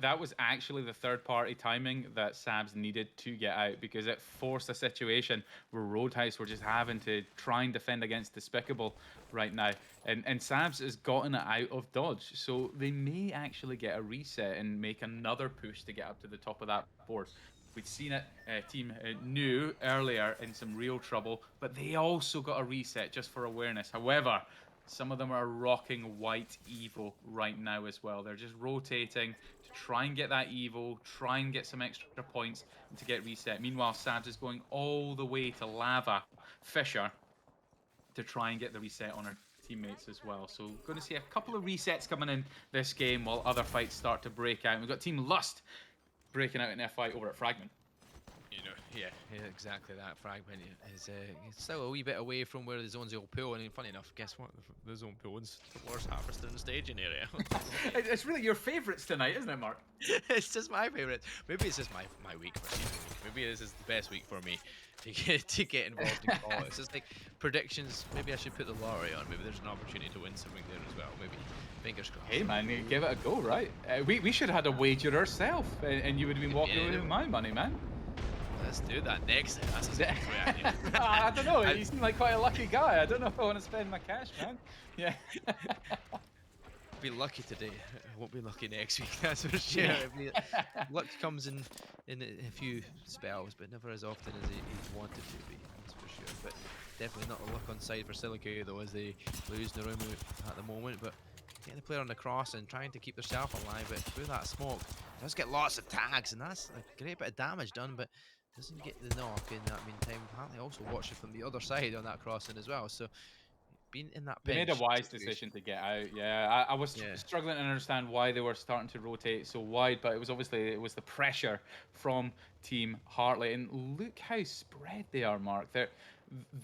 That was actually the third party timing that Sabs needed to get out, because it forced a situation where Roadhouse were just having to try and defend against Despicable right now. And Sabs has gotten it out of dodge. So they may actually get a reset and make another push to get up to the top of that board. We'd seen it, team New earlier in some real trouble, but they also got a reset just for awareness. However, some of them are rocking white Evo right now as well. They're just rotating to try and get that Evo, try and get some extra points and to get reset. Meanwhile, Sabs is going all the way to Lava Fisher to try and get the reset on her teammates as well. So going to see a couple of resets coming in this game while other fights start to break out. We've got Team Lust breaking out in a fight over at Fragment. Yeah, exactly that. Fragment is it's still a wee bit away from where the zone's all pool, and funny enough, guess what? The zone pool is towards Harvester and staging area. It's really your favourites tonight, isn't it, Mark? It's just my favorite. Maybe it's just my week for season week. Maybe this is the best week for me to get involved in call. It's just like predictions. Maybe I should put the lottery on. Maybe there's an opportunity to win something there as well. Maybe fingers crossed. Hey man, you give it a go, right? We should have had a wager ourselves, and you would have been walking away with my money, man. Let's do that next. That's a I don't know. You seem like quite a lucky guy. I don't know if I want to spend my cash, man. Yeah. Be lucky today. I won't be lucky next week. That's for sure. Yeah. Luck comes in a few spells, but never as often as he wanted to be. That's for sure. But definitely not a luck on side for Silica though, as they lose Narumu at the moment. But getting the player on the cross and trying to keep themselves alive, but through that smoke, does get lots of tags, and that's a great bit of damage done. But doesn't get the knock in that meantime. Apparently also watching from the other side on that crossing as well. So being in that They pinch made a wise situation. decision to get out. Yeah, I was struggling to understand why they were starting to rotate so wide, but it was the pressure from Team Hartley. And look how spread they are, Mark.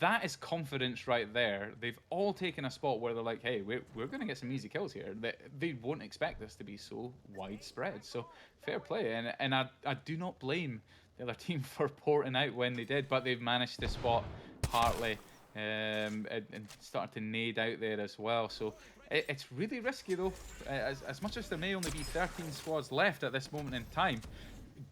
That is confidence right there. They've all taken a spot where they're like, hey, we're going to get some easy kills here. They won't expect this to be so widespread. So fair play. And I do not blame the other team for porting out when they did, but they've managed to spot Hartley and started to nade out there as well. So it's really risky though. As much as there may only be 13 squads left at this moment in time,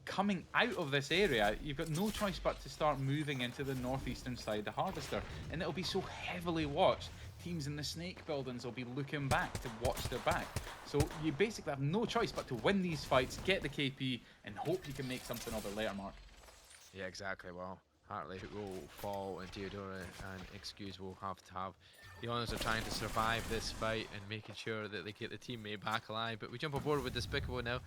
coming out of this area, you've got no choice but to start moving into the northeastern side, the Harvester, and it'll be so heavily watched. Teams in the snake buildings will be looking back to watch their back. So you basically have no choice but to win these fights, get the KP, and hope you can make something of it later, Mark. Yeah, exactly. Well, Hartley will fall, and Theodora and Excuse will have to have the honours of trying to survive this fight and making sure that they get the teammate back alive. But we jump aboard with Despicable now.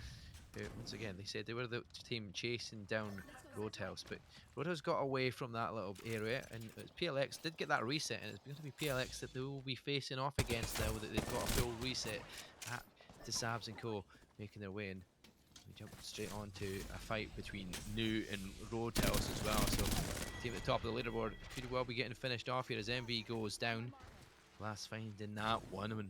Once again, they said they were the team chasing down Roadhouse, but Roadhouse got away from that little area, and PLX did get that reset, and it's going to be PLX that they will be facing off against now, that they've got a full reset to Sabs and Co. making their way in. We jump straight on to a fight between New and Roadhouse as well, so the team at the top of the leaderboard could well be getting finished off here as MV goes down. Last find in that one, and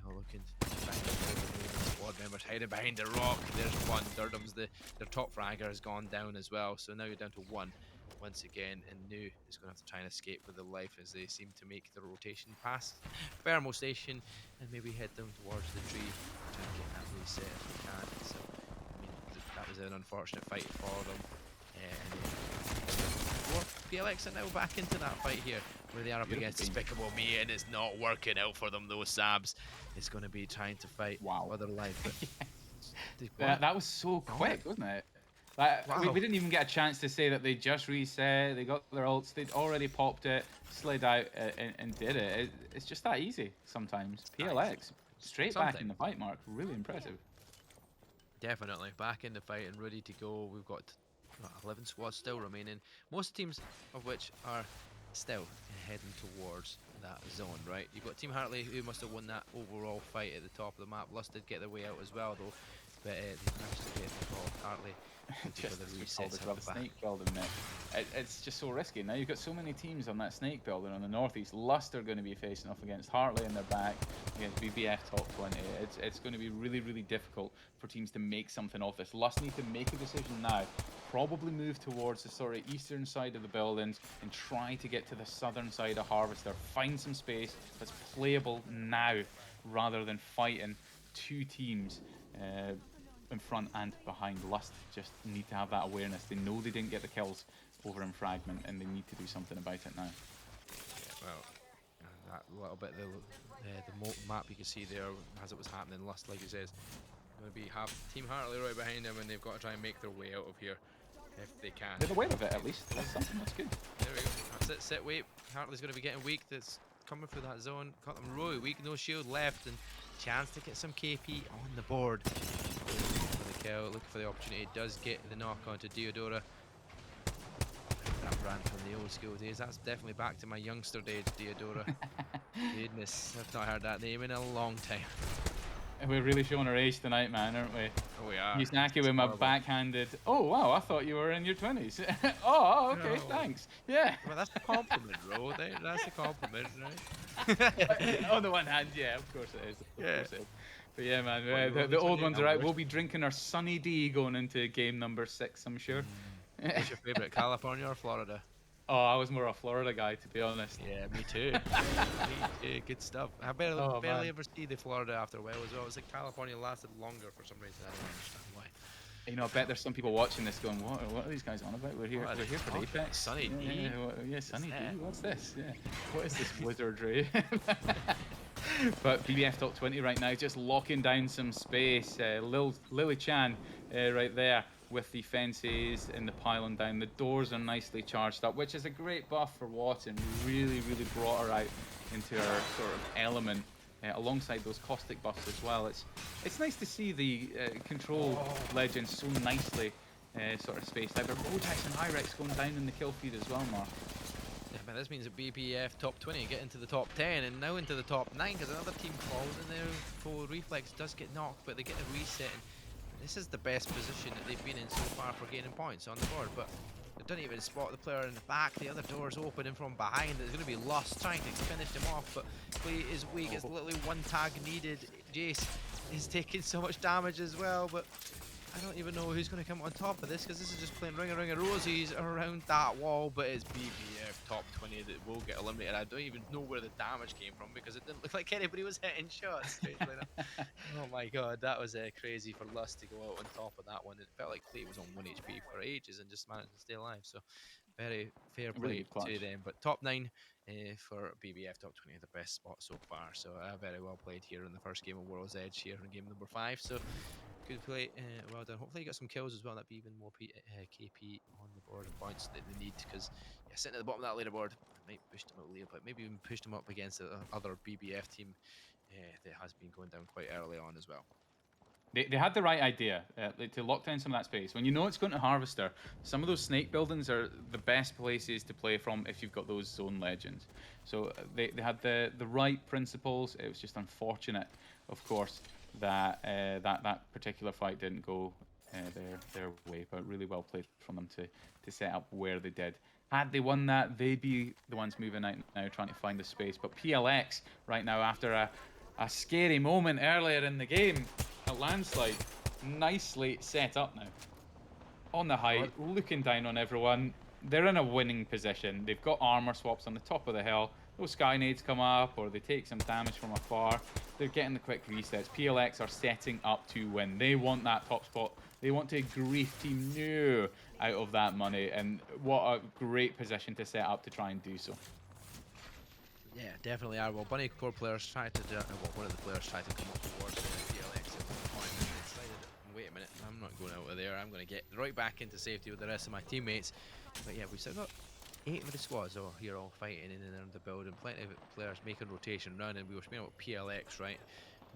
now looking back at the squad members hiding behind the rock. There's one. Durdum's their top fragger has gone down as well, so now you're down to one once again, and New is going to have to try and escape with the life as they seem to make the rotation past Thermal Station and maybe head down towards the tree, try and get that reset if they can. So I mean, that was an unfortunate fight for them. PLX are now back into that fight here, where they are up against Despicable Me, and it's not working out for them. Those Sabs is going to be trying to fight for their life. But that was so quick, wasn't it? We didn't even get a chance to say that they just reset, they got their ults, they'd already popped it, slid out and did it. It's just that easy sometimes. PLX, straight back in the fight, Mark. Really impressive. Definitely, back in the fight and ready to go. We've got 11 squads still remaining, most teams of which are still heading towards that zone, right? You've got Team Hartley, who must have won that overall fight at the top of the map. Lust did get their way out as well, though. but they've managed to get the call. Hartley looking for Just the as we called resets as up well, the the back. snake building there. It's just so risky. Now you've got so many teams on that snake building on the northeast. Lust are going to be facing off against Hartley in their back, against BBF top 20. It's going to be really, really difficult for teams to make something of this. Lust need to make a decision now. Probably move towards the sort of eastern side of the buildings and try to get to the southern side of Harvester. Find some space that's playable now rather than fighting two teams in front and behind. Lust just need to have that awareness. They know they didn't get the kills over in Fragment, and they need to do something about it now. Yeah, well, that little bit, the map you can see there as it was happening. Lust, like it says, going to be Team Hartley right behind them, and they've got to try and make their way out of here if they can. They're aware of it at least. That's something. That's good. There we go. That's it. Sit, wait. Hartley's going to be getting weak. That's coming through that zone. Got them really weak. No shield left, and chance to get some KP on the board. Looking for the kill. Looking for the opportunity. Does get the knock onto Deodora. That brand from the old school days. That's definitely back to my youngster days, Deodora. Goodness, I've not heard that name in a long time. We're really showing our age tonight, man, aren't we? Oh, we are. Yusaki It's with my horrible. backhanded. Oh wow, I thought you were in your 20s. Oh, okay, No. thanks. Yeah. Well, that's a compliment, bro. That's a compliment, right? On the one hand, yeah, of course it is. Of Yeah. course it is. But yeah, man, What, you the always old on ones your are out. numbers? We'll be drinking our Sunny D going into game number 6, I'm sure. What's your favorite, California or Florida? Oh, I was more a Florida guy, to be honest. Yeah, me too. Me too. Good stuff. I barely, Oh, barely man. ever see the Florida after a while as well. It's like California lasted longer for some reason. I don't understand why. You know, I bet there's some people watching this going, what are these guys on about? We're here, What are we're they here for talking about? Apex. Sunny yeah, D? Yeah, Sunny D. that? What's this? Yeah. What is this wizardry? But BBF top 20 right now, just locking down some space. Lily Chan right there with the fences and the pylon down. The doors are nicely charged up, which is a great buff for Watson. Really, really brought her out into her sort of element. Alongside those caustic buffs as well. It's nice to see the control legends so nicely sort of spaced out. But Bojax and Hyrex going down in the kill feed as well, Mark. Yeah, man, this means that BPF top 20 get into the top 10 and now into the top 9 because another team falls and their full reflex does get knocked, but they get a reset. And this is the best position that they've been in so far for gaining points on the board, but they don't even spot the player in the back. The other door's open and from behind there's going to be Lust trying to finish him off, but Clay is weak. It's literally one tag needed. Jace is taking so much damage as well, but I don't even know who's going to come on top of this because this is just playing Ring of Rosies around that wall, but it's BBF top 20 that will get eliminated. I don't even know where the damage came from because it didn't look like anybody was hitting shots. Oh my god, that was crazy for Lust to go out on top of that one. It felt like Clay was on 1 HP for ages and just managed to stay alive, so very fair play Really to them. But top 9 for BBF top 20, the best spot so far, so very well played here in the first game of World's Edge here in game number 5. So good play, well done. Hopefully you got some kills as well. That'd be even more KP on the board and points that they need because yeah, sitting at the bottom of that leaderboard might push them out later, but maybe even push them up against the other BBF team that has been going down quite early on as well. They had the right idea to lock down some of that space. When you know it's going to Harvester, some of those snake buildings are the best places to play from if you've got those zone legends. So they had the right principles. It was just unfortunate, of course, that that particular fight didn't go their way, but really well played from them to set up where they did. Had they won that, they'd be the ones moving out now trying to find the space. But PLX right now, after a scary moment earlier in the game, a landslide, nicely set up now. On the height, looking down on everyone. They're in a winning position. They've got armor swaps on the top of the hill. Those sky nades come up or they take some damage from afar. They're getting the quick resets. PLX are setting up to win. They want that top spot. They want to grief Team New out of that money. And what a great position to set up to try and do so. Yeah, definitely are. Well, Bunny Core players tried to do, well, one of the players tried to come up towards PLX at one point and they decided, wait a minute, I'm not going out of there. I'm going to get right back into safety with the rest of my teammates. But yeah, we've still got 8 of the squads here all fighting in and around the building. Plenty of players making rotation run, and we were speaking about PLX, right?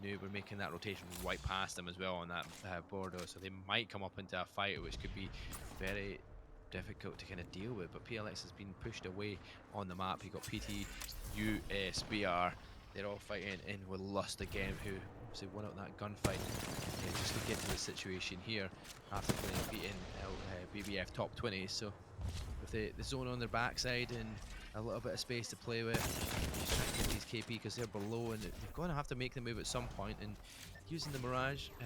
New, we're making that rotation right past them as well on that border, so they might come up into a fight, which could be very difficult to kind of deal with. But PLX has been pushed away on the map. You got PT, USBR. They're all fighting in with Lust again, who obviously won out that gunfight just to get to the situation here after beating out BBF top 20. So with the zone on their backside and a little bit of space to play with, just trying to get these KP because they're below and they're going to have to make the move at some point. And using the Mirage, the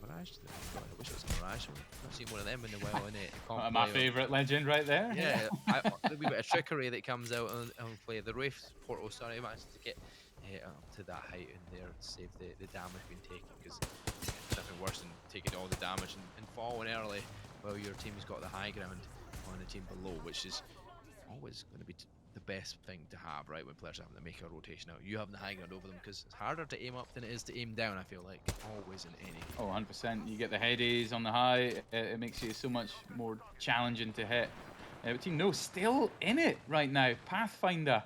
Mirage, God, I wish it was a Mirage. I've not seen one of them in a while in it. Can't My play on. favorite legend right there. Yeah, the wee bit of trickery that comes out on play. The Wraith portal, sorry, managed to get up to that height in there to save the damage being taken because yeah, there's nothing worse than taking all the damage and falling early while your team's got the high ground on the team below, which is always going to be the best thing to have, right? When players are having to make a rotation out, you have the high ground over them because it's harder to aim up than it is to aim down. I feel like always in any. Oh, 100%. You get the headies on the high. It makes you so much more challenging to hit. But Team No still in it right now. Pathfinder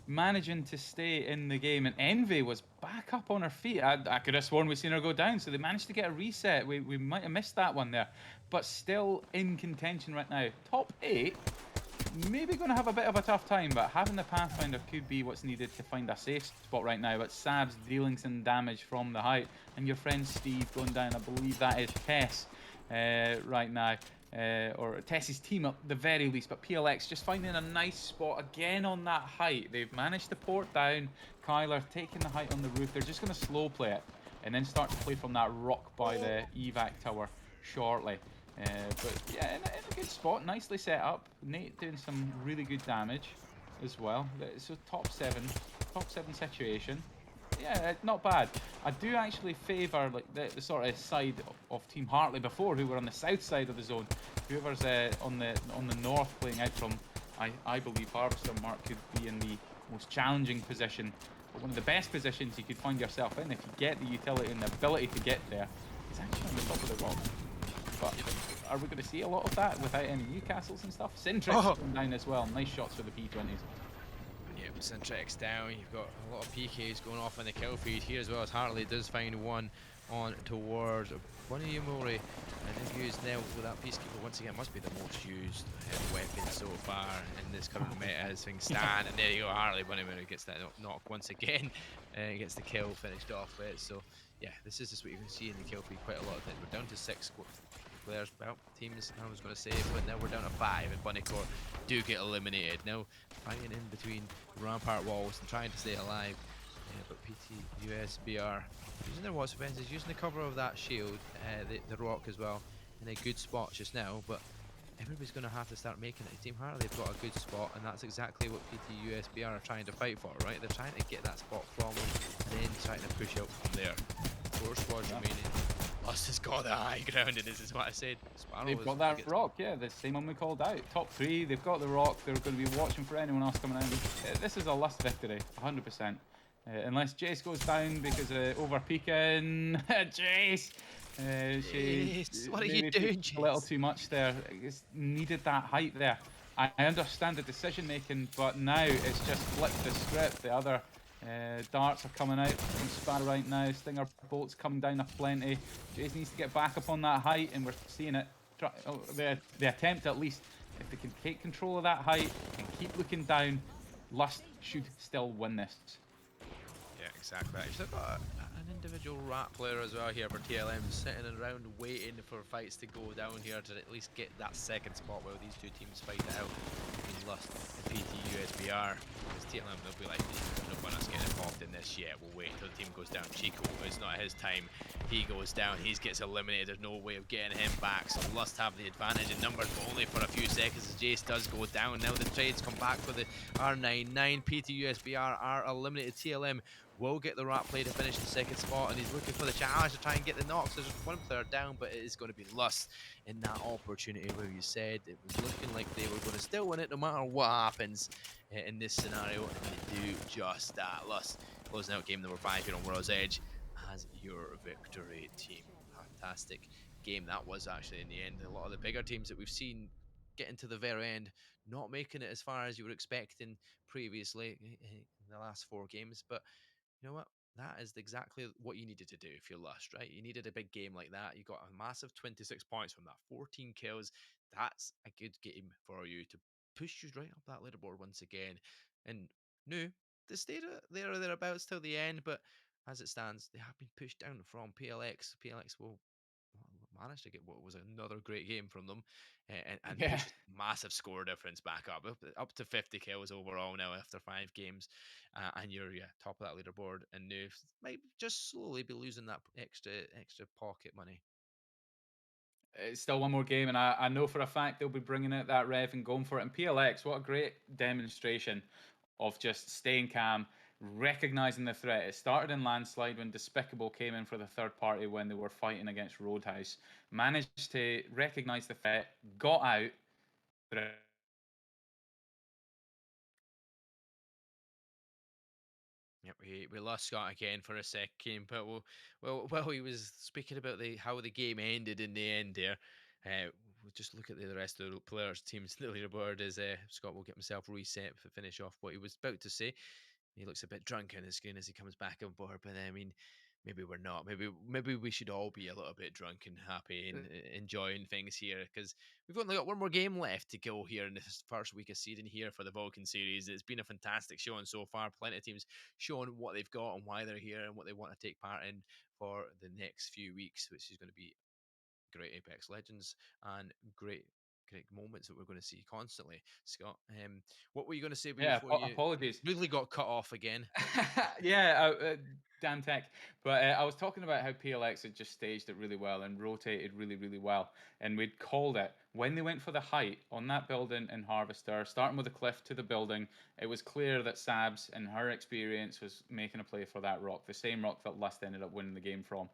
managing to stay in the game, and Envy was back up on her feet. I could have sworn we'd seen her go down, so they managed to get a reset. We might have missed that one there, but still in contention right now. Top 8, maybe going to have a bit of a tough time, but having the Pathfinder could be what's needed to find a safe spot right now. But Sab's dealing some damage from the height, and your friend Steve going down. I believe that is Tess right now. Or Tess's team at the very least, but PLX just finding a nice spot again on that height. They've managed to port down. Kyler taking the height on the roof. They're just going to slow play it and then start to play from that rock by the evac tower shortly. But yeah, in a good spot, nicely set up. Nate doing some really good damage as well. So top seven situation. Yeah, not bad. I do actually favour like the sort of side of Team Hartley before, who were on the south side of the zone. Whoever's on the north playing out from, I believe Harvester Mark could be in the most challenging position, but one of the best positions you could find yourself in if you get the utility and the ability to get there is actually on the top of the rock. But are we going to see a lot of that without any Newcastles and stuff? Sintrix going down as well. Nice shots for the P20s. Yeah, Syntrix down. You've got a lot of PKs going off in the kill feed here as well as Hartley does find one on towards Bunny Yamori. And they've used now with that Peacekeeper once again, must be the most used weapon so far in this current meta as things stand. And there you go, Hartley Bunny Yamori gets that knock once again and gets the kill finished off with it. So yeah, this is just what you can see in the kill feed quite a lot of times. We're down to 6 players, well, teams, I was going to say, but now we're down to 5, and Bunnycore do get eliminated. Now, fighting in between the rampart walls and trying to stay alive. But PT USBR using their watch defenses, using the cover of that shield, the rock as well, in a good spot just now. But everybody's going to have to start making it. Team Hartley, they've got a good spot, and that's exactly what PT USBR are trying to fight for, right? They're trying to get that spot from them, and then trying to push out from there. 4 squads remaining. Lust has got the high ground, and this is what I said. They've got that rock, yeah, the same one we called out. Top 3, they've got the rock. They're going to be watching for anyone else coming in. This is a Lust victory, 100%. Unless Jace goes down because of over peeking. Jace! What are you doing, Jace? A little too much there. It's needed that height there. I understand the decision making, but now it's just flipped the script. The other darts are coming out from Sparrow right now. Stinger bolts coming down aplenty. Jace needs to get back up on that height, and we're seeing it. The attempt at least. If they can take control of that height and keep looking down, Lust should still win this. Yeah, exactly. You've got an individual rat player as well here for TLM sitting around waiting for fights to go down here to at least get that second spot where these two teams fight it out between Lust and PT USBR. Because TLM, they'll be like, no one else getting involved in this yet. We'll wait until the team goes down. Chico, it's not his time. He goes down, he gets eliminated. There's no way of getting him back. So Lust have the advantage in numbers, but only for a few seconds as Jace does go down. Now the trades come back for the R99. PT USBR are eliminated. TLM will get the rat play to finish in second spot, and he's looking for the challenge to try and get the knocks. There's one player down, but it is going to be Lust in that opportunity where you said it was looking like they were going to still win it no matter what happens in this scenario, and they do just that. Lust closing out game number 5 here on World's Edge as your victory team. Fantastic game that was actually in the end. A lot of the bigger teams that we've seen getting to the very end, not making it as far as you were expecting previously in the last 4 games, but you know what? That is exactly what you needed to do if you're Lust, right? You needed a big game like that. You got a massive 26 points from that, 14 kills. That's a good game for you to push you right up that leaderboard once again. And no, they stayed there or thereabouts till the end, but as it stands, they have been pushed down from PLX. PLX will managed to get what was another great game from them, and Yeah. pushes massive score difference back up to 50 kills overall now after 5 games, and you're top of that leaderboard, and you might just slowly be losing that extra pocket money. It's still one more game, and I know for a fact they'll be bringing out that rev and going for it. And PLX, what a great demonstration of just staying calm, recognizing the threat. It started in Landslide when Despicable came in for the third party when they were fighting against Roadhouse. Managed to recognize the threat, got out. Yep, we lost Scott again for a second, but while he was speaking about the how the game ended in the end there, we'll just look at the rest of the players' teams. The leaderboard is Scott will get himself reset to finish off what he was about to say. He looks a bit drunk on his screen as he comes back on board, but I mean, maybe we're not. Maybe we should all be a little bit drunk and happy and enjoying things here because we've only got one more game left to go here in this first week of season here for the Vulcan series. It's been a fantastic showing so far. Plenty of teams showing what they've got and why they're here and what they want to take part in for the next few weeks, which is going to be great Apex Legends and great moments that we're going to see constantly. Scott, what were you going to say Yeah, before you apologies. really got cut off again? Yeah, damn tech. But I was talking about how PLX had just staged it really well and rotated really, really well. And we'd called it. When they went for the height on that building in Harvester, starting with the cliff to the building, it was clear that Sabs, in her experience, was making a play for that rock, the same rock that Lust ended up winning the game from.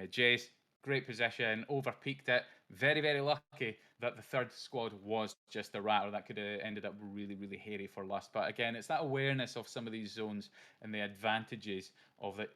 Jace, great position, over peaked it. Very, very lucky that the third squad was just a rat, or that could have ended up really, really hairy for Lust. But again, it's that awareness of some of these zones and the advantages of it,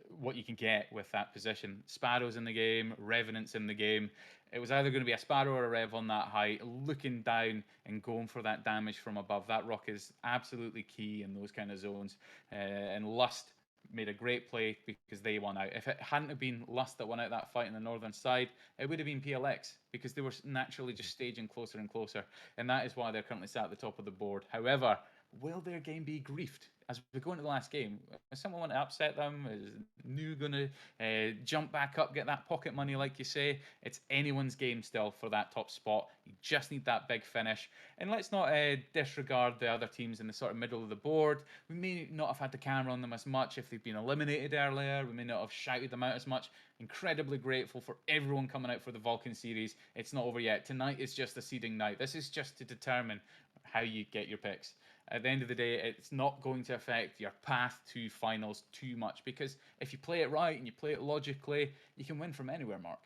what you can get with that position. Sparrows in the game, Revenants in the game. It was either going to be a Sparrow or a Rev on that height, looking down and going for that damage from above. That rock is absolutely key in those kind of zones. And Lust made a great play because they won out. If it hadn't have been Lust that won out that fight on the northern side, it would have been PLX because they were naturally just staging closer and closer. And that is why they're currently sat at the top of the board. However, will their game be griefed as we go into the last game? Is someone want to upset them? Is New going to jump back up, get that pocket money like you say? It's anyone's game still for that top spot. You just need that big finish. And let's not disregard the other teams in the sort of middle of the board. We may not have had the camera on them as much if they've been eliminated earlier. We may not have shouted them out as much. Incredibly grateful for everyone coming out for the Vulcan series. It's not over yet. Tonight is just a seeding night. This is just to determine how you get your picks. At the end of the day, it's not going to affect your path to finals too much because if you play it right and you play it logically, you can win from anywhere, Mark.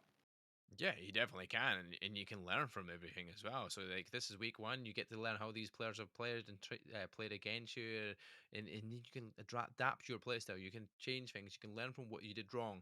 Yeah, you definitely can, and you can learn from everything as well. So, like, this is week one. You get to learn how these players have played and played against you, and you can adapt your playstyle. You can change things. You can learn from what you did wrong,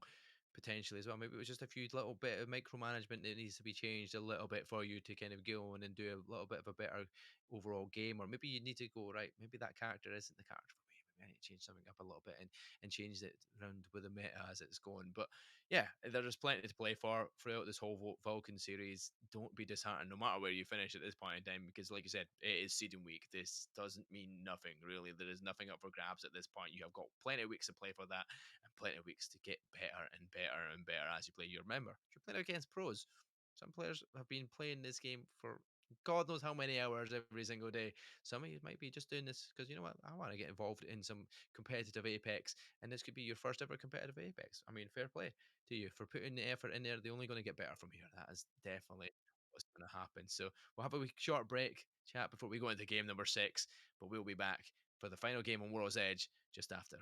potentially as well. Maybe it was just a few little bit of micromanagement that needs to be changed a little bit for you to kind of go on and do a little bit of a better overall game, or maybe you need to go right. Maybe that character isn't the character for me. Maybe I need to change something up a little bit and change it around with the meta as it's going. But yeah, there's plenty to play for throughout this whole Vulcan series. Don't be disheartened, no matter where you finish at this point in time, because, like you said, it is seeding week. This doesn't mean nothing, really. There is nothing up for grabs at this point. You have got plenty of weeks to play for that, and plenty of weeks to get better and better and better as you play. You remember, you're playing against pros. Some players have been playing this game for God knows how many hours every single day. Some of you might be just doing this because you know what, I want to get involved in some competitive Apex, and this could be your first ever competitive Apex. I mean, fair play to you for putting the effort in there. They're only going to get better from here. That is definitely what's going to happen. So we'll have a wee short break, chat, before we go into game number 6, but we'll be back for the final game on World's Edge just after.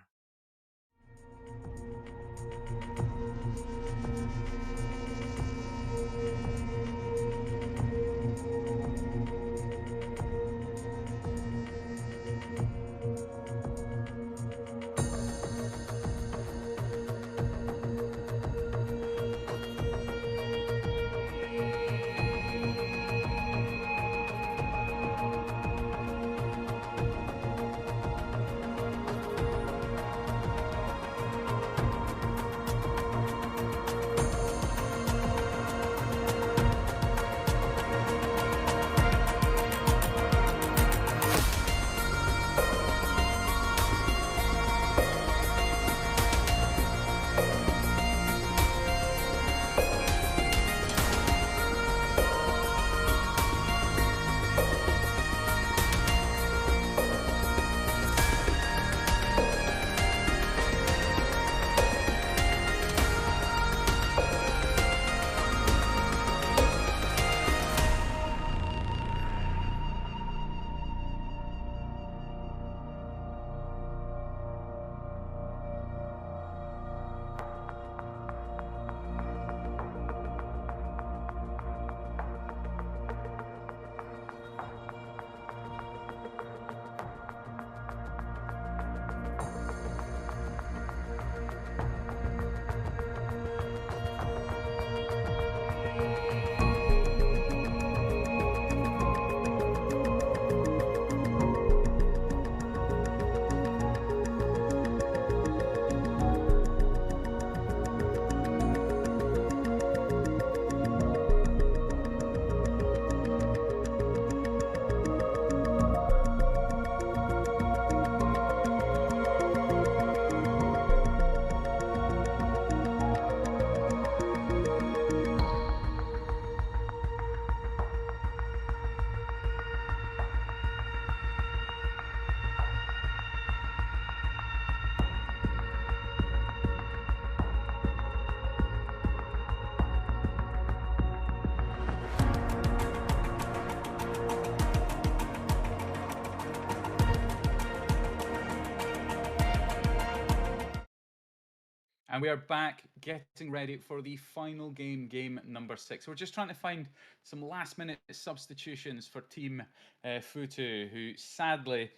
and we are back getting ready for the final game, game number 6. We're just trying to find some last minute substitutions for Team Futu, who sadly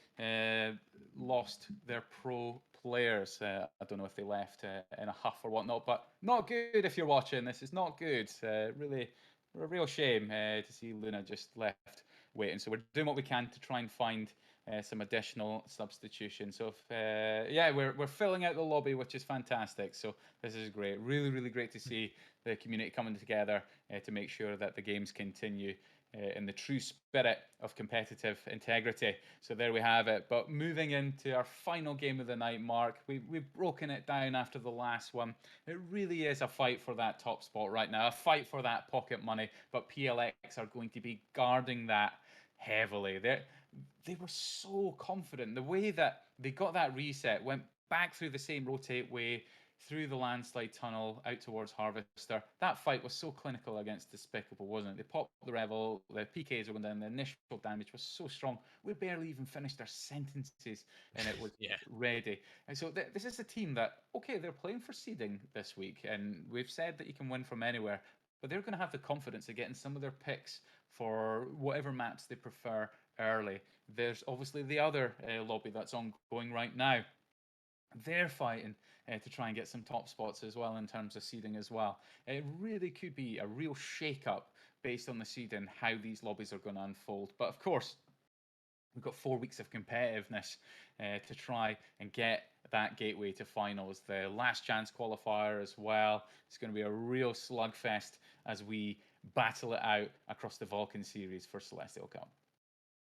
lost their pro players. I don't know if they left in a huff or whatnot, but not good if you're watching. This is not good. Really, a real shame to see Luna just left waiting. So we're doing what we can to try and find some additional substitutions. So if, yeah, we're filling out the lobby, which is fantastic. So this is great. Really, really great to see the community coming together to make sure that the games continue in the true spirit of competitive integrity. So there we have it. But moving into our final game of the night, Mark, we've broken it down after the last one. It really is a fight for that top spot right now, a fight for that pocket money. But PLX are going to be guarding that heavily. They were so confident. The way that they got that reset, went back through the same rotate way, through the landslide tunnel out towards Harvester. That fight was so clinical against Despicable, wasn't it? They popped the Revel, the PKs were going down, the initial damage was so strong. We barely even finished our sentences and it was Yeah. ready. And so this is a team that, okay, they're playing for seeding this week, and we've said that you can win from anywhere, but they're going to have the confidence of getting some of their picks for whatever maps they prefer early. There's obviously the other lobby that's ongoing right now. They're fighting to try and get some top spots as well in terms of seeding as well. It really could be a real shake-up based on the seeding, how these lobbies are going to unfold. But of course, we've got 4 weeks of competitiveness to try and get that gateway to finals. The last chance qualifier as well. It's going to be a real slugfest as we battle it out across the Vulcan series for Celestial Cup.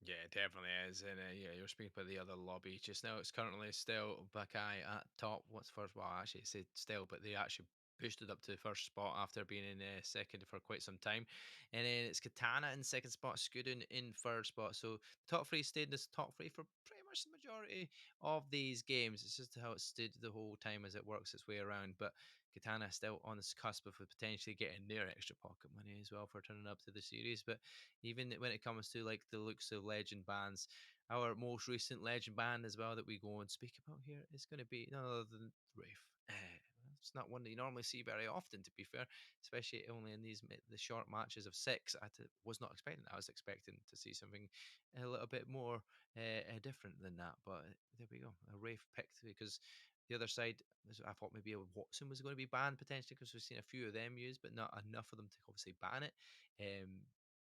Yeah, it definitely is. And yeah, you're speaking about the other lobby just now. It's currently still Buckeye at top. What's first? Well, actually, it said still, but they actually boosted up to the first spot after being in second for quite some time. And then it's Katana in second spot, Scudin in third spot. So the top three stayed in this top three for pretty much the majority of these games. It's just how it stood the whole time as it works its way around. But Katana still on this cusp of potentially getting their extra pocket money as well for turning up to the series. But even when it comes to like the looks of legend bands, our most recent legend band as well that we go and speak about here is going to be none other than Rafe. It's not one that you normally see very often, to be fair, especially only in the short matches of 6. Was not expecting that. I was expecting to see something a little bit more different than that, but there we go. A Rafe picked because the other side, I thought maybe a Watson was going to be banned potentially because we've seen a few of them used, but not enough of them to obviously ban it.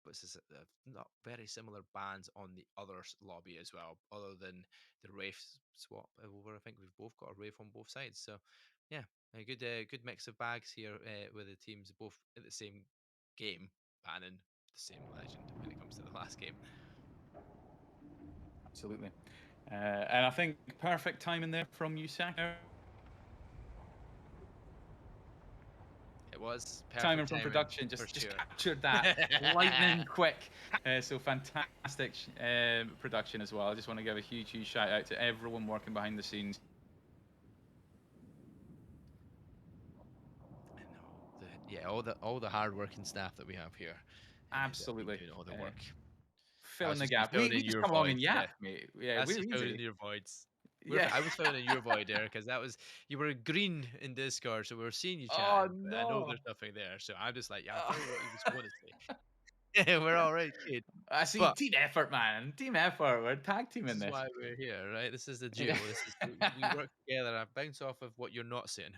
But it's not very similar bans on the other lobby as well, other than the Wraith swap over. I think we've both got a Wraith on both sides. So, yeah, a good mix of bags here with the teams both at the same game banning the same legend when it comes to the last game. Absolutely. And I think perfect timing there from you, Saka. It was Timing perfect from timing production for just sure. captured that lightning quick. So fantastic production as well. I just want to give a huge shout out to everyone working behind the scenes. No, yeah, all the hard working staff that we have here that have been Absolutely. doing all the work. Filling That's the just me gap. filling We in just your come along void. and Yeah, yap, mate. Yeah, that's we're just filling in easy. your voids. Yeah. I was filling in your void there because that was you were green in Discord, so we were seeing you Oh chatting, but I know no. there's nothing there. So I'm just like, yeah, I Uh, feel what he was going to say. We're all right, kid. I see But team effort, man. Team effort. We're tag this teaming is this. why we're here, right? This is the Yeah. duo. This is we work together. I bounce off of what you're not saying.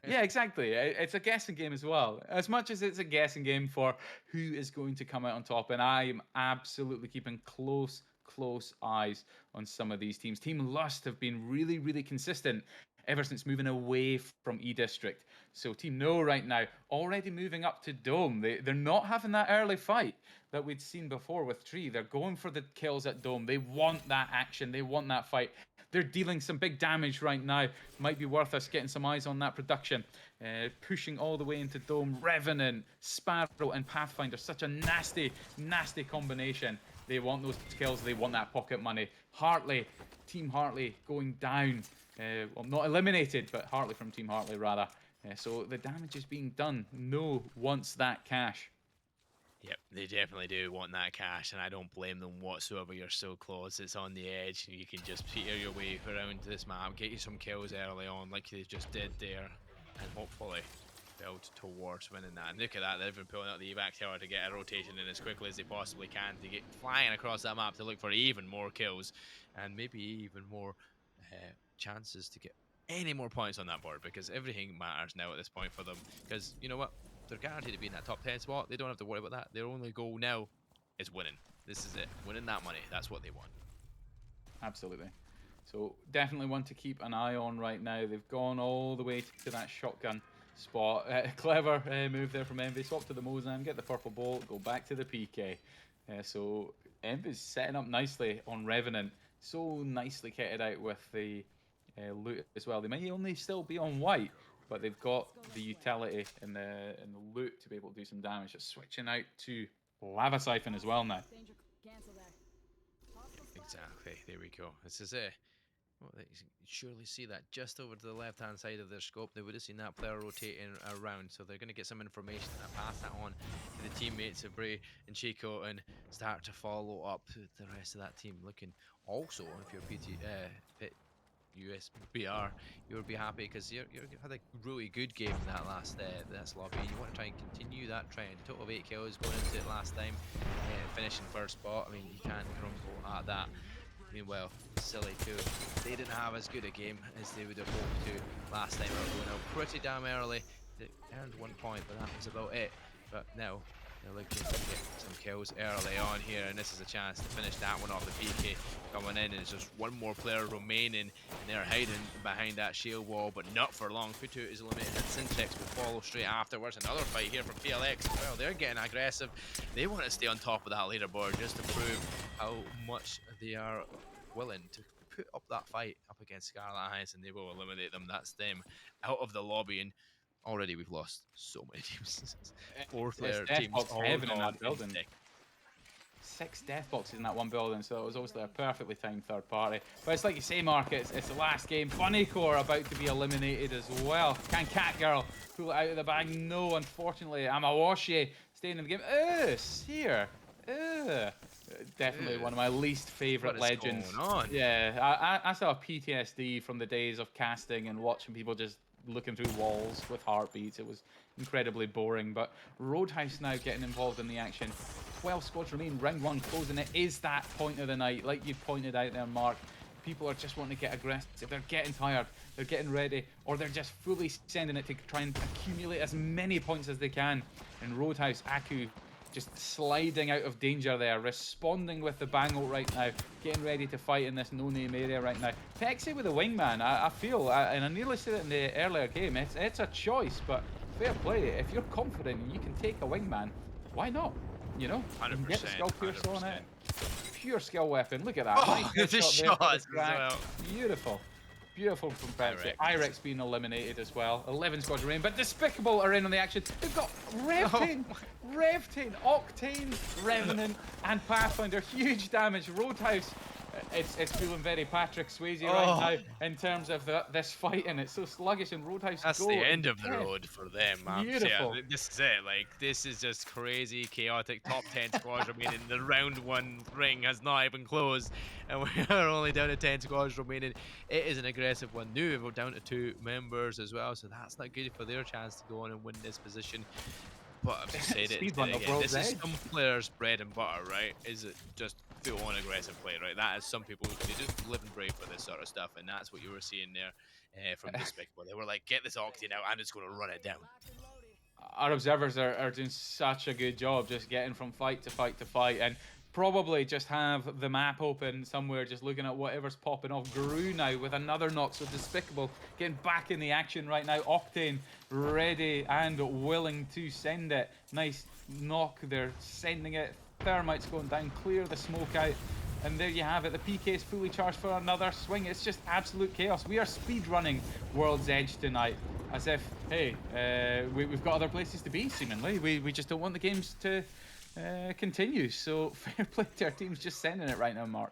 Yeah, exactly. It's a guessing game as well. As much as it's a guessing game for who is going to come out on top, and I am absolutely keeping close eyes on some of these teams. Team Lust have been really consistent ever since moving away from E District. So Team No right now already moving up to Dome. They're not having that early fight that we'd seen before with Tree. They're going for the kills at Dome. They want that action. They want that fight. They're dealing some big damage right now. Might be worth us getting some eyes on that production. Pushing all the way into Dome. Revenant, Sparrow, and Pathfinder. Such a nasty combination. They want those kills. They want that pocket money. Hartley, Team Hartley going down. Well, not eliminated, but Hartley from Team Hartley, rather. So the damage is being done. No wants that cash. Yep, they definitely do want that cash, and I don't blame them whatsoever. You're so close, it's on the edge, and you can just peter your way around this map, get you some kills early on, like they just did there. and hopefully build towards winning that. And look at that, they've been pulling out the evac tower to get a rotation in as quickly as they possibly can to get flying across that map to look for even more kills and maybe even more chances to get any more points on that board, because everything matters now at this point for them. Because you know what? They're guaranteed to be in that top 10 spot. They don't have to worry about that. Their only goal now is winning. This is it. Winning that money. That's what they want. Absolutely. So definitely one to keep an eye on right now. They've gone all the way to that shotgun spot. Clever move there from Envy. Swap to the Mozam, get the purple bolt, go back to the PK. So Envy's setting up nicely on Revenant. So nicely kitted out with the loot as well. They may only still be on white, but they've got the utility and the loot to be able to do some damage. Just switching out to Lava Siphon as well now. Exactly. There we go. This is it. Well, you can surely see that just over to the left-hand side of their scope. They would have seen that player rotating around, so they're going to get some information and pass that on to the teammates of Bray and Chico and start to follow up the rest of that team. Looking also, if you're Pit USBR, you would be happy because you've had a really good game in that last lobby. You want to try and continue that trend. Total of 8 kills going into it last time, finishing first spot. I mean, you can't grumble at that. Meanwhile, Silly too, they didn't have as good a game as they would have hoped to last time. They were going out pretty damn early. They earned 1 point, but that was about it. But now they're looking to get some kills early on here, and this is a chance to finish that one off. The PK coming in, and it's just one more player remaining, and they're hiding behind that shield wall, but not for long. Futu is eliminated, and Syntex will follow straight afterwards. Another fight here from PLX. Well, they're getting aggressive. They want to stay on top of that leaderboard just to prove how much they are willing to put up that fight up against Scarlet Eyes, and they will eliminate them. That's them out of the lobby, and already we've lost so many teams. 4 player teams all Heaven in gone that building. in 6 death boxes in that one building, so it was obviously a perfectly timed third party. But it's like you say, Mark, it's the last game. Funny Core about to be eliminated as well. Can Catgirl pull it out of the bag? No, unfortunately. Amawashi staying in the game. Seer. Definitely one of my least favorite legends. Going on? Yeah, I still have PTSD from the days of casting and watching people just looking through walls with heartbeats. It was incredibly boring, but Roadhouse now getting involved in the action. 12 squads remain, round 1 closing. It is that point of the night, like you pointed out there, Mark. People are just wanting to get aggressive. They're getting tired, they're getting ready, or they're just fully sending it to try and accumulate as many points as they can. And Roadhouse, Aku, just sliding out of danger there, responding with the bang ult right now, getting ready to fight in this no-name area right now. Pexi with a wingman, I feel, and I nearly said it in the earlier game, it's a choice, but fair play. If you're confident and you can take a wingman, why not? You know, 100%, you can get the skill pierce on 100%. it. Pure skill weapon, look at that. Oh, Nice the headshot there for shots the as crack. well. Beautiful. Beautiful from Pepsi. Irex. Irex being eliminated as well. 11 squads remain, but Despicable are in on the action. They've got Revtain, Octane, Revenant, and Pathfinder. Huge damage. Roadhouse, it's feeling very Patrick Swayze right now in terms of this fight, and it's so sluggish. And Roadhouse, That's go the end of the dead. road for them, man. Beautiful. Yeah, this is it. Like, this is just crazy, chaotic. Top 10 squads remaining. The round 1 ring has not even closed, and we are only down to 10 squads remaining. It is an aggressive one. New, we're down to 2 members as well, so that's not good for their chance to go on and win this position. But I've just said it Speedrun of again. World's This is Edge. some players' bread and butter, right? Is it just full-on aggressive play, right? That is some people, they just live and breathe for this sort of stuff, and that's what you were seeing there from Despicable. They were like, get this Octane out, I'm just going to run it down. Our observers are doing such a good job just getting from fight to fight to fight, and probably just have the map open somewhere just looking at whatever's popping off. Guru now with another knock, so Despicable getting back in the action right now. Octane ready and willing to send it. Nice knock, they're sending it. Thermite's going down, clear the smoke out. And there you have it. The PK is fully charged for another swing. It's just absolute chaos. We are speedrunning World's Edge tonight. As if, hey, we've got other places to be, seemingly. We just don't want the games to continue. So fair play to our teams just sending it right now, Mark.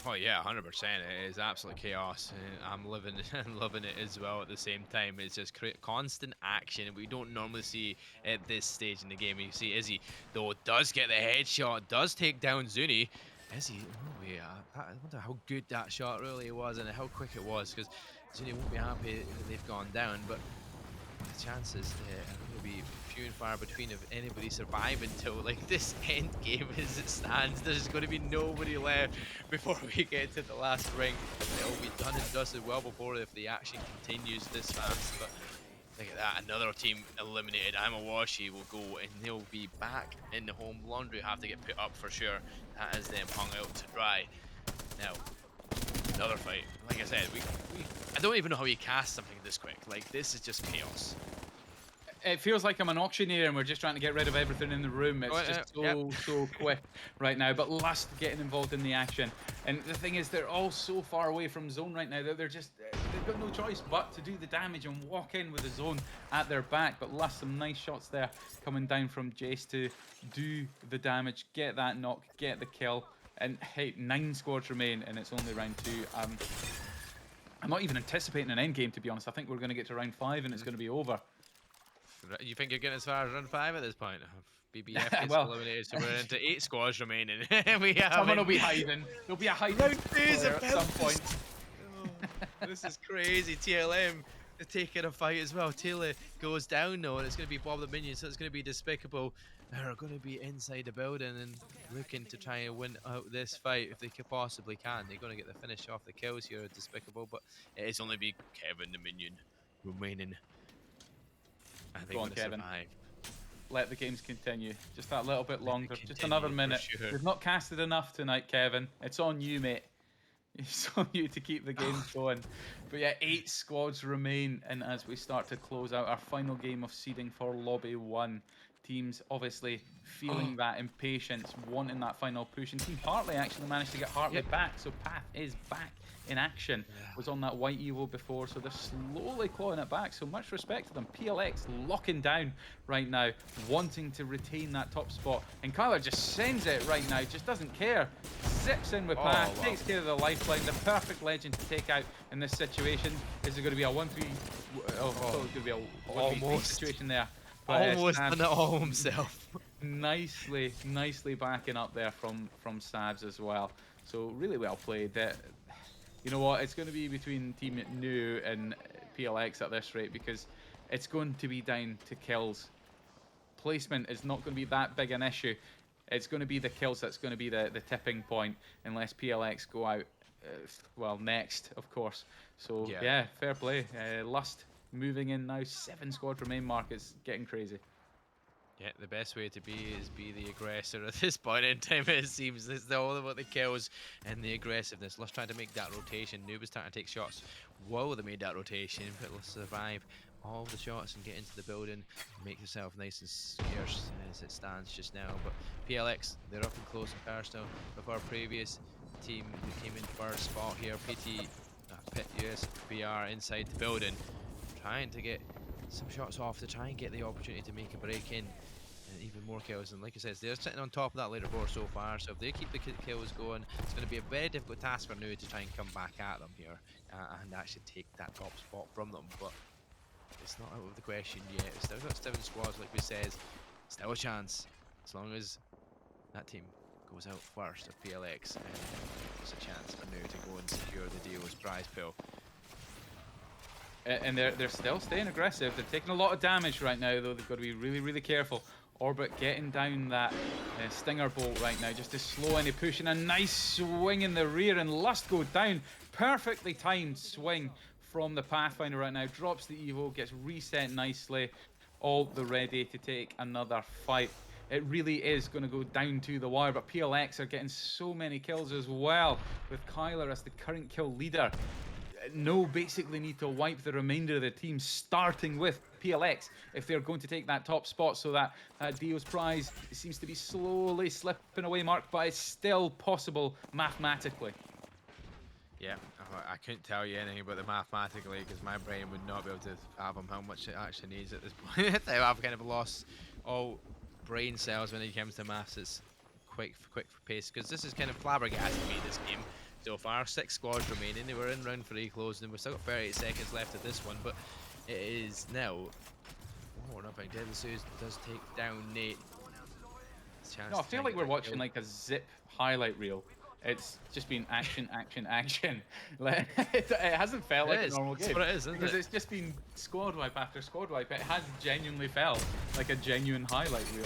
Oh yeah, 100%. It is absolute chaos. I'm living and loving it as well at the same time. It's just constant action we don't normally see at this stage in the game. You see Izzy, though, does get the headshot, does take down Zuni. Izzy, oh yeah, I wonder how good that shot really was and how quick it was, because Zuni won't be happy that they've gone down, but the chances are going to be few and far between of anybody surviving till like this end game as it stands. There's going to be nobody left before we get to the last ring. It'll be done and dusted well before if the action continues this fast. But look at that, another team eliminated. Amawashi will go and they'll be back in the home. Laundry have to get put up for sure. That is them hung out to dry. Now, another fight. Like I said, I don't even know how you cast something this quick. Like, this is just chaos. It feels like I'm an auctioneer and we're just trying to get rid of everything in the room. It's just so quick right now. But Lust getting involved in the action. And the thing is, they're all so far away from zone right now that they've got no choice but to do the damage and walk in with the zone at their back. But Lust, some nice shots there coming down from Jace to do the damage, get that knock, get the kill. And hey, 9 squads remain and it's only round 2. I'm not even anticipating an end game, to be honest. I think we're going to get to round 5 and it's going to be over. You think you're getting as far as round 5 at this point? BBF gets Well, eliminated, so we're into 8 squads remaining. We have someone will be hiding. There'll be a hiding player at some point. Oh, this is crazy. TLM is taking a fight as well. Taylor goes down though, and it's going to be Bob the Minion, so it's going to be Despicable. They're going to be inside the building and looking to try and win out this fight if they possibly can. They're going to get the finish off the kills here at Despicable, but it's only be Kevin the Minion remaining. I think Go on, Kevin. Survive. Let the games continue. Just that little bit longer. Just another minute. Sure. We've not casted enough tonight, Kevin. It's on you, mate. It's on you to keep the games going. But yeah, 8 squads remain, and as we start to close out our final game of seeding for Lobby 1, teams obviously feeling that impatience, wanting that final push, and Team Hartley actually managed to get Hartley back, so Path is back in action. Was on that White Evo before, so they're slowly clawing it back, so much respect to them. PLX locking down right now, wanting to retain that top spot, and Kyler just sends it right now, just doesn't care. Zips in with Path, takes care of the lifeline, the perfect legend to take out in this situation. Is it going to be a 1-3? Oh, it's going to be a 1-3 situation there. But almost done it all himself. nicely backing up there from Sabs as well. So really well played. You know what? It's going to be between Team New and PLX at this rate because it's going to be down to kills. Placement is not going to be that big an issue. It's going to be the kills that's going to be the tipping point unless PLX go out, well, next, of course. So yeah, fair play. Lust moving in now. 7 squad remain mark. It's getting crazy. Yeah, the best way to be is be the aggressor at this point in time, it seems. It's all about the kills and the aggressiveness. Let's try to make that rotation. Noob is starting to take shots. Whoa, they made that rotation, but let's survive all the shots and get into the building. Make yourself nice and scarce as it stands just now. But PLX, they're up and close and personal with our previous team who came in first spot here. Pit USBR inside the building, trying to get some shots off to try and get the opportunity to make a break in and even more kills. And like I said, they're sitting on top of that leaderboard so far, so if they keep the kills going, it's going to be a very difficult task for New to try and come back at them here and actually take that top spot from them. But it's not out of the question yet. It's still got 7 squads, like we said. Still a chance as long as that team goes out first of PLX, and there's a chance for New to go and secure the deal's prize pool. And they're still staying aggressive. They're taking a lot of damage right now, though. They've got to be really careful. Orbit getting down that Stinger bolt right now just to slow any push, and a nice swing in the rear, and Lust go down. Perfectly timed swing from the Pathfinder right now. Drops the Evo, gets reset nicely. All the ready to take another fight. It really is going to go down to the wire, but PLX are getting so many kills as well, with Kyler as the current kill leader. No, basically need to wipe the remainder of the team, starting with PLX, if they're going to take that top spot. So that Dio's prize seems to be slowly slipping away, Mark, but it's still possible mathematically. Yeah, I couldn't tell you anything about the mathematically because my brain would not be able to fathom how much it actually needs at this point. I've kind of lost all brain cells when it comes to maths. It's quick pace because this is kind of flabbergasting me, this game. So far, 6 squads remaining. They were in round 3 closing, and we've still got 38 seconds left of this one, but it is now. Oh, nothing. Deadly Suze does take down Nate. No, I feel like we're watching like a zip highlight reel. It's just been action, action, action. Like, it hasn't felt It like a is. normal That's game what it is, isn't because it? it's just been squad wipe after squad wipe. It has genuinely felt like a genuine highlight reel,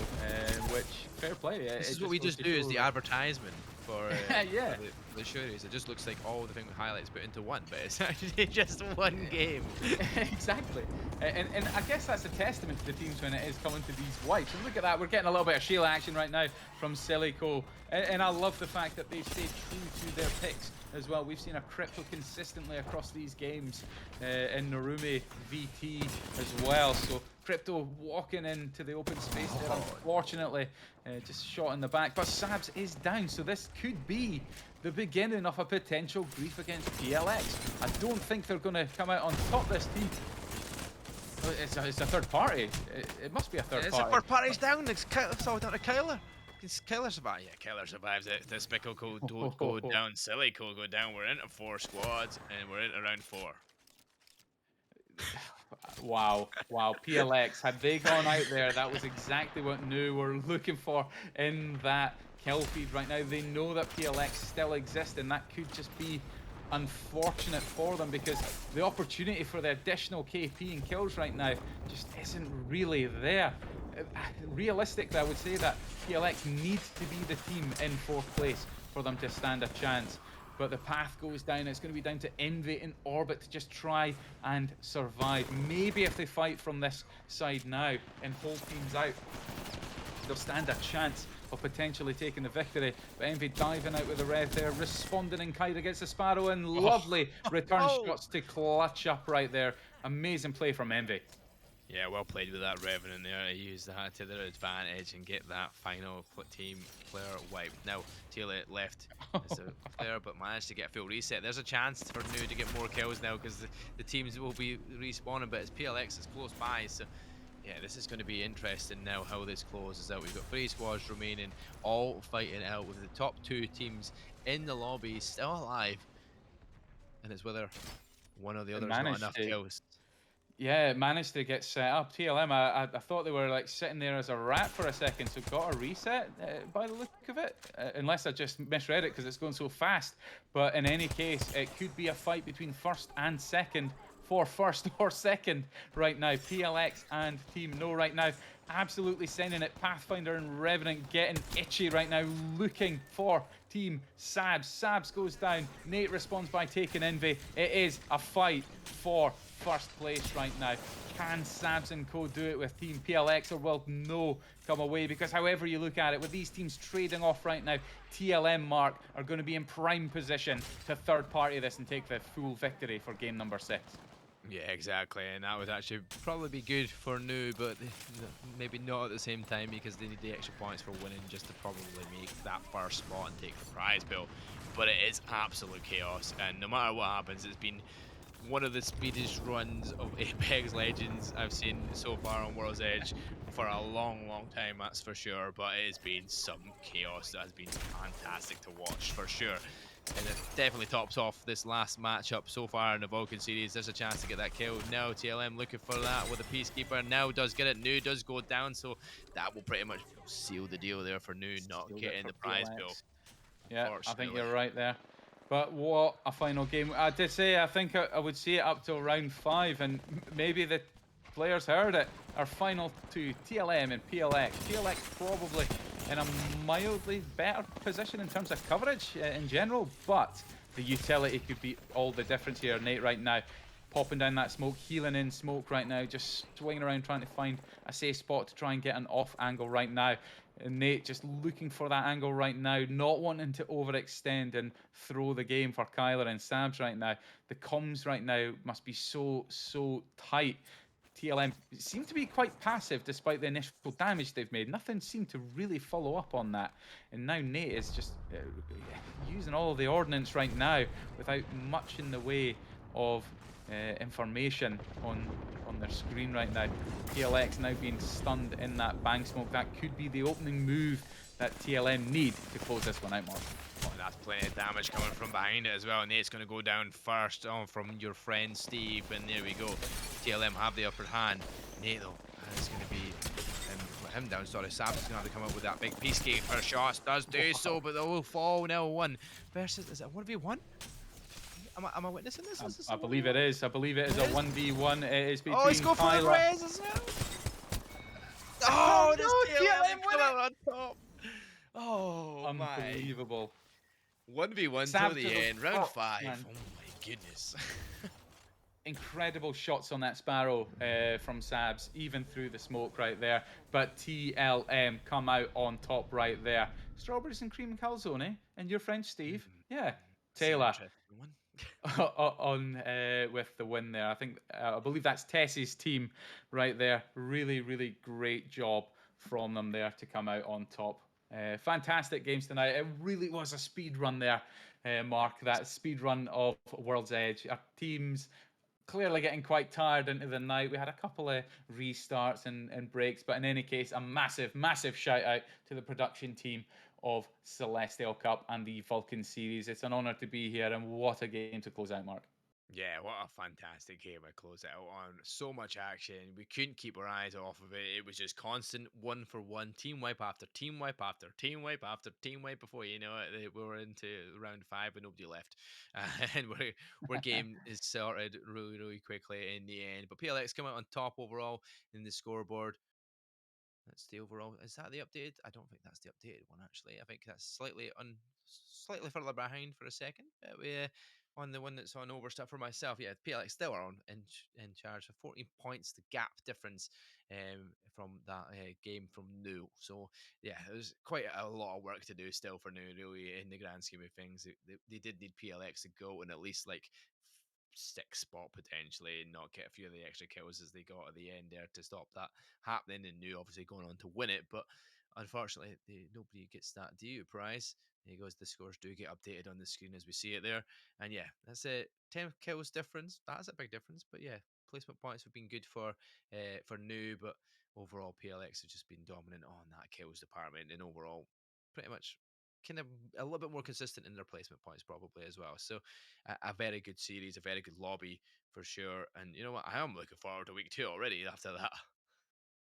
which fair play. This It is what just we goes just to do is show the that. advertisement for Yeah, the series. It just looks like all the thing with highlights put into one, but it's actually just one game. exactly. And I guess that's a testament to the teams when it is coming to these wipes. And look at that, we're getting a little bit of shield action right now from Silico. And I love the fact that they've stayed true to their picks as well. We've seen a Crypto consistently across these games in Narumi VT as well. So Crypto walking into the open space there, unfortunately, just shot in the back. But Sabs is down, so this could be the beginning of a potential grief against PLX. I don't think they're going to come out on top this team. It's a third party. It must be a third It's party. a first party's down. It's all down to Kyler. Kyler survives. Yeah, Kyler survives it. Despicable don't go down. Silly go down. We're into 4 squads and we're into round 4. Wow, wow. PLX, had they gone out there, that was exactly what Nu were looking for in that kill feed right now. They know that PLX still exists, and that could just be unfortunate for them because the opportunity for the additional KP and kills right now just isn't really there. Realistically, I would say that PLX needs to be the team in 4th place for them to stand a chance. But the path goes down. It's going to be down to Envy and Orbit to just try and survive. Maybe if they fight from this side now and hold teams out, they'll stand a chance of potentially taking the victory. But Envy diving out with the red there, responding in kind against the Sparrow, and lovely return shots to clutch up right there. Amazing play from Envy. Yeah, well played with that Revenant there. They used that to their advantage and get that final team player wiped. Now, Taylor left as a player, but managed to get a full reset. There's a chance for Nu to get more kills now because the teams will be respawning, but it's PLX is close by, so yeah, this is going to be interesting now how this closes out. We've got 3 squads remaining, all fighting out with the top 2 teams in the lobby still alive, and it's whether one or the other has got enough kills. Yeah, it managed to get set up. TLM, I thought they were like sitting there as a rat for a second, so got a reset by the look of it. Unless I just misread it because it's going so fast. But in any case, it could be a fight between first and second for first or second right now. PLX and Team No right now absolutely sending it. Pathfinder and Revenant getting itchy right now, looking for Team Sabs. Sabs goes down. Nate responds by taking Envy. It is a fight for first place right now. Can Sabs and Co do it with Team PLX, or will No come away? Because however you look at it, with these teams trading off right now, TLM Mark are going to be in prime position to third party this and take the full victory for game number 6. Yeah, exactly, and that would actually probably be good for Nu, but maybe not at the same time because they need the extra points for winning just to probably make that first spot and take the prize bill. But it is absolute chaos, and no matter what happens, it's been one of the speediest runs of Apex Legends I've seen so far on World's Edge for a long, long time, that's for sure. But it has been some chaos that has been fantastic to watch, for sure. And it definitely tops off this last matchup so far in the Vulcan series. There's a chance to get that kill. Now TLM looking for that with a Peacekeeper. Now does get it. Nu does go down, so that will pretty much seal the deal there for Nu not getting the prize bill. Yeah, I think you're right there. But what a final game. I did say I think I would see it up till round 5, and maybe the players heard it. Our final 2, TLM and PLX. PLX probably in a mildly better position in terms of coverage in general, but the utility could be all the difference here. Nate right now popping down that smoke, healing in smoke right now, just swinging around trying to find a safe spot to try and get an off angle right now. And Nate just looking for that angle right now, not wanting to overextend and throw the game for Kyler and Sabs right now. The comms right now must be so tight. TLM seem to be quite passive despite the initial damage they've made. Nothing seemed to really follow up on that. And now Nate is just using all of the ordnance right now without much in the way of information on their screen right now. PLX now being stunned in that bang smoke. That could be the opening move that TLM need to close this one out, Mark. Oh, that's plenty of damage coming from behind it as well. Nate's going to go down first from your friend Steve, and there we go. TLM have the upper hand. Nate though is going to be him down. Sorry, Sabs is going to have to come up with that big peacekeeper shot. Does do so, Wow. but they will fall now 1 versus. Is it 1v1? Am I witnessing this? Is this a I believe it 1v1? is. I believe it is It a is. 1v1. It is Oh, he's between going for the Kyla. res as well. Oh Oh, does no, TLM TLM win come it! out on top? Oh my. Unbelievable. 1v1 till Sabs the with those end. Round shots, 5. man. Oh my goodness. Incredible shots on that Sparrow from Sabs, even through the smoke right there. But TLM come out on top right there. Strawberries and cream calzone, eh? And your French Steve? Mm, Yeah. it's an Taylor interesting one. on with the win there. I think I believe that's Tess's team right there. Really, really great job from them there to come out on top. Fantastic games tonight. It really was a speed run there, Mark. That speed run of World's Edge. Our teams clearly getting quite tired into the night. We had a couple of restarts and breaks, but in any case, a massive, massive shout out to the production team of Celestial Cup and the Vulcan series. It's an honor to be here, and what a game to close out, Mark. Yeah, what a fantastic game I closed it out on. So much action. We couldn't keep our eyes off of it. It was just constant one for one, team wipe after team wipe after team wipe after team wipe. Before you know it, we were into round 5 and nobody left. And we're game is sorted really, really quickly in the end. But PLX come out on top overall in the scoreboard. That's the overall. Is that the updated? I don't think that's the updated one actually. I think that's slightly further behind for a second. We on the one that's on Overstuff for myself. Yeah, PLX still are on in charge of 14 points. The gap difference from that game from New. So yeah, there's quite a lot of work to do still for New. Really, in the grand scheme of things, they did need PLX to go and at least like 6 spot potentially and not get a few of the extra kills as they got at the end there to stop that happening, and New obviously going on to win it, but unfortunately nobody gets that DU prize. There goes, the scores do get updated on the screen as we see it there, and yeah, that's a 10 kills difference. That's a big difference, but yeah, placement points have been good for New, but overall PLX have just been dominant on that kills department, and overall pretty much kind of a little bit more consistent in their placement points probably as well. So a very good series, a very good lobby for sure. And you know what? I am looking forward to week 2 already after that.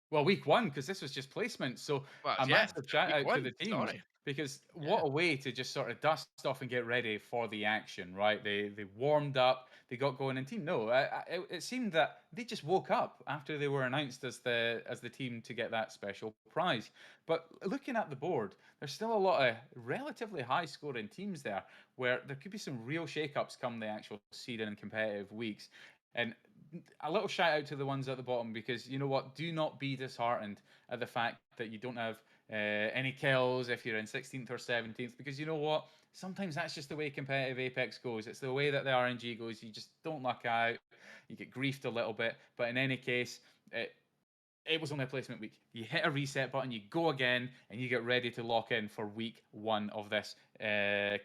Well, week one, because this was just placement. So Well, a yeah, massive shout week out to 1. the teams Sorry. because Yeah. what a way to just sort of dust off and get ready for the action, right? They warmed up, they got going. And team, no, it seemed that they just woke up after they were announced as the team to get that special prize. But looking at the board, there's still a lot of relatively high scoring teams there, where there could be some real shakeups come the actual seeding and competitive weeks. And a little shout out to the ones at the bottom because you know what? Do not be disheartened at the fact that you don't have any kills if you're in 16th or 17th because you know what? Sometimes that's just the way competitive Apex goes. It's the way that the RNG goes. You just don't luck out. You get griefed a little bit. But in any case, it was only a placement week. You hit a reset button, you go again, and you get ready to lock in for week one of this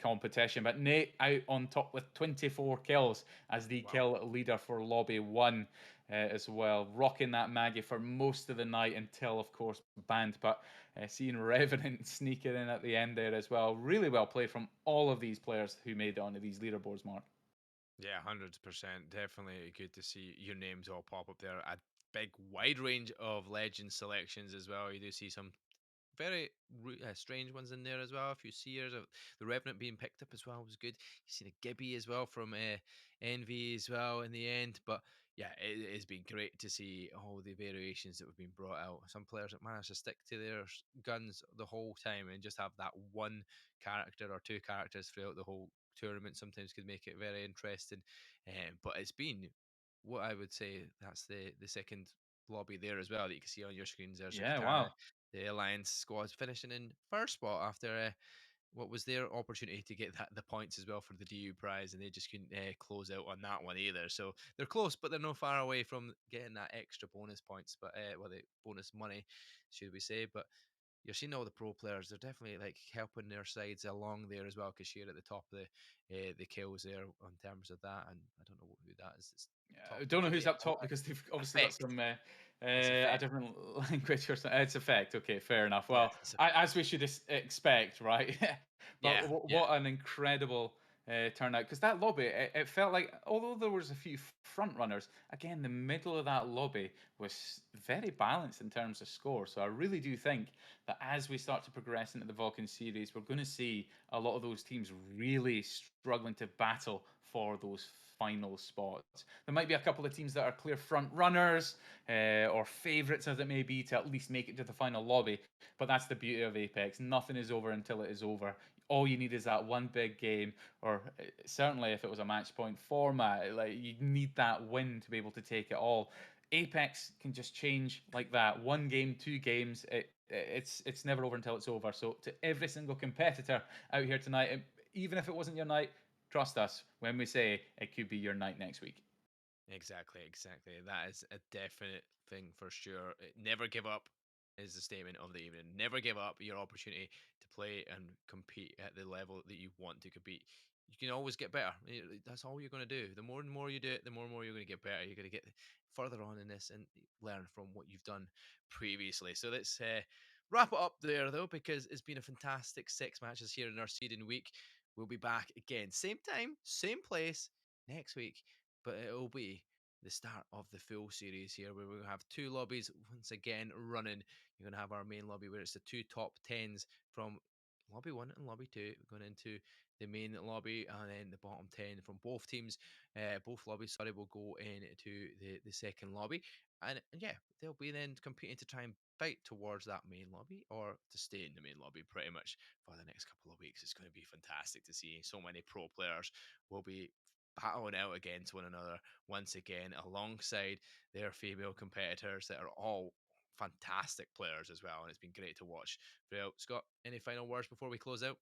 competition. But Nate out on top with 24 kills as the Wow. kill leader for Lobby 1 as well. Rocking that Maggie for most of the night until, of course, banned. But seeing Revenant sneaking in at the end there as well. Really well played from all of these players who made it onto these leaderboards, Mark. Yeah, 100%. Definitely good to see your names all pop up there. A big wide range of legend selections as well. You do see some very strange ones in there as well. A few seers of the Revenant being picked up as well was good. You seen a Gibby as well from Envy as well in the end. But yeah, it has been great to see all the variations that have been brought out. Some players that managed to stick to their guns the whole time and just have that one character or two characters throughout the whole tournament sometimes could make it very interesting. But it's been what I would say that's the second lobby there as well that you can see on your screens. There's Yeah, Kitana, wow. the Alliance squad finishing in first spot after what was their opportunity to get the points as well for the DU prize, and they just couldn't close out on that one either. So they're close, but they're not far away from getting that extra bonus points, but well, the bonus money, should we say? But you're seeing all the pro players; they're definitely like helping their sides along there as well, because you're at the top of the kills there on terms of that. And I don't know who that is. It's top I don't know who's PA. up Oh, top because they've obviously got effect. some It's a effect. different language or something. It's effect. Okay, fair enough. Yes, Well, it's effect. as we should expect, right? But Yeah, yeah. what an incredible turnout, because that lobby, it felt like, although there was a few front runners, again, the middle of that lobby was very balanced in terms of score. So I really do think that as we start to progress into the Vulcan series, we're going to see a lot of those teams really struggling to battle for those final spots. There might be a couple of teams that are clear front runners, or favourites as it may be, to at least make it to the final lobby. But that's the beauty of Apex. Nothing is over until it is over. All you need is that one big game, or certainly if it was a match point format, like you need that win to be able to take it all. Apex can just change like that. One game, two games, it's never over until it's over. So to every single competitor out here tonight, even if it wasn't your night, trust us when we say it could be your night next week. Exactly, exactly. That is a definite thing for sure. Never give up is the statement of the evening. Never give up your opportunity to play and compete at the level that you want to compete. You can always get better. That's all you're going to do. The more and more you do it, the more and more you're going to get better. You're going to get further on in this and learn from what you've done previously. So let's wrap it up there, though, because it's been a fantastic 6 matches here in our seeding week. We'll be back again, same time, same place next week, but it'll be the start of the full series here, where we're going to have two lobbies once again running. You're going to have our main lobby, where it's the two top tens from lobby 1 and lobby 2 going into the main lobby, and then the bottom 10 from both teams, both lobbies, sorry, will go into the second lobby. And yeah, they'll be then competing to try and fight towards that main lobby, or to stay in the main lobby pretty much for the next couple of weeks. It's going to be fantastic to see. So many pro players will be battling out against one another once again, alongside their female competitors that are all fantastic players as well. And it's been great to watch. Well, Scott, any final words before we close out?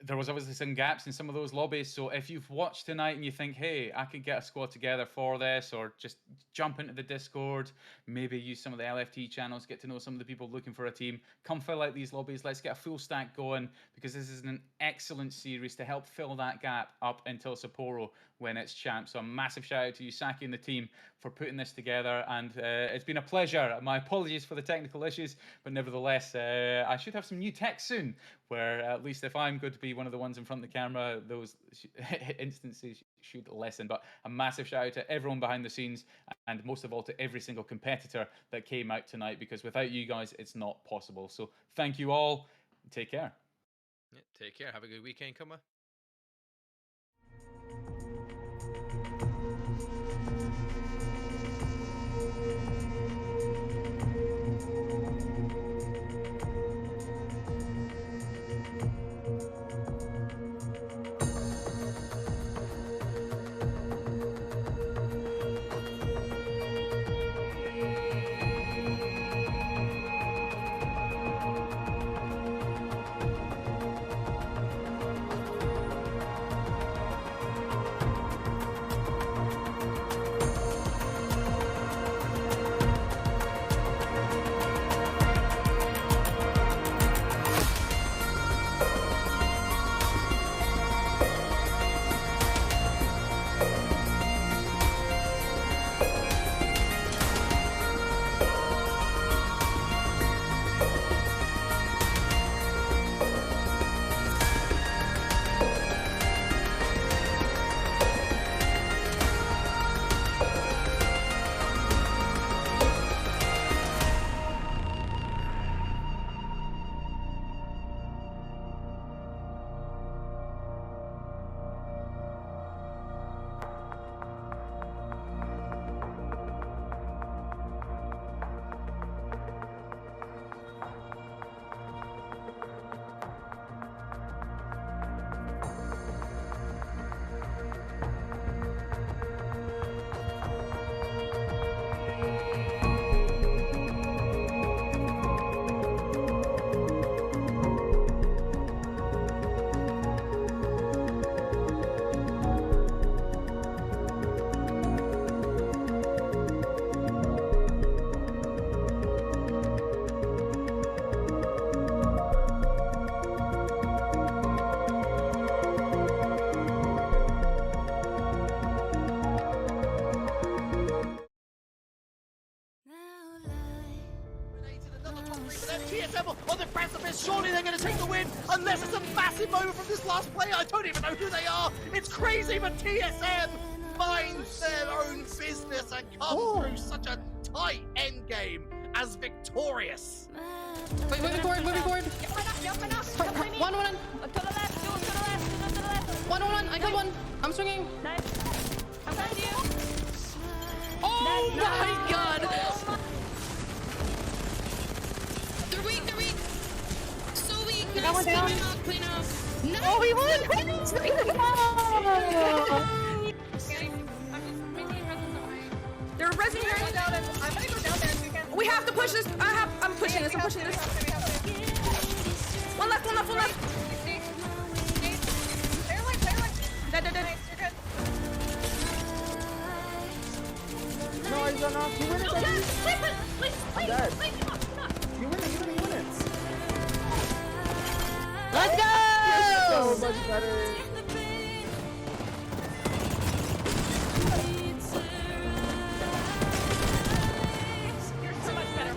There was obviously some gaps in some of those lobbies. So if you've watched tonight and you think, hey, I could get a squad together for this, or just jump into the Discord, maybe use some of the LFT channels, get to know some of the people looking for a team, come fill out these lobbies. Let's get a full stack going, because this is an excellent series to help fill that gap up until Sapporo when it's champ. So a massive shout out to you, Saki, and the team for putting this together. And it's been a pleasure. My apologies for the technical issues, but nevertheless, I should have some new tech soon, where at least if I'm going to be one of the ones in front of the camera, those instances should lessen. But a massive shout out to everyone behind the scenes, and most of all to every single competitor that came out tonight, because without you guys, it's not possible. So thank you all. Take care. Yeah, take care. Have a good weekend, Kuma. TSM on the precipice. Surely they're going to take the win, unless it's a massive massive moment from this last player. I don't even know who they are. It's crazy, but TSM finds their own business and come through such a tight end game as victorious. Wait, moving forward, moving forward. One. To the left, to the left, to the left. One. I got one. I'm swinging. Nice. I'm behind you. Oh Nice. my god. They're weak. So weak. Got one down. Clean up. No. Oh, we won! They're resing her. I'm gonna go down there if you can. We have to push this. I'm pushing this. One left. Dead. You're good. No, he's not off. You win it, baby. Please. You win it. Let's go! So much better. You're so much better.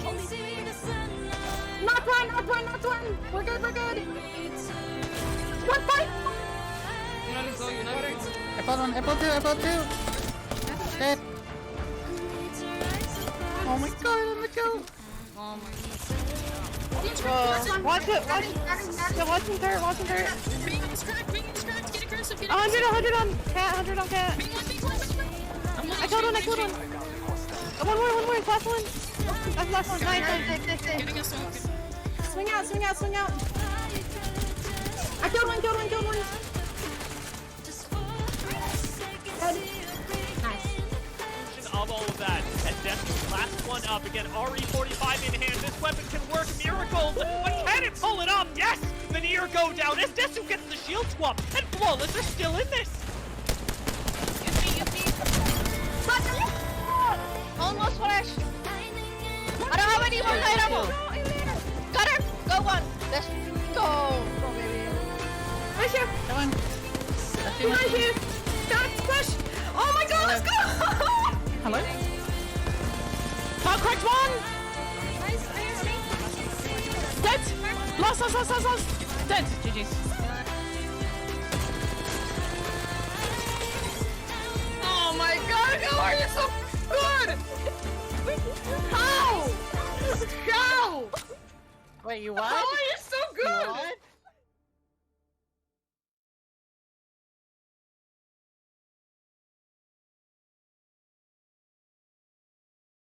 Not one. We're good. One fight. Apple two. Dead. Oh my god, let me go. Oh my Watch him there. Bring his cracked. Get aggressive. 100 on cat. Bring one. I killed one. One more. Last one. That's the last one. Nice. Getting us smoke. Swing out. I killed one. Of all of that, and Death's last one up. Again, RE45 in hand. This weapon can work miracles, but can it pull it off? Yes! The Nier go down as Desu gets the shield swap, and Flawless are still in this. Almost flash. I don't have any more light ammo. Got her. Go one. Let's go. Go, baby. Right here. Come on. Right here. Got it. Push. Oh my god, let's go. Hello? Top cracked one. Dead. Lost. Dead. GG's. Oh my god, how are you so good? How? Wait, you what? How are you